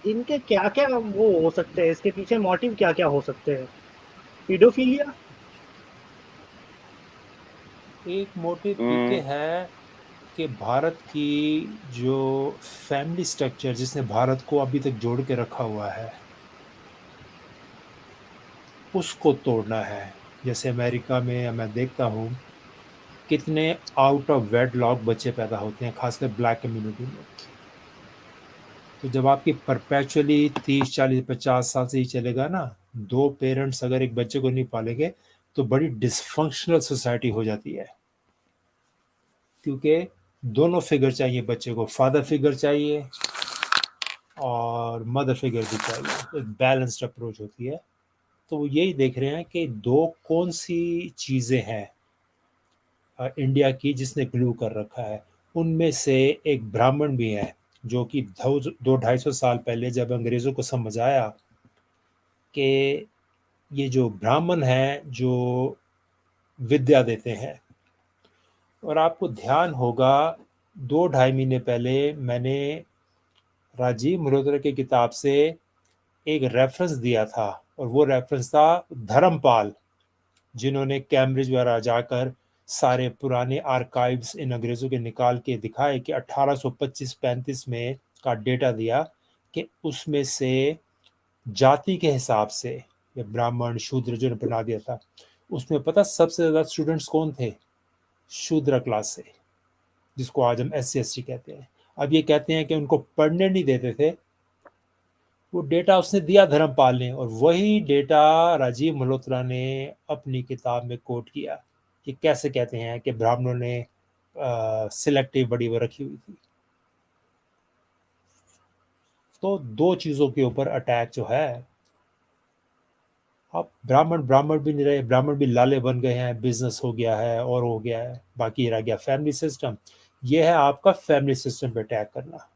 इनके क्या क्या वो हो सकते हैं, इसके पीछे मोटिव क्या क्या हो सकते हैं। पीडोफिलिया। एक मोटिव पीके है कि भारत की जो फैमिली स्ट्रक्चर जिसने भारत को अभी तक जोड़ के रखा हुआ है उसको तोड़ना है। जैसे अमेरिका में मैं देखता हूँ कितने आउट ऑफ वेडलॉक बच्चे पैदा होते हैं, खासकर ब्लैक कम्युनिटी में। तो जब आपकी परपेचुअली 30 40 50 साल से ही चलेगा ना, 2 पेरेंट्स अगर एक बच्चे को नहीं पालेंगे तो बड़ी डिसफंक्शनल सोसाइटी हो जाती है, क्योंकि दोनों फिगर चाहिए बच्चे को, फादर फिगर चाहिए और मदर फिगर भी चाहिए, एक बैलेंस्ड अप्रोच होती है। तो वो यही देख रहे हैं कि दो कौन सी चीज़ें हैं इंडिया की जिसने ग्लू कर रखा है। उनमें से एक ब्राह्मण भी है, जो कि 200-250 साल पहले जब अंग्रेज़ों को समझ आया कि ये जो ब्राह्मण हैं जो विद्या देते हैं। और आपको ध्यान होगा 2-2.5 महीने पहले मैंने राजीव मल्होत्रा की किताब से एक रेफरेंस दिया था, और वो रेफरेंस था धर्मपाल, जिन्होंने कैम्ब्रिज वगैरह जाकर सारे पुराने आर्काइव्स इन अंग्रेज़ों के निकाल के दिखाए कि 1825-35 में का डेटा दिया कि उसमें से जाति के हिसाब से ये ब्राह्मण शूद्र जो बना दिया था, उसमें पता सबसे ज़्यादा स्टूडेंट्स कौन थे? शूद्र क्लास से, जिसको आज हम SC/ST कहते हैं। अब ये कहते हैं कि उनको पढ़ने नहीं देते थे। वो डेटा उसने दिया धर्मपाल ने, और वही डेटा राजीव मल्होत्रा ने अपनी किताब में कोट किया कि कैसे कहते हैं कि ब्राह्मणों ने सिलेक्टिव बड़ी वो रखी हुई थी। तो दो चीज़ों के ऊपर अटैक जो है, अब ब्राह्मण ब्राह्मण भी नहीं रहे, ब्राह्मण भी लाले बन गए हैं, बिजनेस हो गया है और हो गया है, बाकी रह गया फैमिली सिस्टम। ये है आपका फैमिली सिस्टम पे अटैक करना।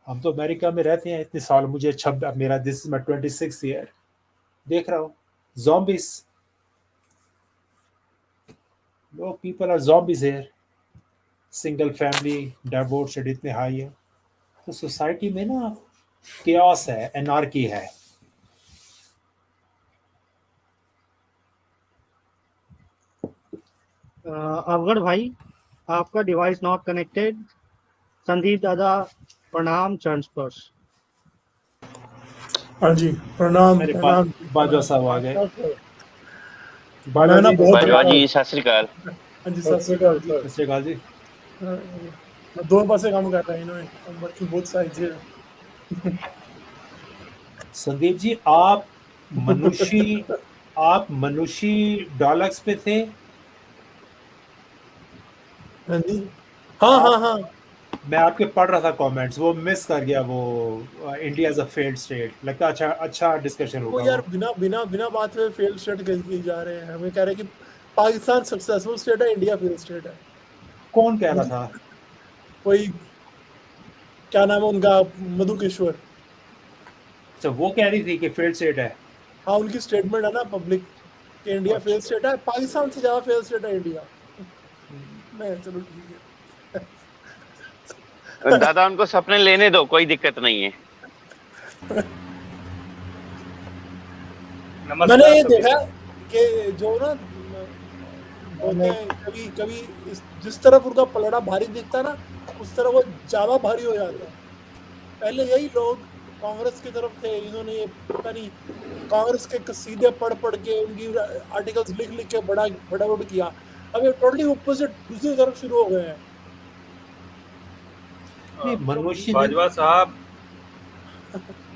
हम तो अमेरिका में रहते हैं इतने साल, मुझे मेरा this is my 26th year, देख रहा हूँ zombies, लोग people are zombies here, single family divorce rate इतने हाई है। तो सोसाइटी में ना केओस है, एनार्की है। अवगढ़ भाई, आपका डिवाइस नॉट कनेक्टेड। संदीप दादा प्रणाम, चरण स्पर्श। हाँ जी, प्रणाम मेरे प्रणाम। बाजवा साहब आ गए। मैं बाजवा ना जी, बहुत बाजवा जी सत श्री अकाल। हाँ जी, सत श्री अकाल सर। सत श्री अकाल जी। मैं 2 पासे काम कर रहा हूँ इन्होंने वर्किंग बोथ साइड्स है। संदीप जी, आप मनुष्य डॉलक्स पे थे। हाँ जी, हाँ हाँ हाँ। मैं आपके पढ़ रहा था कमेंट्स, वो मिस कर गया। वो India is a failed state लगता, अच्छा डिस्कशन वो होगा। यार बिना बात में फेल स्टेट किए जा रहे हैं। हमें कह रहे हैं कि पाकिस्तान सक्सेसफुल स्टेट है, इंडिया फेल स्टेट है। कौन कह रहा था? कोई क्या नाम है उनका, मधु किशोर। अच्छा, वो कह रही थी कि फेल्ड स्टेट है। हाँ, उनकी स्टेटमेंट है ना पब्लिक कि इंडिया फेल स्टेट है, पाकिस्तान से ज्यादा फेल स्टेट है इंडिया। मैं चलो ठीक है। दादा उनको सपने लेने दो, कोई दिक्कत नहीं है। मैंने ये देखा कि जो ना बोलते हैं कभी कभी जिस तरफ उनका पलड़ा भारी दिखता है ना, उस तरफ वो ज्यादा भारी हो जाता है। पहले यही लोग कांग्रेस की तरफ थे, इन्होंने ये पता नहीं कांग्रेस के कसीदे पढ़ के उनकी आर्टिकल्स लिख के बड़ा किया। अब ये टोटली ऑपोजिट दूसरी तरफ शुरू हो गए हैं। बाजवा साहब,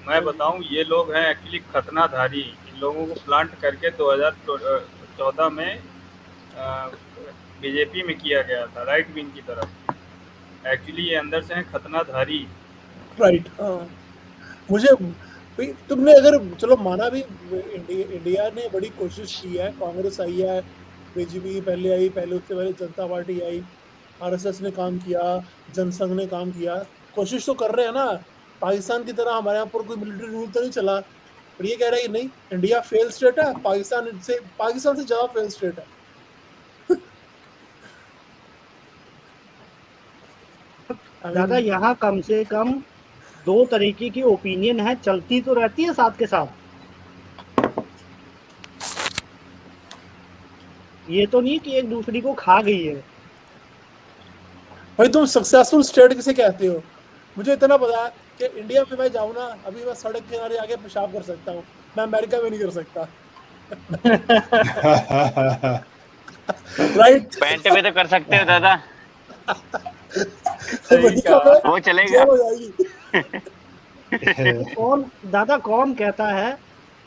मैं बताऊं, ये लोग हैं एक्चुअली खतनाधारी। इन लोगों को प्लांट करके 2014 में बीजेपी में किया गया था, राइट विंग की तरफ। एक्चुअली ये अंदर से हैं खतनाधारी। राइट, हाँ। मुझे तुमने अगर चलो माना भी, इंडिया ने बड़ी कोशिश की है, कांग्रेस आई है, बीजेपी पहले आई, पहले उससे पहले जनता पार्टी आई, आरएसएस ने काम किया, जनसंघ ने काम किया, कोशिश तो कर रहे हैं ना। पाकिस्तान की तरह हमारे यहाँ पर कोई मिलिट्री रूल तो नहीं चला, पर ये कह रहा है कि नहीं, इंडिया फेल स्टेट है, पाकिस्तान से ज्यादा फेल स्टेट है। दादा, यहाँ कम से कम 2 तरीके की ओपिनियन है, चलती तो रहती है साथ के साथ। ये तो नहीं कि एक दूसरी को खा गई है। भाई तुम सक्सेसफुल स्टेट किसे कहते हो? मुझे इतना पता है कि इंडिया में मैं जाऊं ना, अभी मैं सड़क के किनारे आके पेशाब कर सकता हूँ, मैं अमेरिका में नहीं कर सकता। राइट? पैंट पे तो कर सकते हो दादा, अमेरिका में वो चलेगा। जेल हो जाएगी। कौन कहता है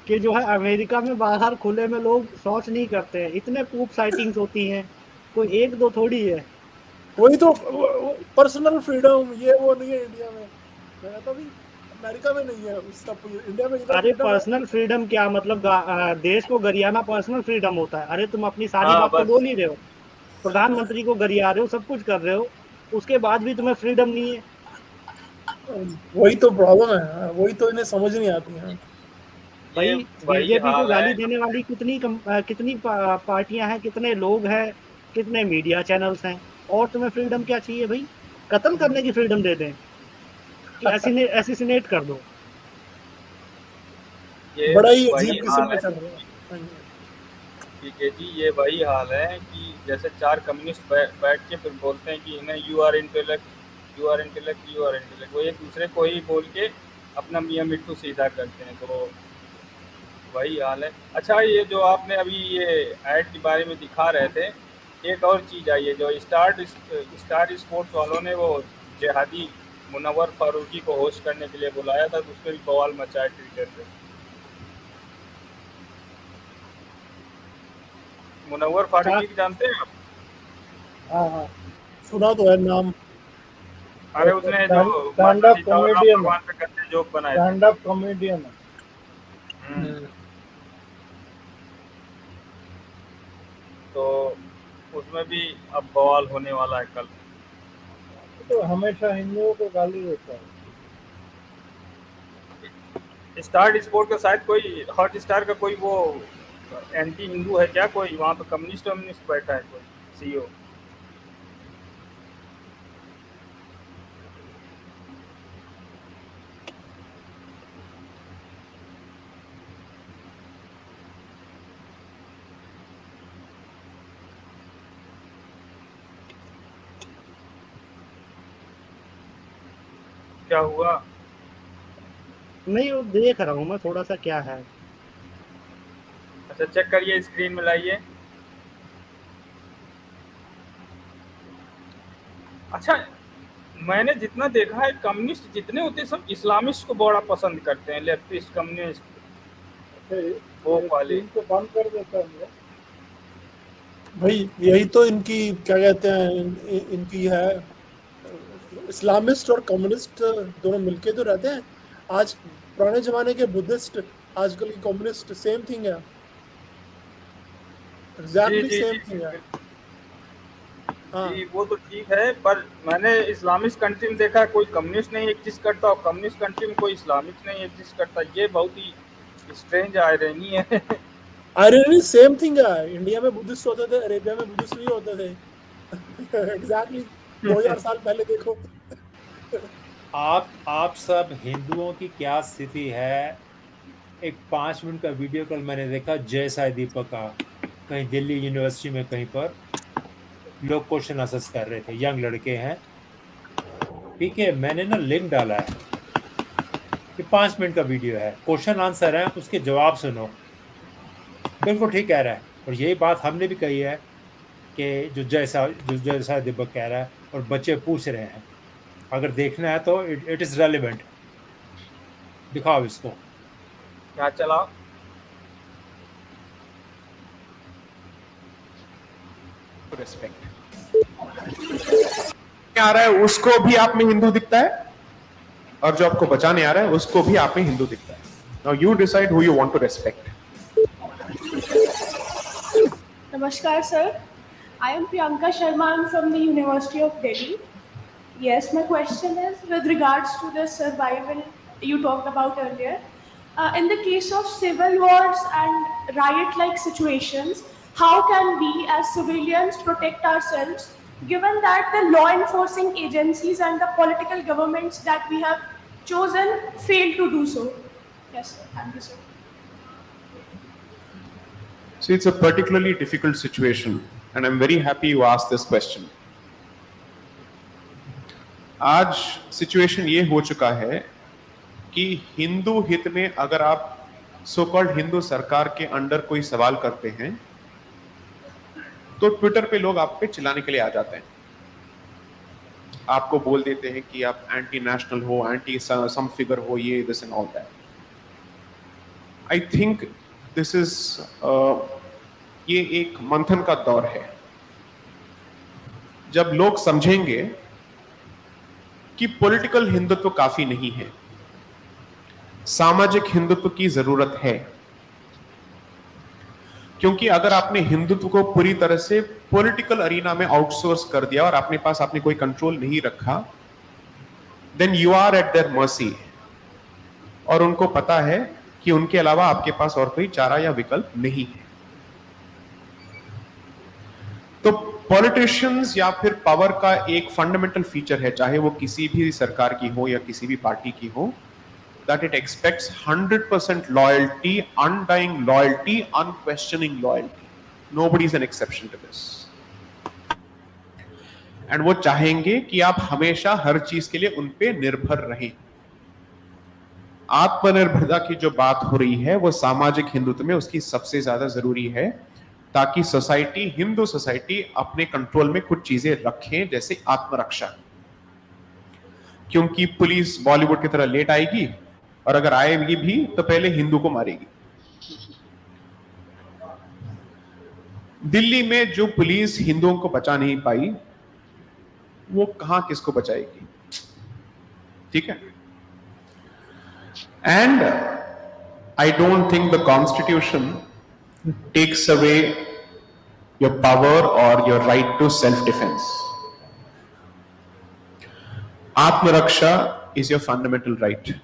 कि जो है अमेरिका में बाहर खुले में लोग शौच नहीं करते हैं? इतने पूप साइटिंग्स होती हैं, कोई एक दो थोड़ी है। वही तो पर्सनल फ्रीडम ये वो नहीं है इंडिया में। मैं तो भी अमेरिका में नहीं है उसका, इंडिया में जितना अरे फ्रीडम है। पर्सनल फ्रीडम क्या मतलब, देश को गरियाना पर्सनल फ्रीडम होता है? अरे तुम अपनी सारी हाँ, बात तो बस। बोल ही रहे हो, प्रधानमंत्री को गरिया रहे हो, सब कुछ कर रहे हो, उसके बाद भी तुम्हें फ्रीडम नहीं है। वही तो प्रॉब्लम है, वही तो इन्हें समझ नहीं आती है। भाई वही बीजेपी को हाल गाली है। देने वाली कितनी पार्टियां हैं, कितने लोग हैं, कितने मीडिया चैनल्स हैं, और तुम्हें फ्रीडम क्या चाहिए भाई? कत्ल करने की फ्रीडम दे दें कि एसिसिनेट कर दो। ये बड़ा ही वही अजीब किस्म हाल का है चल रहा है। ठीक है जी, ये वही हाल है कि जैसे चार कम्युनिस्ट बैठ के फिर बोलते हैं कि इन्हें you are intellect, you are intellect, you are intellect, वो एक दूसरे को ही बोल के अपना मियाँ मिट्टू सीधा करते हैं, तो वही हाल है। अच्छा, ये जो आपने अभी ये ऐड के बारे में दिखा रहे थे, एक और चीज़ आई है, जो स्टार स्पोर्ट्स वालों ने वो जिहादी मुनव्वर फारूकी को होस्ट करने के लिए बुलाया था, तो उस पर भी बवाल मचा है ट्विटर पे। मुनव्वर फारूकी को जानते हैं आप? हाँ, सुना तो है नाम। अरे उसने जो स्टैंड अप कॉमेडियन, भगवान पे गंदे जोक बनाए थे। Stand up comedian. तो उसमें भी अब बवाल होने वाला है कल। तो हमेशा हिंदुओं को गाली देता है। स्टार स्पोर्ट का शायद कोई हॉट स्टार का कोई वो एंटी हिंदू है क्या, कोई वहाँ पे कम्युनिस्ट बैठा है कोई सीईओ? क्या हुआ? नहीं, वो देख रहा हूँ मैं थोड़ा सा क्या है। अच्छा, चेक करिए, स्क्रीन में लाइए। अच्छा, मैंने जितना देखा है कम्युनिस्ट जितने होते हैं सब इस्लामिस्ट को बड़ा पसंद करते हैं, लेफ्टिस्ट कम्युनिस्ट वो वाले। तो बंद कर देता है भाई यही तो इनकी क्या कहते हैं, इनकी है, इस्लामिस्ट और कम्युनिस्ट दोनों मिलके तो रहते हैं। आज पुराने जमाने के बुद्धिस्ट, आजकल की कम्युनिस्ट, सेम थिंग है, एग्जैक्टली सेम थिंग है। हाँ, जी, वो तो ठीक है, पर मैंने इस्लामिक कंट्री में देखा कोई कम्युनिस्ट नहीं एग्जिस्ट करता और कम्युनिस्ट कंट्री में कोई इस्लामिक नहीं एग्जिस्ट करता। ये बहुत ही स्ट्रेंज आयरनी है। आयरनी सेम थिंग है। इंडिया में बुद्धिस्ट होते थे, अरेबिया में बुद्धिस्ट नहीं होते थे। एग्जैक्टली 2000 साल पहले देखो। आप सब हिंदुओं की क्या स्थिति है? एक 5 मिनट का वीडियो कल मैंने देखा जय साई दीपक का, कहीं दिल्ली यूनिवर्सिटी में कहीं पर लोग क्वेश्चन आंसर्स कर रहे थे, यंग लड़के हैं, ठीक है। मैंने ना लिंक डाला है, ये 5 मिनट का वीडियो है, क्वेश्चन आंसर है, उसके जवाब सुनो। बिल्कुल ठीक कह रहा है, और यही बात हमने भी कही है कि जो जय साई दीपक कह रहा है, और बच्चे पूछ रहे हैं, अगर देखना है तो इट इज रेलिवेंट। दिखाओ इसको। क्या चलाओ? रिस्पेक्ट आ रहा है उसको भी आप में हिंदू दिखता है, और जो आपको बचाने आ रहा है उसको भी आप में हिंदू दिखता है। Now you decide who you want to respect. Namaskar, sir. I am Priyanka Sharma. I'm from the University of Delhi. Yes, my question is with regards to the survival you talked about earlier. In the case of civil wars and riot-like situations, how can we as civilians protect ourselves given that the law enforcing agencies and the political governments that we have chosen fail to do so? Yes, sir. Thank you, sir. So it's a particularly difficult situation, and I'm very happy you asked this question. आज situation ये हो चुका है कि हिंदू हित में अगर आप सो कॉल्ड हिंदू सरकार के अंडर कोई सवाल करते हैं तो ट्विटर पे लोग आप पे चिल्लाने के लिए आ जाते हैं, आपको बोल देते हैं कि आप एंटी नेशनल हो, एंटी सम फिगर हो, ये this and all that. I think this is ये एक मंथन का दौर है जब लोग समझेंगे कि पॉलिटिकल हिंदुत्व काफी नहीं है, सामाजिक हिंदुत्व की जरूरत है. क्योंकि अगर आपने हिंदुत्व को पूरी तरह से पॉलिटिकल अरीना में आउटसोर्स कर दिया और अपने पास आपने कोई कंट्रोल नहीं रखा, then you are at their mercy. और उनको पता है कि उनके अलावा आपके पास और कोई चारा या विकल्प नहीं है. तो पॉलिटिशियंस या फिर पावर का एक फंडामेंटल फीचर है, चाहे वो किसी भी सरकार की हो या किसी भी पार्टी की हो, that it expects 100% loyalty, undying loyalty, unquestioning loyalty. Nobody is an exception to this. And वो चाहेंगे कि आप हमेशा हर चीज के लिए उन पे निर्भर रहें. आत्मनिर्भरता की जो बात हो रही है वो सामाजिक हिंदुत्व में उसकी सबसे ज्यादा जरूरी है, ताकि सोसाइटी, हिंदू सोसाइटी अपने कंट्रोल में कुछ चीजें रखें, जैसे आत्मरक्षा. क्योंकि पुलिस बॉलीवुड की तरह लेट आएगी और अगर आएगी भी तो पहले हिंदू को मारेगी. दिल्ली में जो पुलिस हिंदुओं को बचा नहीं पाई, वो कहां किसको बचाएगी? ठीक है. And I don't think the constitution takes away your power और your right to self defence. आत्मरक्षा is your fundamental right.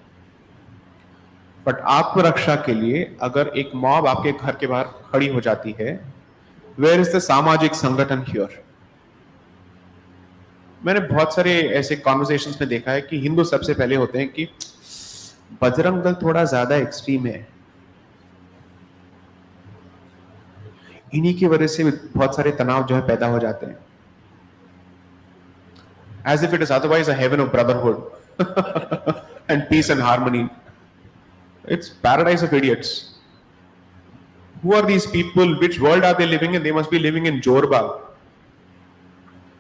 But आत्मरक्षा के लिए अगर एक मॉब आपके घर के बाहर खड़ी हो जाती है, वेयर इज द सामाजिक संगठन हियर? मैंने बहुत सारे ऐसे कॉन्वर्सेशंस में देखा है कि हिंदू सबसे पहले होते हैं कि बजरंग दल थोड़ा ज्यादा एक्सट्रीम है, इन्हीं की वजह से बहुत सारे तनाव जो है पैदा हो जाते हैं. As if it is otherwise a haven of brotherhood and peace and harmony. It's paradise of idiots. Who are these people? Which world are they living in? They must be living in Jorbag.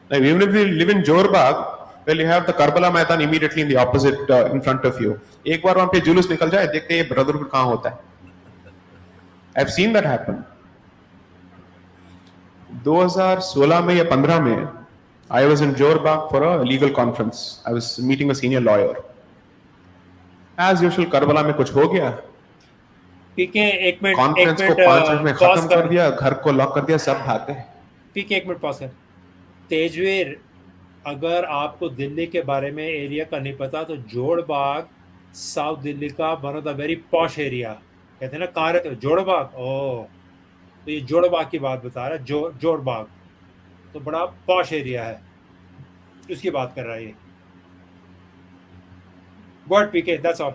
Like, even if they live in Jorbag, well, you have the Karbala Maidan immediately in the opposite, in front of you. एक बार वहां पे जुलूस निकल जाए, देखते हैं brotherhood कहां होता है. I've seen that happen. 2016 में या 15 में I was in Jorbag for a legal conference. I was meeting a senior lawyer. As usual, Karbala में कुछ हो गया, पीके एक मिनट कॉन्फ्रेंस को 5 मिनट में खत्म कर दिया, घर को लॉक कर दिया, सब भागते हैं. पीके एक मिनट पॉज कर. तेजवीर, अगर आपको दिल्ली के बारे में एरिया का नहीं पता तो जोड़बाग साउथ दिल्ली का one of the very posh area. कहते हैं ना कहाँ रहते हो? जोड़बाग. ओह, तो ये जोड़बाग की बात बता रहा है. जोड़बाग तो बड़ा पॉश एरिया है, उसकी बात कर रहा है ये. What PK? That's all.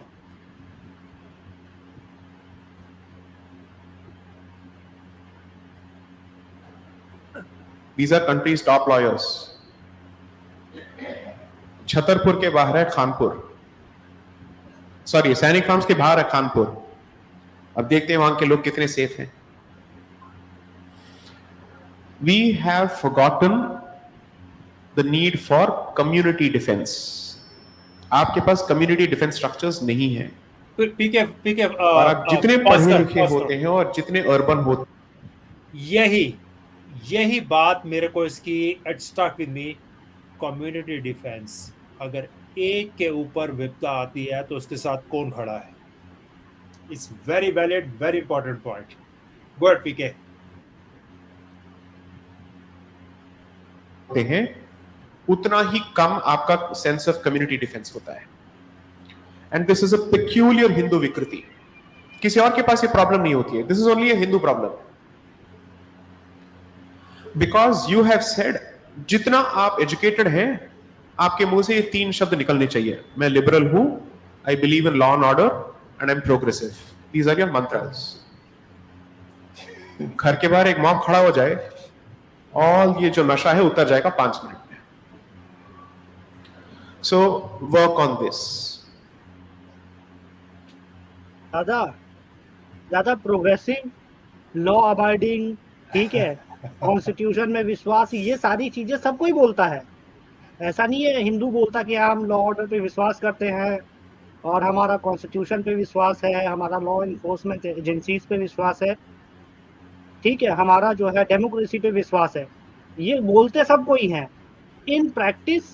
These are country's top lawyers. Chhatarpur के बाहर है खानपुर, सॉरी सैनिक फार्म्स के बाहर है खानपुर. अब देखते हैं वहां के लोग कितने सेफ हैं. We have forgotten the need for community defense. आपके पास कम्युनिटी डिफेंस स्ट्रक्चर्स नहीं है. पीके और आप जितने पढ़े लिखे होते हैं और जितने अर्बन होते, यही बात मेरे को इसकी stuck with me. Community defence, अगर एक के ऊपर विपदा आती है तो उसके साथ कौन खड़ा है? It's very valid, very important point. Good PK. हैं उतना ही कम आपका सेंस ऑफ कम्युनिटी डिफेंस होता है. And this is a peculiar Hindu विकृति. किसी और के पास ये प्रॉब्लम नहीं होती है. This is only a Hindu problem. Because you have said, जितना आप एजुकेटेड हैं, आपके मुंह से ये 3 शब्द निकलने चाहिए: मैं लिबरल हूं, I believe in law and order, and I am progressive. These are your mantras. घर के बाहर एक मॉब खड़ा हो जाए, और ये जो नशा है उतर जाएगा 5 मिनट में. So work on this. ज्यादा प्रोग्रेसिव, लॉ अबाइडिंग, ठीक है, कॉन्स्टिट्यूशन में विश्वास, ये सारी चीजें सब कोई बोलता है. ऐसा नहीं है हिंदू बोलता कि हम लॉ ऑर्डर पे विश्वास करते हैं और हमारा कॉन्स्टिट्यूशन पे विश्वास है, हमारा लॉ इन्फोर्समेंट एजेंसीज पे विश्वास है, ठीक है, हमारा जो है डेमोक्रेसी पे विश्वास है. ये बोलते सब कोई हैं. इन प्रैक्टिस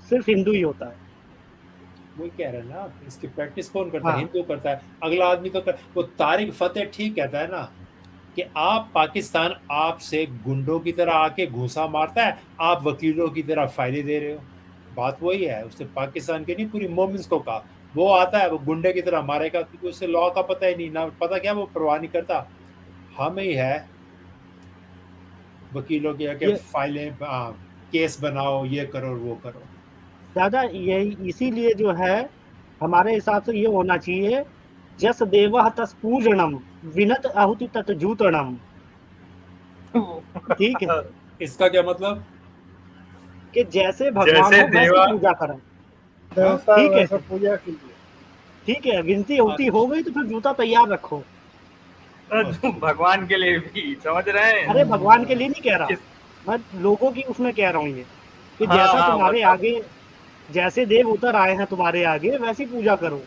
सिर्फ हिंदू ही होता है. वही कह रहे हैं ना, इसकी प्रैक्टिस कौन करता है? हाँ. हिंदू करता है. अगला आदमी तो वो तारिक फतेह ठीक कहता है ना कि आप पाकिस्तान आपसे गुंडों की तरह आके घूसा मारता है, आप वकीलों की तरह फायदे दे रहे हो. बात वही है. उसने पाकिस्तान के नहीं, पूरी मोमिन्स को कहा. वो आता है, वो गुंडे की तरह मारेगा क्योंकि उसे लॉ का पता ही नहीं, ना पता क्या, वो परवाह नहीं करता. हम ही है वकीलों की आके फाइलें, केस बनाओ, ये करो वो करो. दादा यही इसीलिए जो है हमारे हिसाब से ये होना चाहिए, जस देवः तस् पूजनम विनत आहुति तत्जूतनम. ठीक है. इसका क्या मतलब? कि जैसे भगवान को वैसे पूजा करें. ठीक है, पूजा कीजिए. ठीक है, विनती होती हो गई तो फिर जूता तैयार रखो. भगवान के लिए भी, समझ रहे हैं? अरे भगवान के लिए नहीं कह रहा, मैं लोगों की उसमें कह रहा हूँ ये कि जैसा तुम्हारे आगे, जैसे देव उतर आए हैं तुम्हारे आगे वैसी पूजा करो.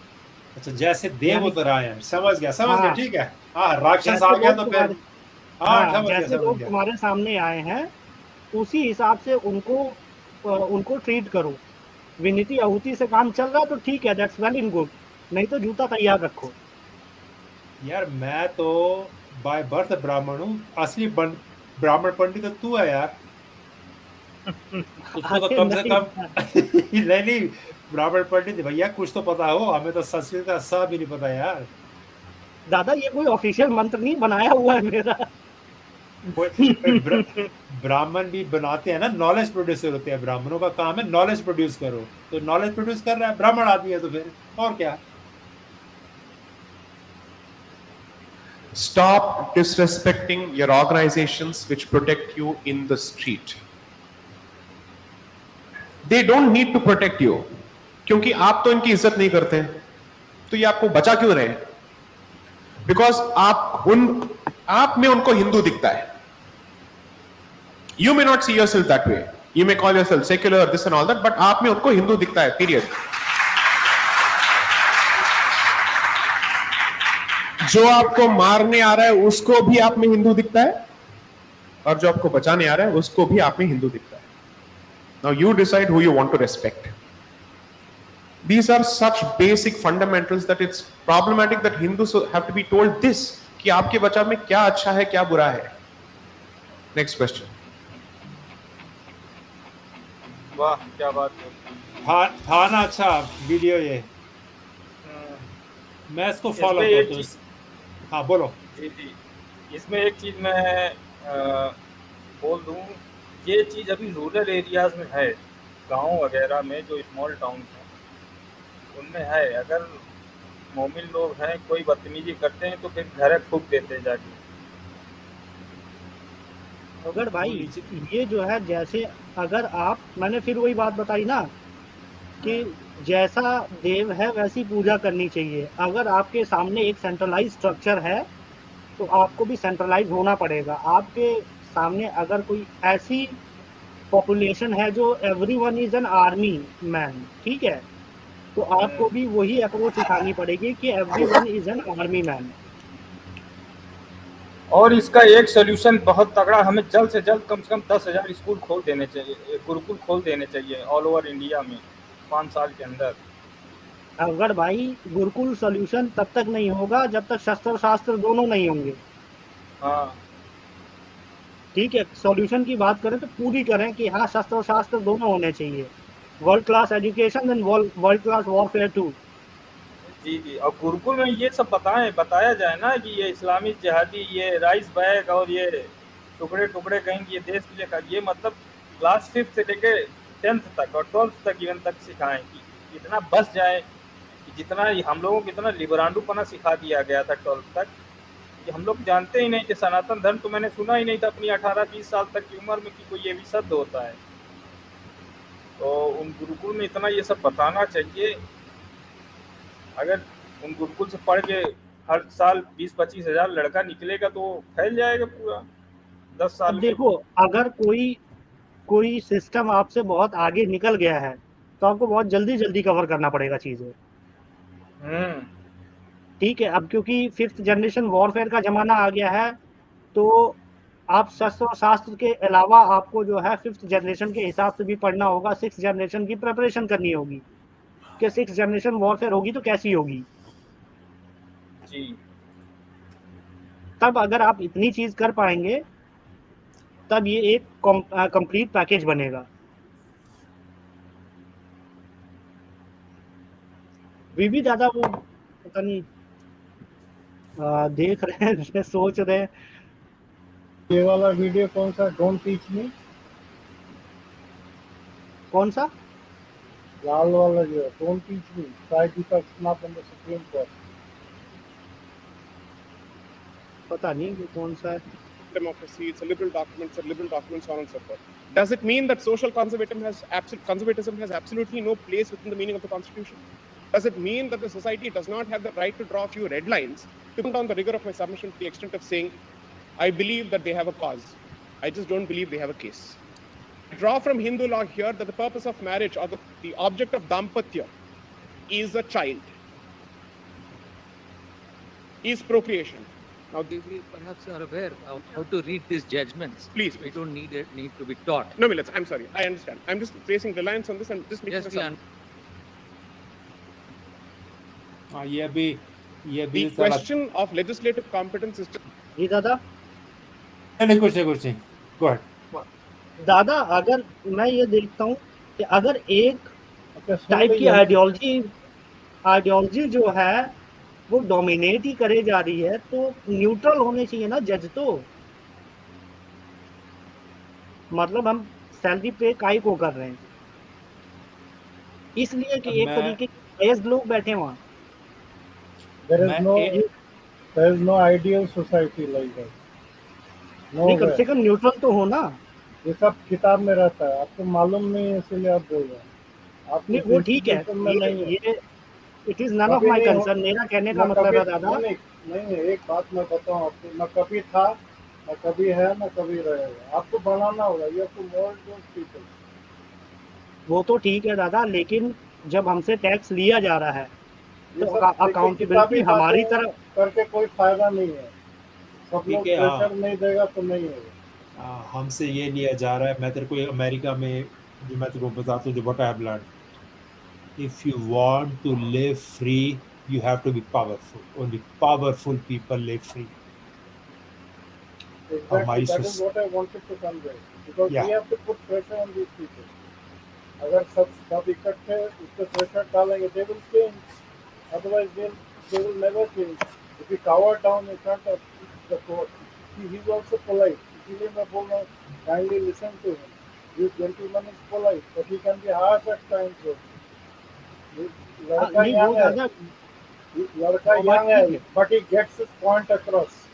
अच्छा, जैसे देव उतर आए हैं. समझ गया. ठीक है. हाँ, राक्षस आ गया तो फिर जैसे लोग तुम्हारे सामने आए हैं उसी हिसाब से उनको ट्रीट करो. विनती आहुति से काम चल रहा तो ठीक है, दैट्स वेल इन गुड, नहीं तो जूता तैयार रखो. यार मैं तो बाय बर्थ ब्राह्मण हूँ. असली ब्राह्मण पंडित तो तू है यार. उसको तो कम से कम नहीं ब्राह्मण पंडित भैया कुछ तो पता हो. हमें तो संस्कृत का सा भी नहीं पता यार. दादा ये कोई ऑफिशियल मंत्र नहीं बनाया हुआ है मेरा. ब्राह्मण भी बनाते हैं ना, नॉलेज प्रोड्यूसर होते हैं. ब्राह्मणों का काम है नॉलेज प्रोड्यूस करो. तो नॉलेज प्रोड्यूस कर रहा है ब्राह्मण आदमी है तो फिर और क्या. Stop disrespecting your organizations which protect you in the street. They don't need to protect you. क्योंकि आप तो इनकी इज्जत नहीं करते, तो ये आपको बचा क्यों रहे? Because आप में उनको हिंदू दिखता है. You may not see yourself that way. You may call yourself secular, this and all that, but आप में उनको हिंदू दिखता है, period. जो आपको मारने आ रहा है उसको भी आप में हिंदू दिखता है, और जो आपको बचाने आ रहा है उसको भी आप में हिंदू दिखता है. Now you decide who you want to respect. These are such basic fundamentals that it's problematic that Hindus have to be told this कि आपके बचाव में क्या अच्छा है क्या बुरा है. Next question. वाह क्या बात है. था ना अच्छा वीडियो ये. मैं इसको फॉलो करता हूँ. हाँ बोलो. जी. इसमें एक चीज मैं बोल दूं, ये चीज अभी रूरल एरियाज में है, गांव वगैरह में जो स्मॉल टाउन्स हैं उनमें है. अगर मोमिन लोग हैं कोई बदतमीजी करते हैं तो फिर घर फूंक देते हैं जाके. अगर भाई ये जो है, जैसे अगर आप, मैंने फिर वही बात बताई ना कि जैसा देव है वैसी पूजा करनी चाहिए. अगर आपके सामने एक सेंट्रलाइज स्ट्रक्चर है तो आपको भी सेंट्रलाइज होना पड़ेगा. आपके सामने अगर कोई ऐसी पॉपुलेशन है जो everyone is an army man, ठीक है, तो आपको भी वही अप्रोच दिखानी पड़ेगी कि everyone is an army man. और इसका एक सोल्यूशन बहुत तगड़ा, हमें जल्द से जल्द कम से कम 10,000 स्कूल खोल देने चाहिए, गुरुकुल खोल देने चाहिए ऑल ओवर इंडिया में 5 साल के अंदर. अगर भाई गुरुकुल सोल्यूशन तब तक नहीं होगा जब तक शस्त्र शास्त्र दोनों नहीं होंगे. हाँ ठीक है, सॉल्यूशन की बात करें तो पूरी करें कि हाँ शस्त्र शास्त्र दोनों होने चाहिए. World class education and world class warfare too. जी. और गुरुकुल में ये सब बताया जाए ना कि ये इस्लामी जिहादी, ये राइस बैग और ये टुकड़े कहेंगे ये देश के लिए का, ये मतलब क्लास 5th से लेके 10th तक और 12th तक इवन तक सिखाएं कि इतना बस जाए कि जितना हम लोगों को इतना लिबरांडूपना सिखा दिया गया था 12th तक कि हम लोग जानते ही नहीं कि सनातन धर्म तो मैंने सुना ही नहीं था अपनी 18-20 साल तक की उम्र में कि कोई ये भी शब्द होता है। तो उन गुरुकुल में इतना ये सब बताना चाहिए। अगर उन गुरुकुल से पढ़ के हर साल 20-25 हजार लड़का निकलेगा तो फैल जाएगा पूरा 10 साल अब में। देखो, अगर कोई सिस्टम आपसे बहुत आगे निकल गया है तो आपको बहुत जल्दी कवर करना पड़ेगा चीजें। ठीक है, अब क्योंकि 5th जनरेशन वॉरफेयर का जमाना आ गया है, तो आप शस्त्र और शास्त्र के अलावा आपको जो है 5th जनरेशन के हिसाब से भी पढ़ना होगा, 6th जनरेशन की प्रिपरेशन करनी होगी कि 6th जनरेशन वॉरफेयर होगी तो कैसी होगी। जी। तब अगर आप इतनी चीज कर पाएंगे तब ये एक कंप्लीट पैकेज बनेगा। बीबी दादा वो पता नहीं देख रहे हैं सोच रहे हैं। ये वाला वीडियो कौन सा, डोंट टीच मी? कौन सा? लाल वाला जो है, don't teach me, try Deepak snap in the supreme court. पता नहीं वो कौन सा है। Democracy, it's a liberal document, it's a liberal document, so on and so forth. Does it mean that social conservatism has absolutely no place within the meaning of the Constitution? Does it mean that the society does not have the right to draw a few red lines to come down the rigor of my submission to the extent of saying, I believe that they have a cause. I just don't believe they have a case. I draw from Hindu law here that the purpose of marriage or the object of dampatya is a child, is procreation. Now, we perhaps are aware of how to read these judgments. Please. We don't need to be taught. No, Millets, I'm sorry. I understand. I'm just placing reliance on this and just making Yes, we the question of legislative competence is जी दादा। नहीं कुछ नहीं go ahead. दादा, अगर मैं ये देखता हूँ कि अगर एक टाइप की आइडियोलॉजी जो है वो डोमिनेट ही करे जा रही है तो न्यूट्रल होने चाहिए ना जज। तो मतलब हम सैलरी पे काई को कर रहे हैं इसलिए कि एक तरीके के लोग बैठे वहां। There is no ideal society like that. नहीं, कम से कम न्यूट्रल तो हो ना। ये सब किताब में रहता है, आपको मालूम नहीं है इसलिए आप बोल रहे हैं। आप नहीं वो ठीक है, ये it is none of my concern. मेरा कहने का मतलब है दादा, नहीं एक बात मैं बताऊं आपको, न कभी था, न कभी है, न कभी रहेगा। आपको बनाना होगा, ये तो मोल्ड दोस पीपल। वो तो ठीक है दादा, लेकिन जब हमसे टैक्स लिया जा रहा है तो अकाउंटेबिलिटी हमारी तरफ करके कोई फायदा नहीं है। सब लोग प्रेशर नहीं देगा तो नहीं होगा। हमसे ये लिया जा रहा है। मैं तेरे को अमेरिका में जो मैं तेरे को बताता हूँ, जो what I have learn, if you want to live free you have to be powerful. Only powerful people live free. Exactly, that is what I wanted to convey, because we have to put pressure on these people. अगर सब इकट्ठे उस पर pressure डालेंगे, they will change. Otherwise they will never change. If you cower down in front of the court, he is also polite. इसीलिए मैं बोल रहा हूँ, kindly listen to him. This gentleman is polite, but he can be harsh at times. लड़का young है, but he gets his point across.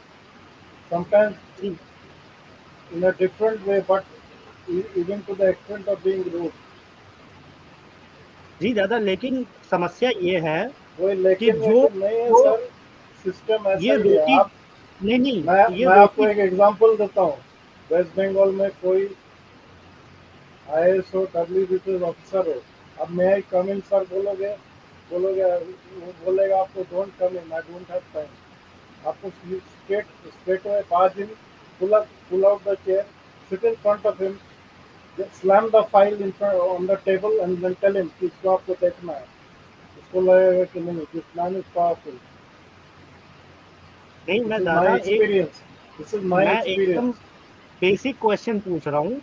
Sometimes in a different way, but even to the extent of being rude. जी दादा, लेकिन समस्या ये है कि जो system ऐसा ही है। आप नहीं मैं आपको एक एग्जांपल देता हूँ। वेस्ट बंगाल में कोई IAS हो, WBPS ऑफिसर हो, अब मैं कम इन सर बोलोगे बोलेगा आपको don't come in, I don't have time. आपको straight away pass in, pull out the chair, sit in front of him, just slam the file in front on the table and then tell him कि इसको आपको देखना है। इसको लगेगा कि नहीं, this man is powerful. नहीं, मैं दादा एकदम बेसिक क्वेश्चन पूछ रहा हूँ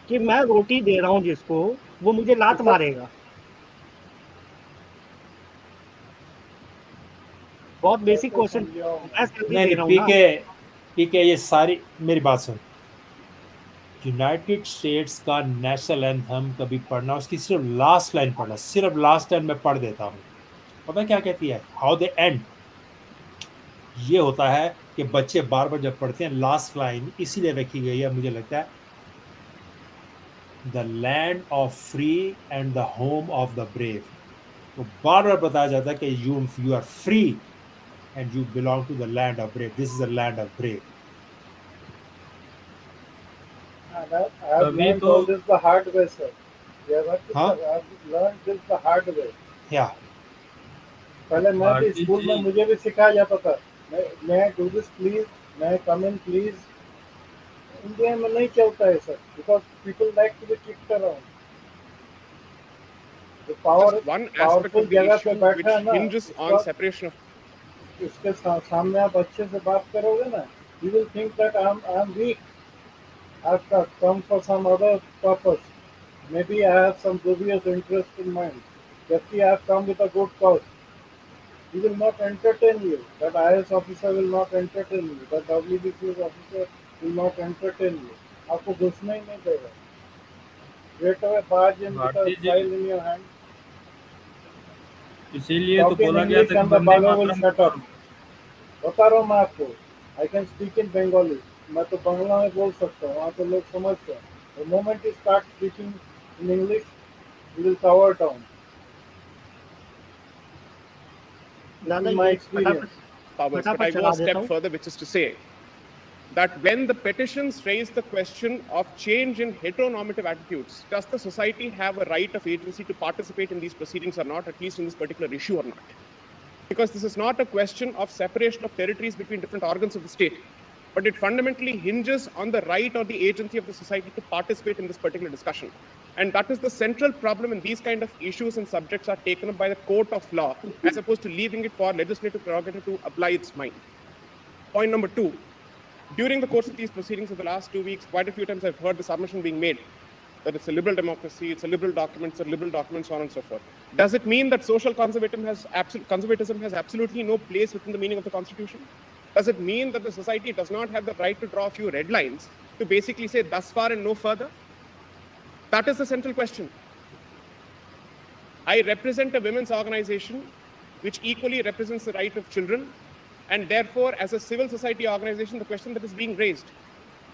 कि मैं रोटी दे रहा हूँ जिसको, वो मुझे लात मारेगा। बहुत बेसिक क्वेश्चन। नहीं, पीके ये सारी मेरी बात सुन। यूनाइटेड स्टेट्स का नेशनल एंथम कभी पढ़ना, उसकी सिर्फ लास्ट लाइन पढ़ना, सिर्फ लास्ट लाइन में पढ़ देता हूँ। पता क्या कहती है? हाउ दे एंड, ये होता है कि बच्चे बार बार जब पढ़ते हैं लास्ट लाइन इसीलिए रखी गई है, मुझे लगता है the land of free and the home of the brave. तो बार बार बताया जाता है कि you are free and you belong to the land of brave, this is the land of brave. I have तभी learned तो all this the hard way, sir. हाँ I have learned this the hard way. या पहले मैं भी Bharti school में जी मुझे भी सिखाया जाता था, मैं डू दिस प्लीज, मैं कम इन प्लीज। इंडिया में नहीं चलता है sir, because people like to be kicked around. जो Just one aspect powerful of the जगह issue पे which बैठा है ना, hinges on separation of इसके सामने आप अच्छे से बात करोगे ना, you will think that I am weak. I've come for some other purpose. Maybe I have some dubious interest in mind. Jabki I have come with a good cause. He will not entertain you. That IAS officer will not entertain you. That WBCS officer will not entertain you. आपको घुसना ही नहीं देगा. Straight away barge in with a Bharti ji file in your hand. इसीलिए तो Talk in बोला गया English था कि and the Vande bagger will Mataram shut up. बता रहा हूँ मैं आपको. I can speak in Bengali. मैं तो बांग्ला में बोल सकता हूँ. वहाँ तो लोग समझते हैं. The moment you start speaking in English, you will cover down. This is my experience. powers. But I go a step further, which is to say that when the petitions raise the question of change in heteronormative attitudes, does the society have a right of agency to participate in these proceedings or not, at least in this particular issue or not? Because this is not a question of separation of territories between different organs of the state, but it fundamentally hinges on the right or the agency of the society to participate in this particular discussion. And that is the central problem when these kind of issues and subjects are taken up by the court of law, as opposed to leaving it for legislative prerogative to apply its mind. Point number two, during the course of these proceedings of the last 2 weeks, quite a few times I've heard the submission being made that it's a liberal democracy, it's a liberal document, so on and so forth. Does it mean that social conservatism has absolutely no place within the meaning of the Constitution? Does it mean that the society does not have the right to draw a few red lines to basically say thus far and no further? That is the central question. I represent a women's organization which equally represents the right of children, and therefore, as a civil society organization, the question that is being raised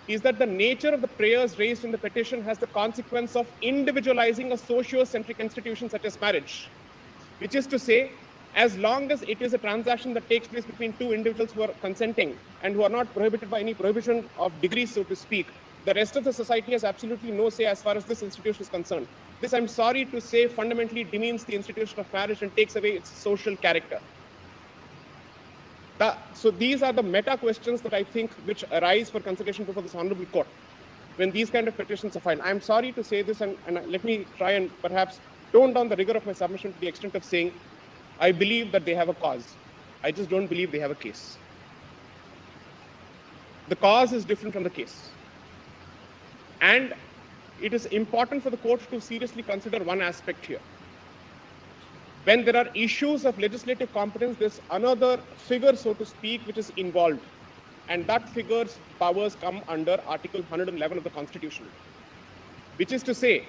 is that the nature of the prayers raised in the petition has the consequence of individualizing a socio-centric institution such as marriage, which is to say, as long as it is a transaction that takes place between two individuals who are consenting and who are not prohibited by any prohibition of degrees, so to speak, the rest of the society has absolutely no say as far as this institution is concerned. This, I'm sorry to say, fundamentally demeans the institution of marriage and takes away its social character. So these are the meta questions that I think which arise for consideration before this honorable court when these kind of petitions are filed. I'm sorry to say this, and let me try and perhaps tone down the rigor of my submission to the extent of saying I believe that they have a cause. I just don't believe they have a case. The cause is different from the case. And it is important for the court to seriously consider one aspect here. When there are issues of legislative competence, there's another figure, so to speak, which is involved. And that figure's powers come under Article 111 of the Constitution, which is to say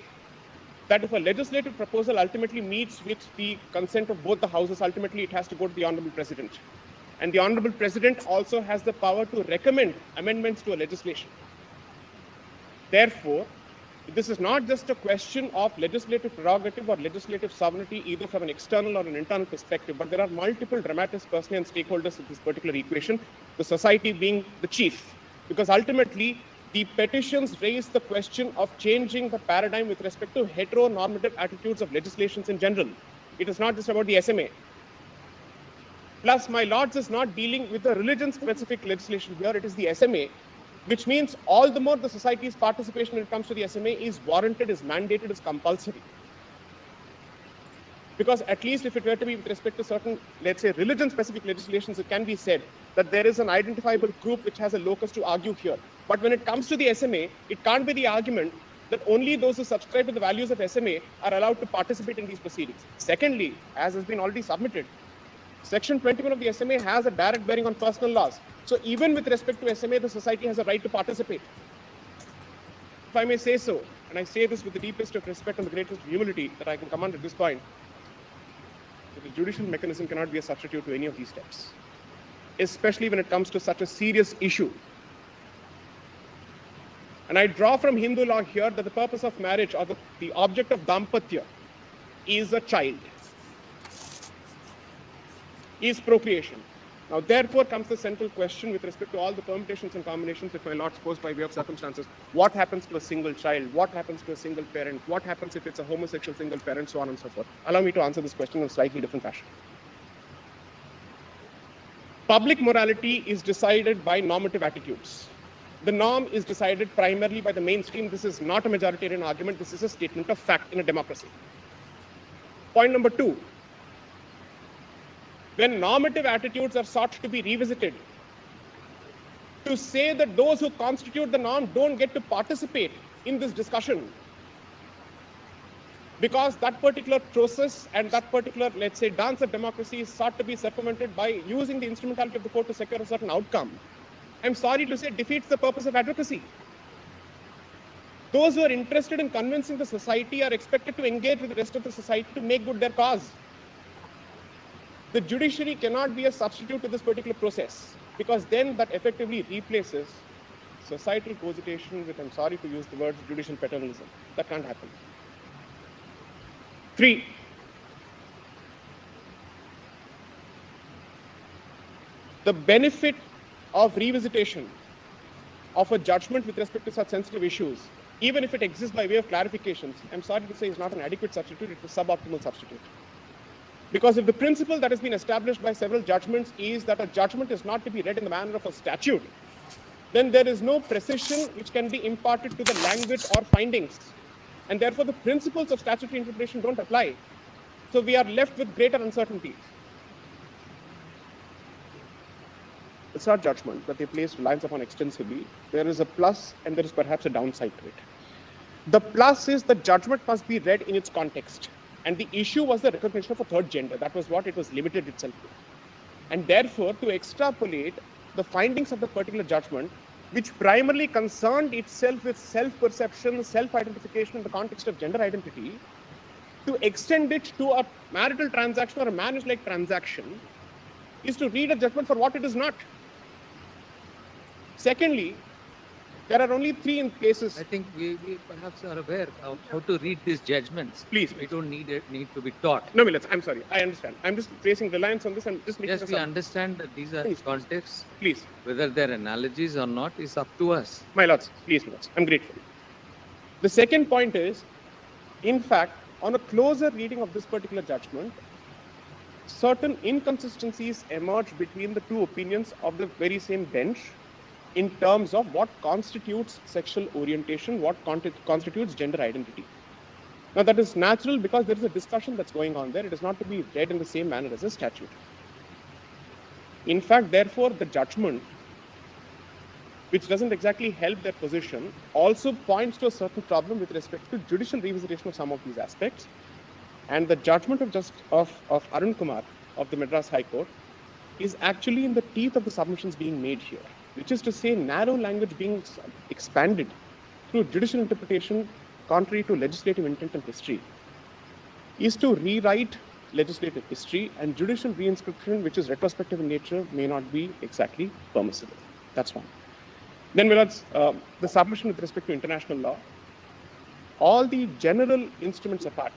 that if a legislative proposal ultimately meets with the consent of both the houses, ultimately it has to go to the Honorable President. And the Honorable President also has the power to recommend amendments to a legislation. Therefore, this is not just a question of legislative prerogative or legislative sovereignty, either from an external or an internal perspective, but there are multiple dramatis personae and stakeholders in this particular equation, the society being the chief. Because ultimately, the petitions raise the question of changing the paradigm with respect to heteronormative attitudes of legislations in general. It is not just about the SMA. Plus, my lords, is not dealing with the religion-specific legislation here, it is the SMA, which means all the more the society's participation when it comes to the SMA is warranted, is mandated, is compulsory. Because at least if it were to be with respect to certain, let's say, religion-specific legislations, it can be said that there is an identifiable group which has a locus to argue here. But when it comes to the SMA, it can't be the argument that only those who subscribe to the values of SMA are allowed to participate in these proceedings. Secondly, as has been already submitted, Section 21 of the SMA has a direct bearing on personal laws. So even with respect to SMA, the society has a right to participate. If I may say so, and I say this with the deepest of respect and the greatest humility that I can command at this point, that the judicial mechanism cannot be a substitute to any of these steps. especially when it comes to such a serious issue. And I draw from Hindu law here that the purpose of marriage or the object of dampatya is a child, is procreation. Now, therefore, comes the central question with respect to all the permutations and combinations, if my lord supposed by way of circumstances. What happens to a single child? What happens to a single parent? What happens if it's a homosexual single parent? So on and so forth. Allow me to answer this question in a slightly different fashion. Public morality is decided by normative attitudes. The norm is decided primarily by the mainstream. This is not a majoritarian argument. This is a statement of fact in a democracy. Point number 2. When normative attitudes are sought to be revisited, to say that those who constitute the norm don't get to participate in this discussion because that particular process and that particular, let's say, dance of democracy is sought to be circumvented by using the instrumentality of the court to secure a certain outcome, I'm sorry to say, defeats the purpose of advocacy. Those who are interested in convincing the society are expected to engage with the rest of the society to make good their cause. The judiciary cannot be a substitute to this particular process, because then that effectively replaces societal cogitation with, I'm sorry to use the word, judicial paternalism. That can't happen. 3. The benefit of revisitation of a judgment with respect to such sensitive issues, even if it exists by way of clarifications, I'm sorry to say is not an adequate substitute, it's a suboptimal substitute. Because if the principle that has been established by several judgments is that a judgment is not to be read in the manner of a statute, then there is no precision which can be imparted to the language or findings. And therefore the principles of statutory interpretation don't apply. So we are left with greater uncertainty. It's not judgment that they place reliance upon extensively. There is a plus and there is perhaps a downside to it. The plus is that judgment must be read in its context. And the issue was the recognition of a third gender. That was what it was limited itself to. And therefore, to extrapolate the findings of the particular judgment, which primarily concerned itself with self-perception, self-identification in the context of gender identity, to extend it to a marital transaction or a marriage-like transaction, is to read a judgment for what it is not. Secondly, there are only 3 cases. I think we perhaps are aware of how to read these judgments. Please. We don't need to be taught. No, Millet, I'm sorry. I understand. I'm just placing reliance on this and just making Yes, we understand that these are contexts. Please. Whether they're analogies or not is up to us. My lords, please, my lords. I'm grateful. The second point is, in fact, on a closer reading of this particular judgment, certain inconsistencies emerge between the 2 opinions of the very same bench in terms of what constitutes sexual orientation, what constitutes gender identity. Now that is natural because there is a discussion that's going on there. It is not to be read in the same manner as a statute. In fact, therefore, the judgment, which doesn't exactly help their position, also points to a certain problem with respect to judicial revisitation of some of these aspects. And the judgment of Arun Kumar of the Madras High Court is actually in the teeth of the submissions being made here, which is to say narrow language being expanded through judicial interpretation contrary to legislative intent and history, is to rewrite legislative history, and judicial reinscription, which is retrospective in nature, may not be exactly permissible. That's one. Then, Milords, the submission with respect to international law, all the general instruments apart,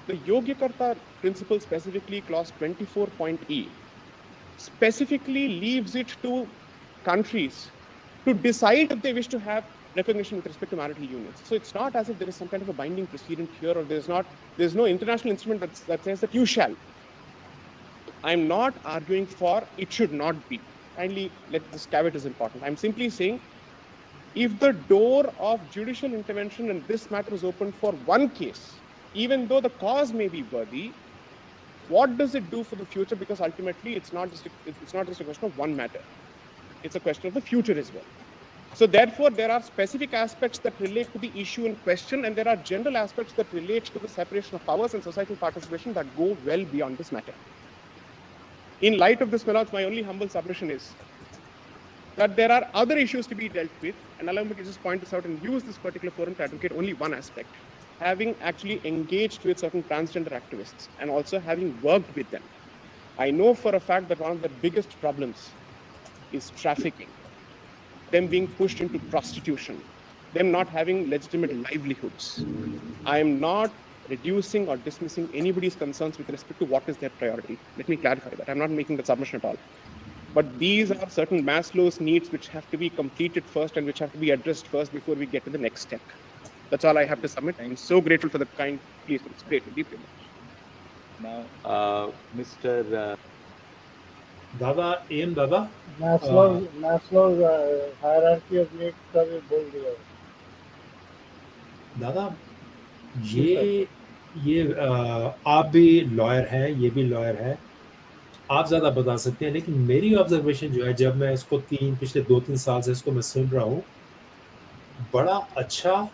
the Yogyakarta principle, specifically clause 24.e, specifically leaves it to countries to decide if they wish to have recognition with respect to marital unions. So it's not as if there is some kind of a binding precedent here, or there's no international instrument that says that you shall. I'm not arguing for it should not be. Kindly let this caveat is important. I'm simply saying, if the door of judicial intervention in this matter is open for one case, even though the cause may be worthy, what does it do for the future? Because ultimately it's not just a question of one matter. It's a question of the future as well. So therefore, there are specific aspects that relate to the issue in question, and there are general aspects that relate to the separation of powers and societal participation that go well beyond this matter. In light of this, my only humble submission is that there are other issues to be dealt with, and allow me to just point this out and use this particular forum to advocate only one aspect. Having actually engaged with certain transgender activists and also having worked with them, I know for a fact that one of the biggest problems is trafficking, them being pushed into prostitution, them not having legitimate livelihoods. I am not reducing or dismissing anybody's concerns with respect to what is their priority. Let me clarify that. I'm not making that submission at all. But these are certain Maslow's needs which have to be completed first and which have to be addressed first before we get to the next step. That's all I have to submit. I'm so grateful for the kind please. It's great, deeply much. Now, Mr. दादा M दादा Maslow's hierarchy of needs का भी बोल दिया दादा ये आप भी लॉयर हैं, ये भी लॉयर है, आप ज़्यादा बता सकते हैं, लेकिन मेरी ऑब्जर्वेशन जो है, जब मैं इसको पिछले 2-3 साल से इसको मैं सुन रहा हूँ, बड़ा अच्छा,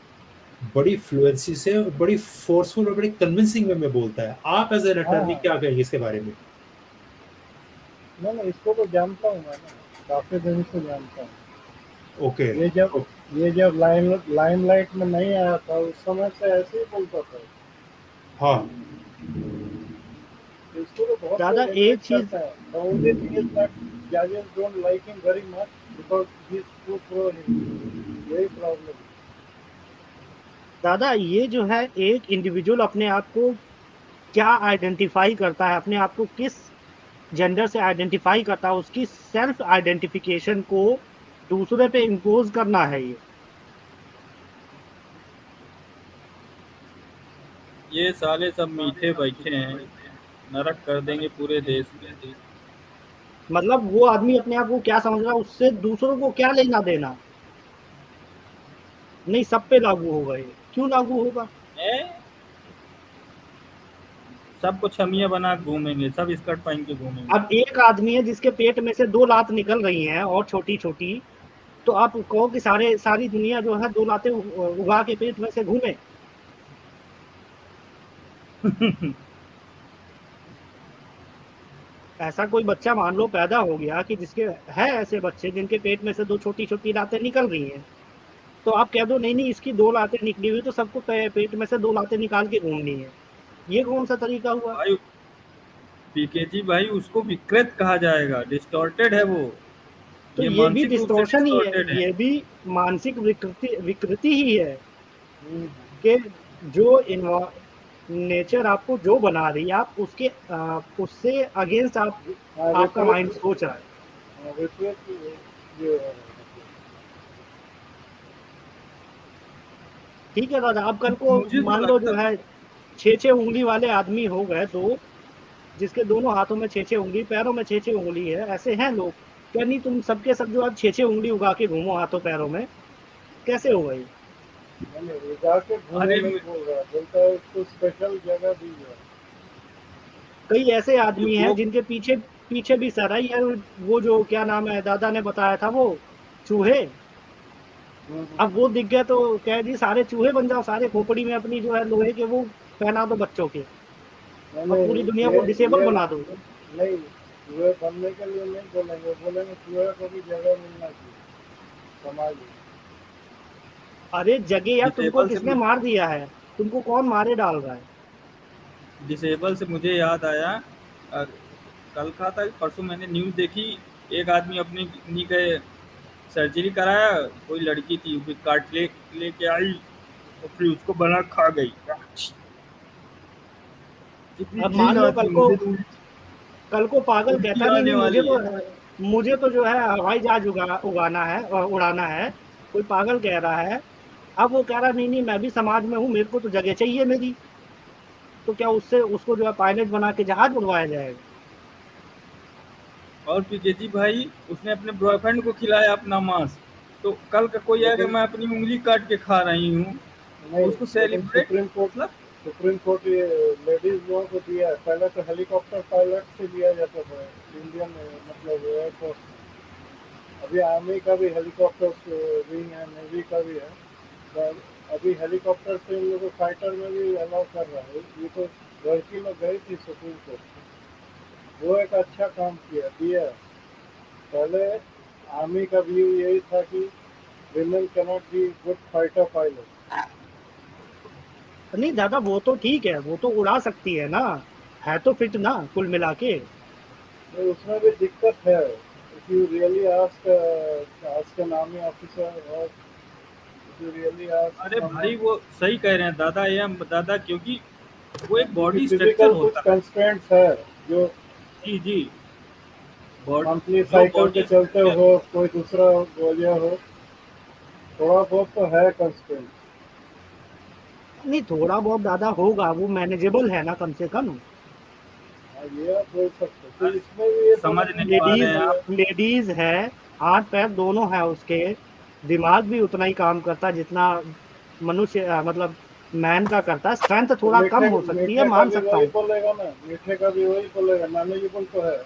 बड़ी फ्लुएंसी से और बड़ी फोर्सफुल और बड़ी कन्विंसिंग वे में बोलता है। आप एज एन अटर्नी क्या कहेंगे इसके बारे में? नहीं, इसको तो जानता हूँ मैं ना, काफी दिन से जानता हूँ। ओके। ये जब लाइमलाइट में नहीं आया था उस समय से ऐसे ही बोलता था। हाँ, इसको तो बहुत दादा एक चीज the only thing is that judges don't like him very much because he's too pro-Hindu. यही प्रॉब्लम। दादा ये जो है एक इंडिविजुअल अपने आप को क्या आइडेंटिफाई करता है, अपने आप को किस जेंडर से आइडेंटिफाई करता है, उसकी सेल्फ आइडेंटिफिकेशन को दूसरे पे इम्पोज करना है। ये साले सब मीठे बैठे हैं, नरक कर देंगे पूरे देश में। मतलब वो आदमी अपने आप को क्या समझ रहा है, उससे दूसरों को क्या लेना देना? नहीं, सब पे लागू होगा। ये क्यों लागू होगा? सबको छमिया बना घूमेंगे, सब स्कर्ट पहन के घूमेंगे। अब एक आदमी है जिसके पेट में से 2 लात निकल रही हैं और छोटी छोटी, तो आप कहो कि सारी दुनिया जो है 2 लातें उगा के पेट में से घूमे? ऐसा कोई बच्चा मान लो पैदा हो गया कि जिसके है ऐसे बच्चे जिनके पेट में से 2 छोटी छोटी लातें निकल रही हैं, तो आप कह दो नहीं इसकी 2 लातें निकली हुई तो सबको पेट में से 2 लातें निकाल के घूमनी है। ये कौन सा तरीका हुआ? भाई पीकेजी भाई, उसको विकृत कहा जाएगा, डिस्टॉर्टेड है वो। तो ये भी डिस्टॉर्शन ही है, ये भी मानसिक विकृति ही है कि जो नेचर आपको जो बना रही है, आप उससे अगेंस्ट आपका माइंड सोच रहा है। ठीक है दादा, आप कल को मान लो जो है 6 उंगली वाले आदमी हो गए, तो जिसके दोनों हाथों में 6 उंगली, पैरों में 6 उंगली है, ऐसे हैं लोग। क्या नहीं तुम सबके सब जो आप 6 उंगली उगा के घूमो हाथों पैरों में, कैसे होगा ये? कई ऐसे आदमी हैं जिनके पीछे भी सराई है। वो जो क्या नाम है दादा ने बताया था, वो चूहे, अब वो दिख गए तो कह दी सारे चूहे बन जाओ, सारे खोपड़ी में अपनी जो है लोहे के वो पहना दो बच्चों के, और पूरी दुनिया को डिसेबल बना दो। नहीं, चूहे बनने के लिए नहीं बोलेंगे चूहे को भी जगह मिलना चाहिए समाज में। अरे जगह यार, तुमको किसने मार दिया है? तुमको कौन मारे डाल रहा है? डिसेबल से मुझे याद आया, कल का था परसों मैंने न्यूज़ देखी, एक आदमी अपनी किडनी के सर्जरी कराया, कोई लड़की थी वो काट लेके आई और फिर उसको बना खा गई। अब मान लो कल को पागल कहता नहीं, मुझे तो जो है हवाई जहाज उड़ाना है, कोई पागल कह रहा है। अब वो कह रहा नहीं मैं भी समाज में हूँ, मेरे को तो जगह चाहिए मेरी, तो क्या उसको जो है पायलट बना के जहाज उड़वाया जाएगा? और पीकेजी भाई, उसने अपने बॉयफ्रेंड को खिलाया अपना मांस, तो कल का कोई आएगा मैं अपनी उंगली काट के खा रही हूँ, उसको सेलिब्रेट। सुप्रीम कोर्ट ये लेडीज लोगों को दिया है। पहले तो हेलीकॉप्टर पायलट से दिया जाता था इंडियन मतलब एयरफोर्स, अभी आर्मी का भी हेलीकॉप्टर विंग है, नेवी का भी है, तो अभी हेलीकॉप्टर से इन लोगों को फाइटर में भी अलाउ कर रहा है। ये तो लड़की लोग गई थी सुप्रीम कोर्ट, वो एक अच्छा काम दिया। पहले आर्मी का व्यू यही था कि women cannot be good fighter pilot. नहीं दादा, वो तो ठीक है, वो तो उड़ा सकती है ना, है तो फिट ना कुल मिला के। उसमें भी दिक्कत है। If you really ask an army officer or if you really ask अरे someone, भाई वो सही कह रहे हैं दादा, ये हम दादा, क्योंकि वो एक क्योंकि बॉडी फिजिकल स्ट्रक्चर कुछ होता है। कंस्ट्रेंट्स है जो जी जी, मंथली जो साइकिल पे बॉडी चलते स्ट्रक्चर, हो, कोई दूसरा वजह हो, थोड़ा बहुत तो है कंस्ट्रेंट। नहीं, थोड़ा बहुत ज़्यादा होगा, वो मैनेजेबल है ना कम से कम। ये आप बोल सकते हो। तो इसमें भी ये समझ थोड़ा नहीं पा रहे हैं आप। लेडीज है, हाथ पैर दोनों है उसके, दिमाग भी उतना ही काम करता है जितना मनुष्य मतलब मैन का करता है। स्ट्रेंथ तो थोड़ा कम हो सकती है, मीठे का मान भी सकता वही हूँ। बोलेगा ना, मीठे का भी वही बोलेगा, मैनेजेबल तो है।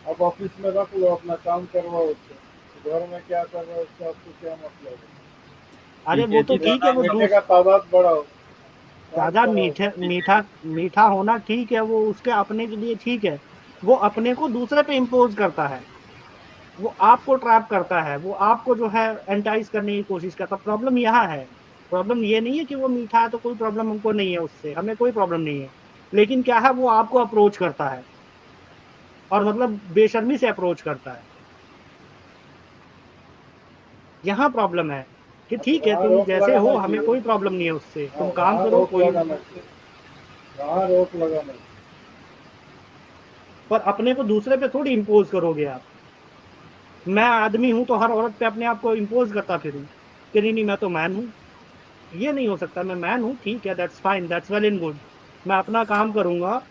अब ऑफिस में रख लो, अपना काम करवाओ उससे, घर में क्या कर रहा है उससे आपको क्या मतलब है। अरे ठीक वो है तो जी, ठीक दादा है, हम वो मीठे दूस का तादाद बढ़ाओ, काम ज्यादा कराओ। मीठा होना ठीक है, वो उसके अपने के लिए ठीक है। वो अपने को दूसरे पे इम्पोज करता है, वो आपको ट्रैप करता है, वो आपको जो है एंटाइज करने की कोशिश करता है। प्रॉब्लम यहाँ है, प्रॉब्लम ये नहीं है कि वो मीठा है तो कोई प्रॉब्लम हमको नहीं है, उससे हमें कोई प्रॉब्लम नहीं है। लेकिन क्या है, वो आपको अप्रोच करता है, और मतलब बेशर्मी से अप्रोच करता है। यहाँ प्रॉब्लम है कि ठीक है, वहाँ तुम रोक जैसे लगाना हो, हमें चाहिए। कोई प्रॉब्लम नहीं है उससे, हाँ, तुम काम वहाँ करो, रोक कोई। लगाना चाहिए, वहाँ रोक लगाना चाहिए। पर अपने को दूसरे पे थोड़ी इम्पोज करोगे आप। मैं आदमी हूं तो हर औरत पे अपने आप को इम्पोज करता फिरूं कि नहीं नहीं, मैं तो मैन हूं। ये नहीं हो सकता। मैं मैन हूं, ठीक है, that's fine, that's well and good. मैं अपना काम करूंगा,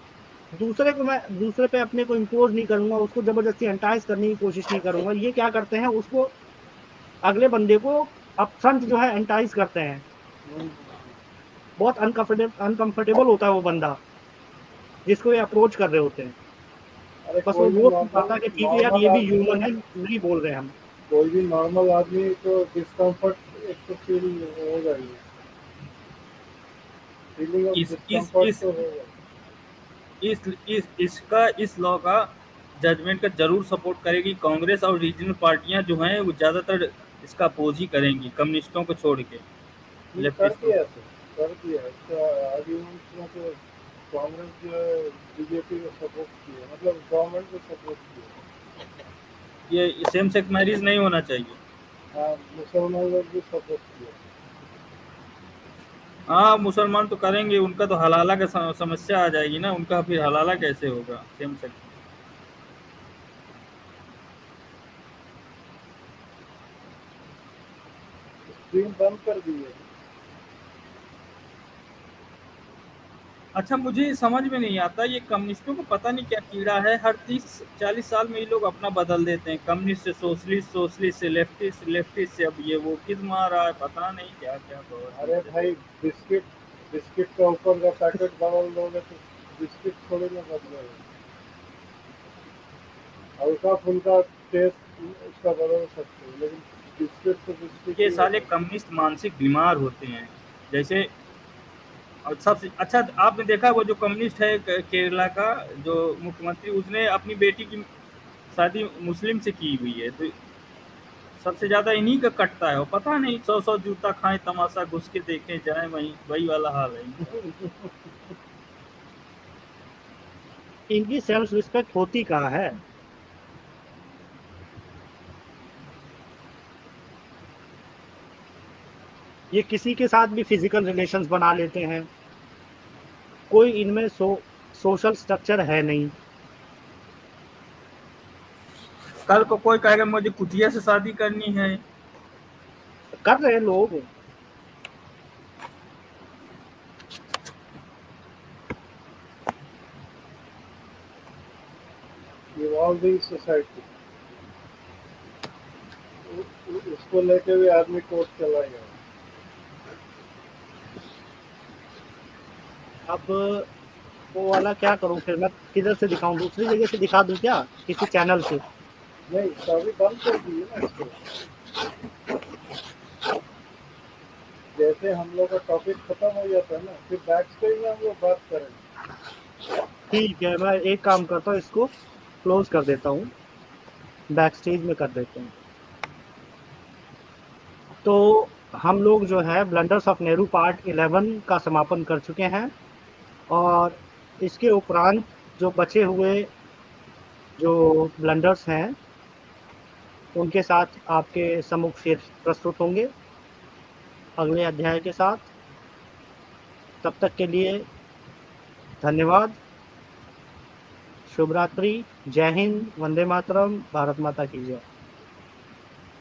मैं दूसरे पे अपने को इम्पोज नहीं करूंगा, उसको जबरदस्ती एंटाइज करने की कोशिश नहीं करूंगा। ये क्या करते हैं, उसको, अगले बंदे को अपफ्रंट जो है एंटाइज करते हैं। बहुत अनकंफर्टेबल होता है वो बंदा जिसको ये अप्रोच कर रहे होते हैं। अरे बस वो कोई भी बोल नहीं नॉर्मल पाता कि ठीक है यार, नॉर्मल ये भी आदमी ह्यूमन है, नहीं बोल रहे हम। कोई भी नॉर्मल आदमी को डिस्कम्फर्ट एक तो फील होगा ही, फीलिंग ऑफ डिस्कम्फर्ट इस तो होगा। इसका, इस लॉ का जजमेंट का जरूर सपोर्ट करेगी कांग्रेस, और रीजनल पार्टियां जो हैं वो ज्यादातर इसका अपोज ही करेंगी, कम्युनिस्टों को छोड़ के, कर लेफ्टिस्टों दिया को। तो कर दिया इसका आर्ग्यूमेंट में तो कांग्रेस जो है बीजेपी को सपोर्ट किया, मतलब गवर्नमेंट को सपोर्ट किया। ये सेम सेक्स मैरिज नहीं होना चाहिए। हाँ, मुसलमान लोग भी सपोर्ट किया। हाँ, मुसलमान तो करेंगे, उनका तो हलाला का समस्या आ जाएगी ना, उनका फिर हलाला कैसे होगा सेम सेक्स। स्क्रीन बंद कर दी है। अच्छा, मुझे समझ में नहीं आता, ये कम्युनिस्टों को पता नहीं क्या कीड़ा है, हर 30-40 साल में ये लोग अपना बदल देते हैं, कम्युनिस्ट से सोशलिस्ट, सोशलिस्ट से लेफ्टिस्ट, लेफ्टिस्ट से अब ये वो किस मार रहा है, पता नहीं क्या क्या। अरे भाई, बिस्किट का ऊपर का पैकेट बदल दोगे तो बिस्किट थोड़ी ना बदलेगा, हल्का फुल्का टेस्ट उसका बदल सकते हो, लेकिन बिस्किट तो बिस्किट ये ही साले होगा। कम्युनिस्ट मानसिक बीमार होते हैं। जैसे, और सबसे अच्छा आपने देखा वो जो कम्युनिस्ट है केरला का जो मुख्यमंत्री, उसने अपनी बेटी की शादी मुस्लिम से की हुई है, तो सबसे ज्यादा इन्हीं का कटता है। और पता नहीं 100 जूता खाएं, तमाशा घुस के देखे जाए, वही वाला हाल है इनका। इनकी सेल्फ रिस्पेक्ट होती कहाँ है। ये किसी के साथ भी फिजिकल रिलेशंस बना लेते हैं, कोई इनमें सोशल स्ट्रक्चर है नहीं। कल को कोई कहेगा मुझे कुतिया से शादी करनी है, कर रहे लोग। इवॉल्विंग सोसाइटी, उसको लेके भी आदमी कोर्ट चला गया। अब वो वाला क्या करूं, फिर मैं किधर से दिखाऊं, दूसरी जगह से दिखा दूं क्या, किसी चैनल से। नहीं, तो अभी बंद कर दिए ना इसको। जैसे हम लोग का टॉपिक खत्म हो जाता है ना, फिर बैक स्टेज में हम लोग बात करेंगे। ठीक है, मैं एक काम करता हूँ, इसको क्लोज कर देता हूँ, बैक स्टेज में कर देते हैं। तो हम लोग जो है ब्लंडर्स ऑफ नेहरू पार्ट 11 का समापन कर चुके हैं, और इसके उपरांत जो बचे हुए जो ब्लंडर्स हैं उनके साथ आपके सम्मुख फिर प्रस्तुत होंगे अगले अध्याय के साथ। तब तक के लिए धन्यवाद, शुभ रात्रि, जय हिंद, वंदे मातरम, भारत माता की जय।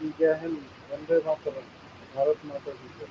जय हिंद, वंदे मातरम, भारत माता की जय।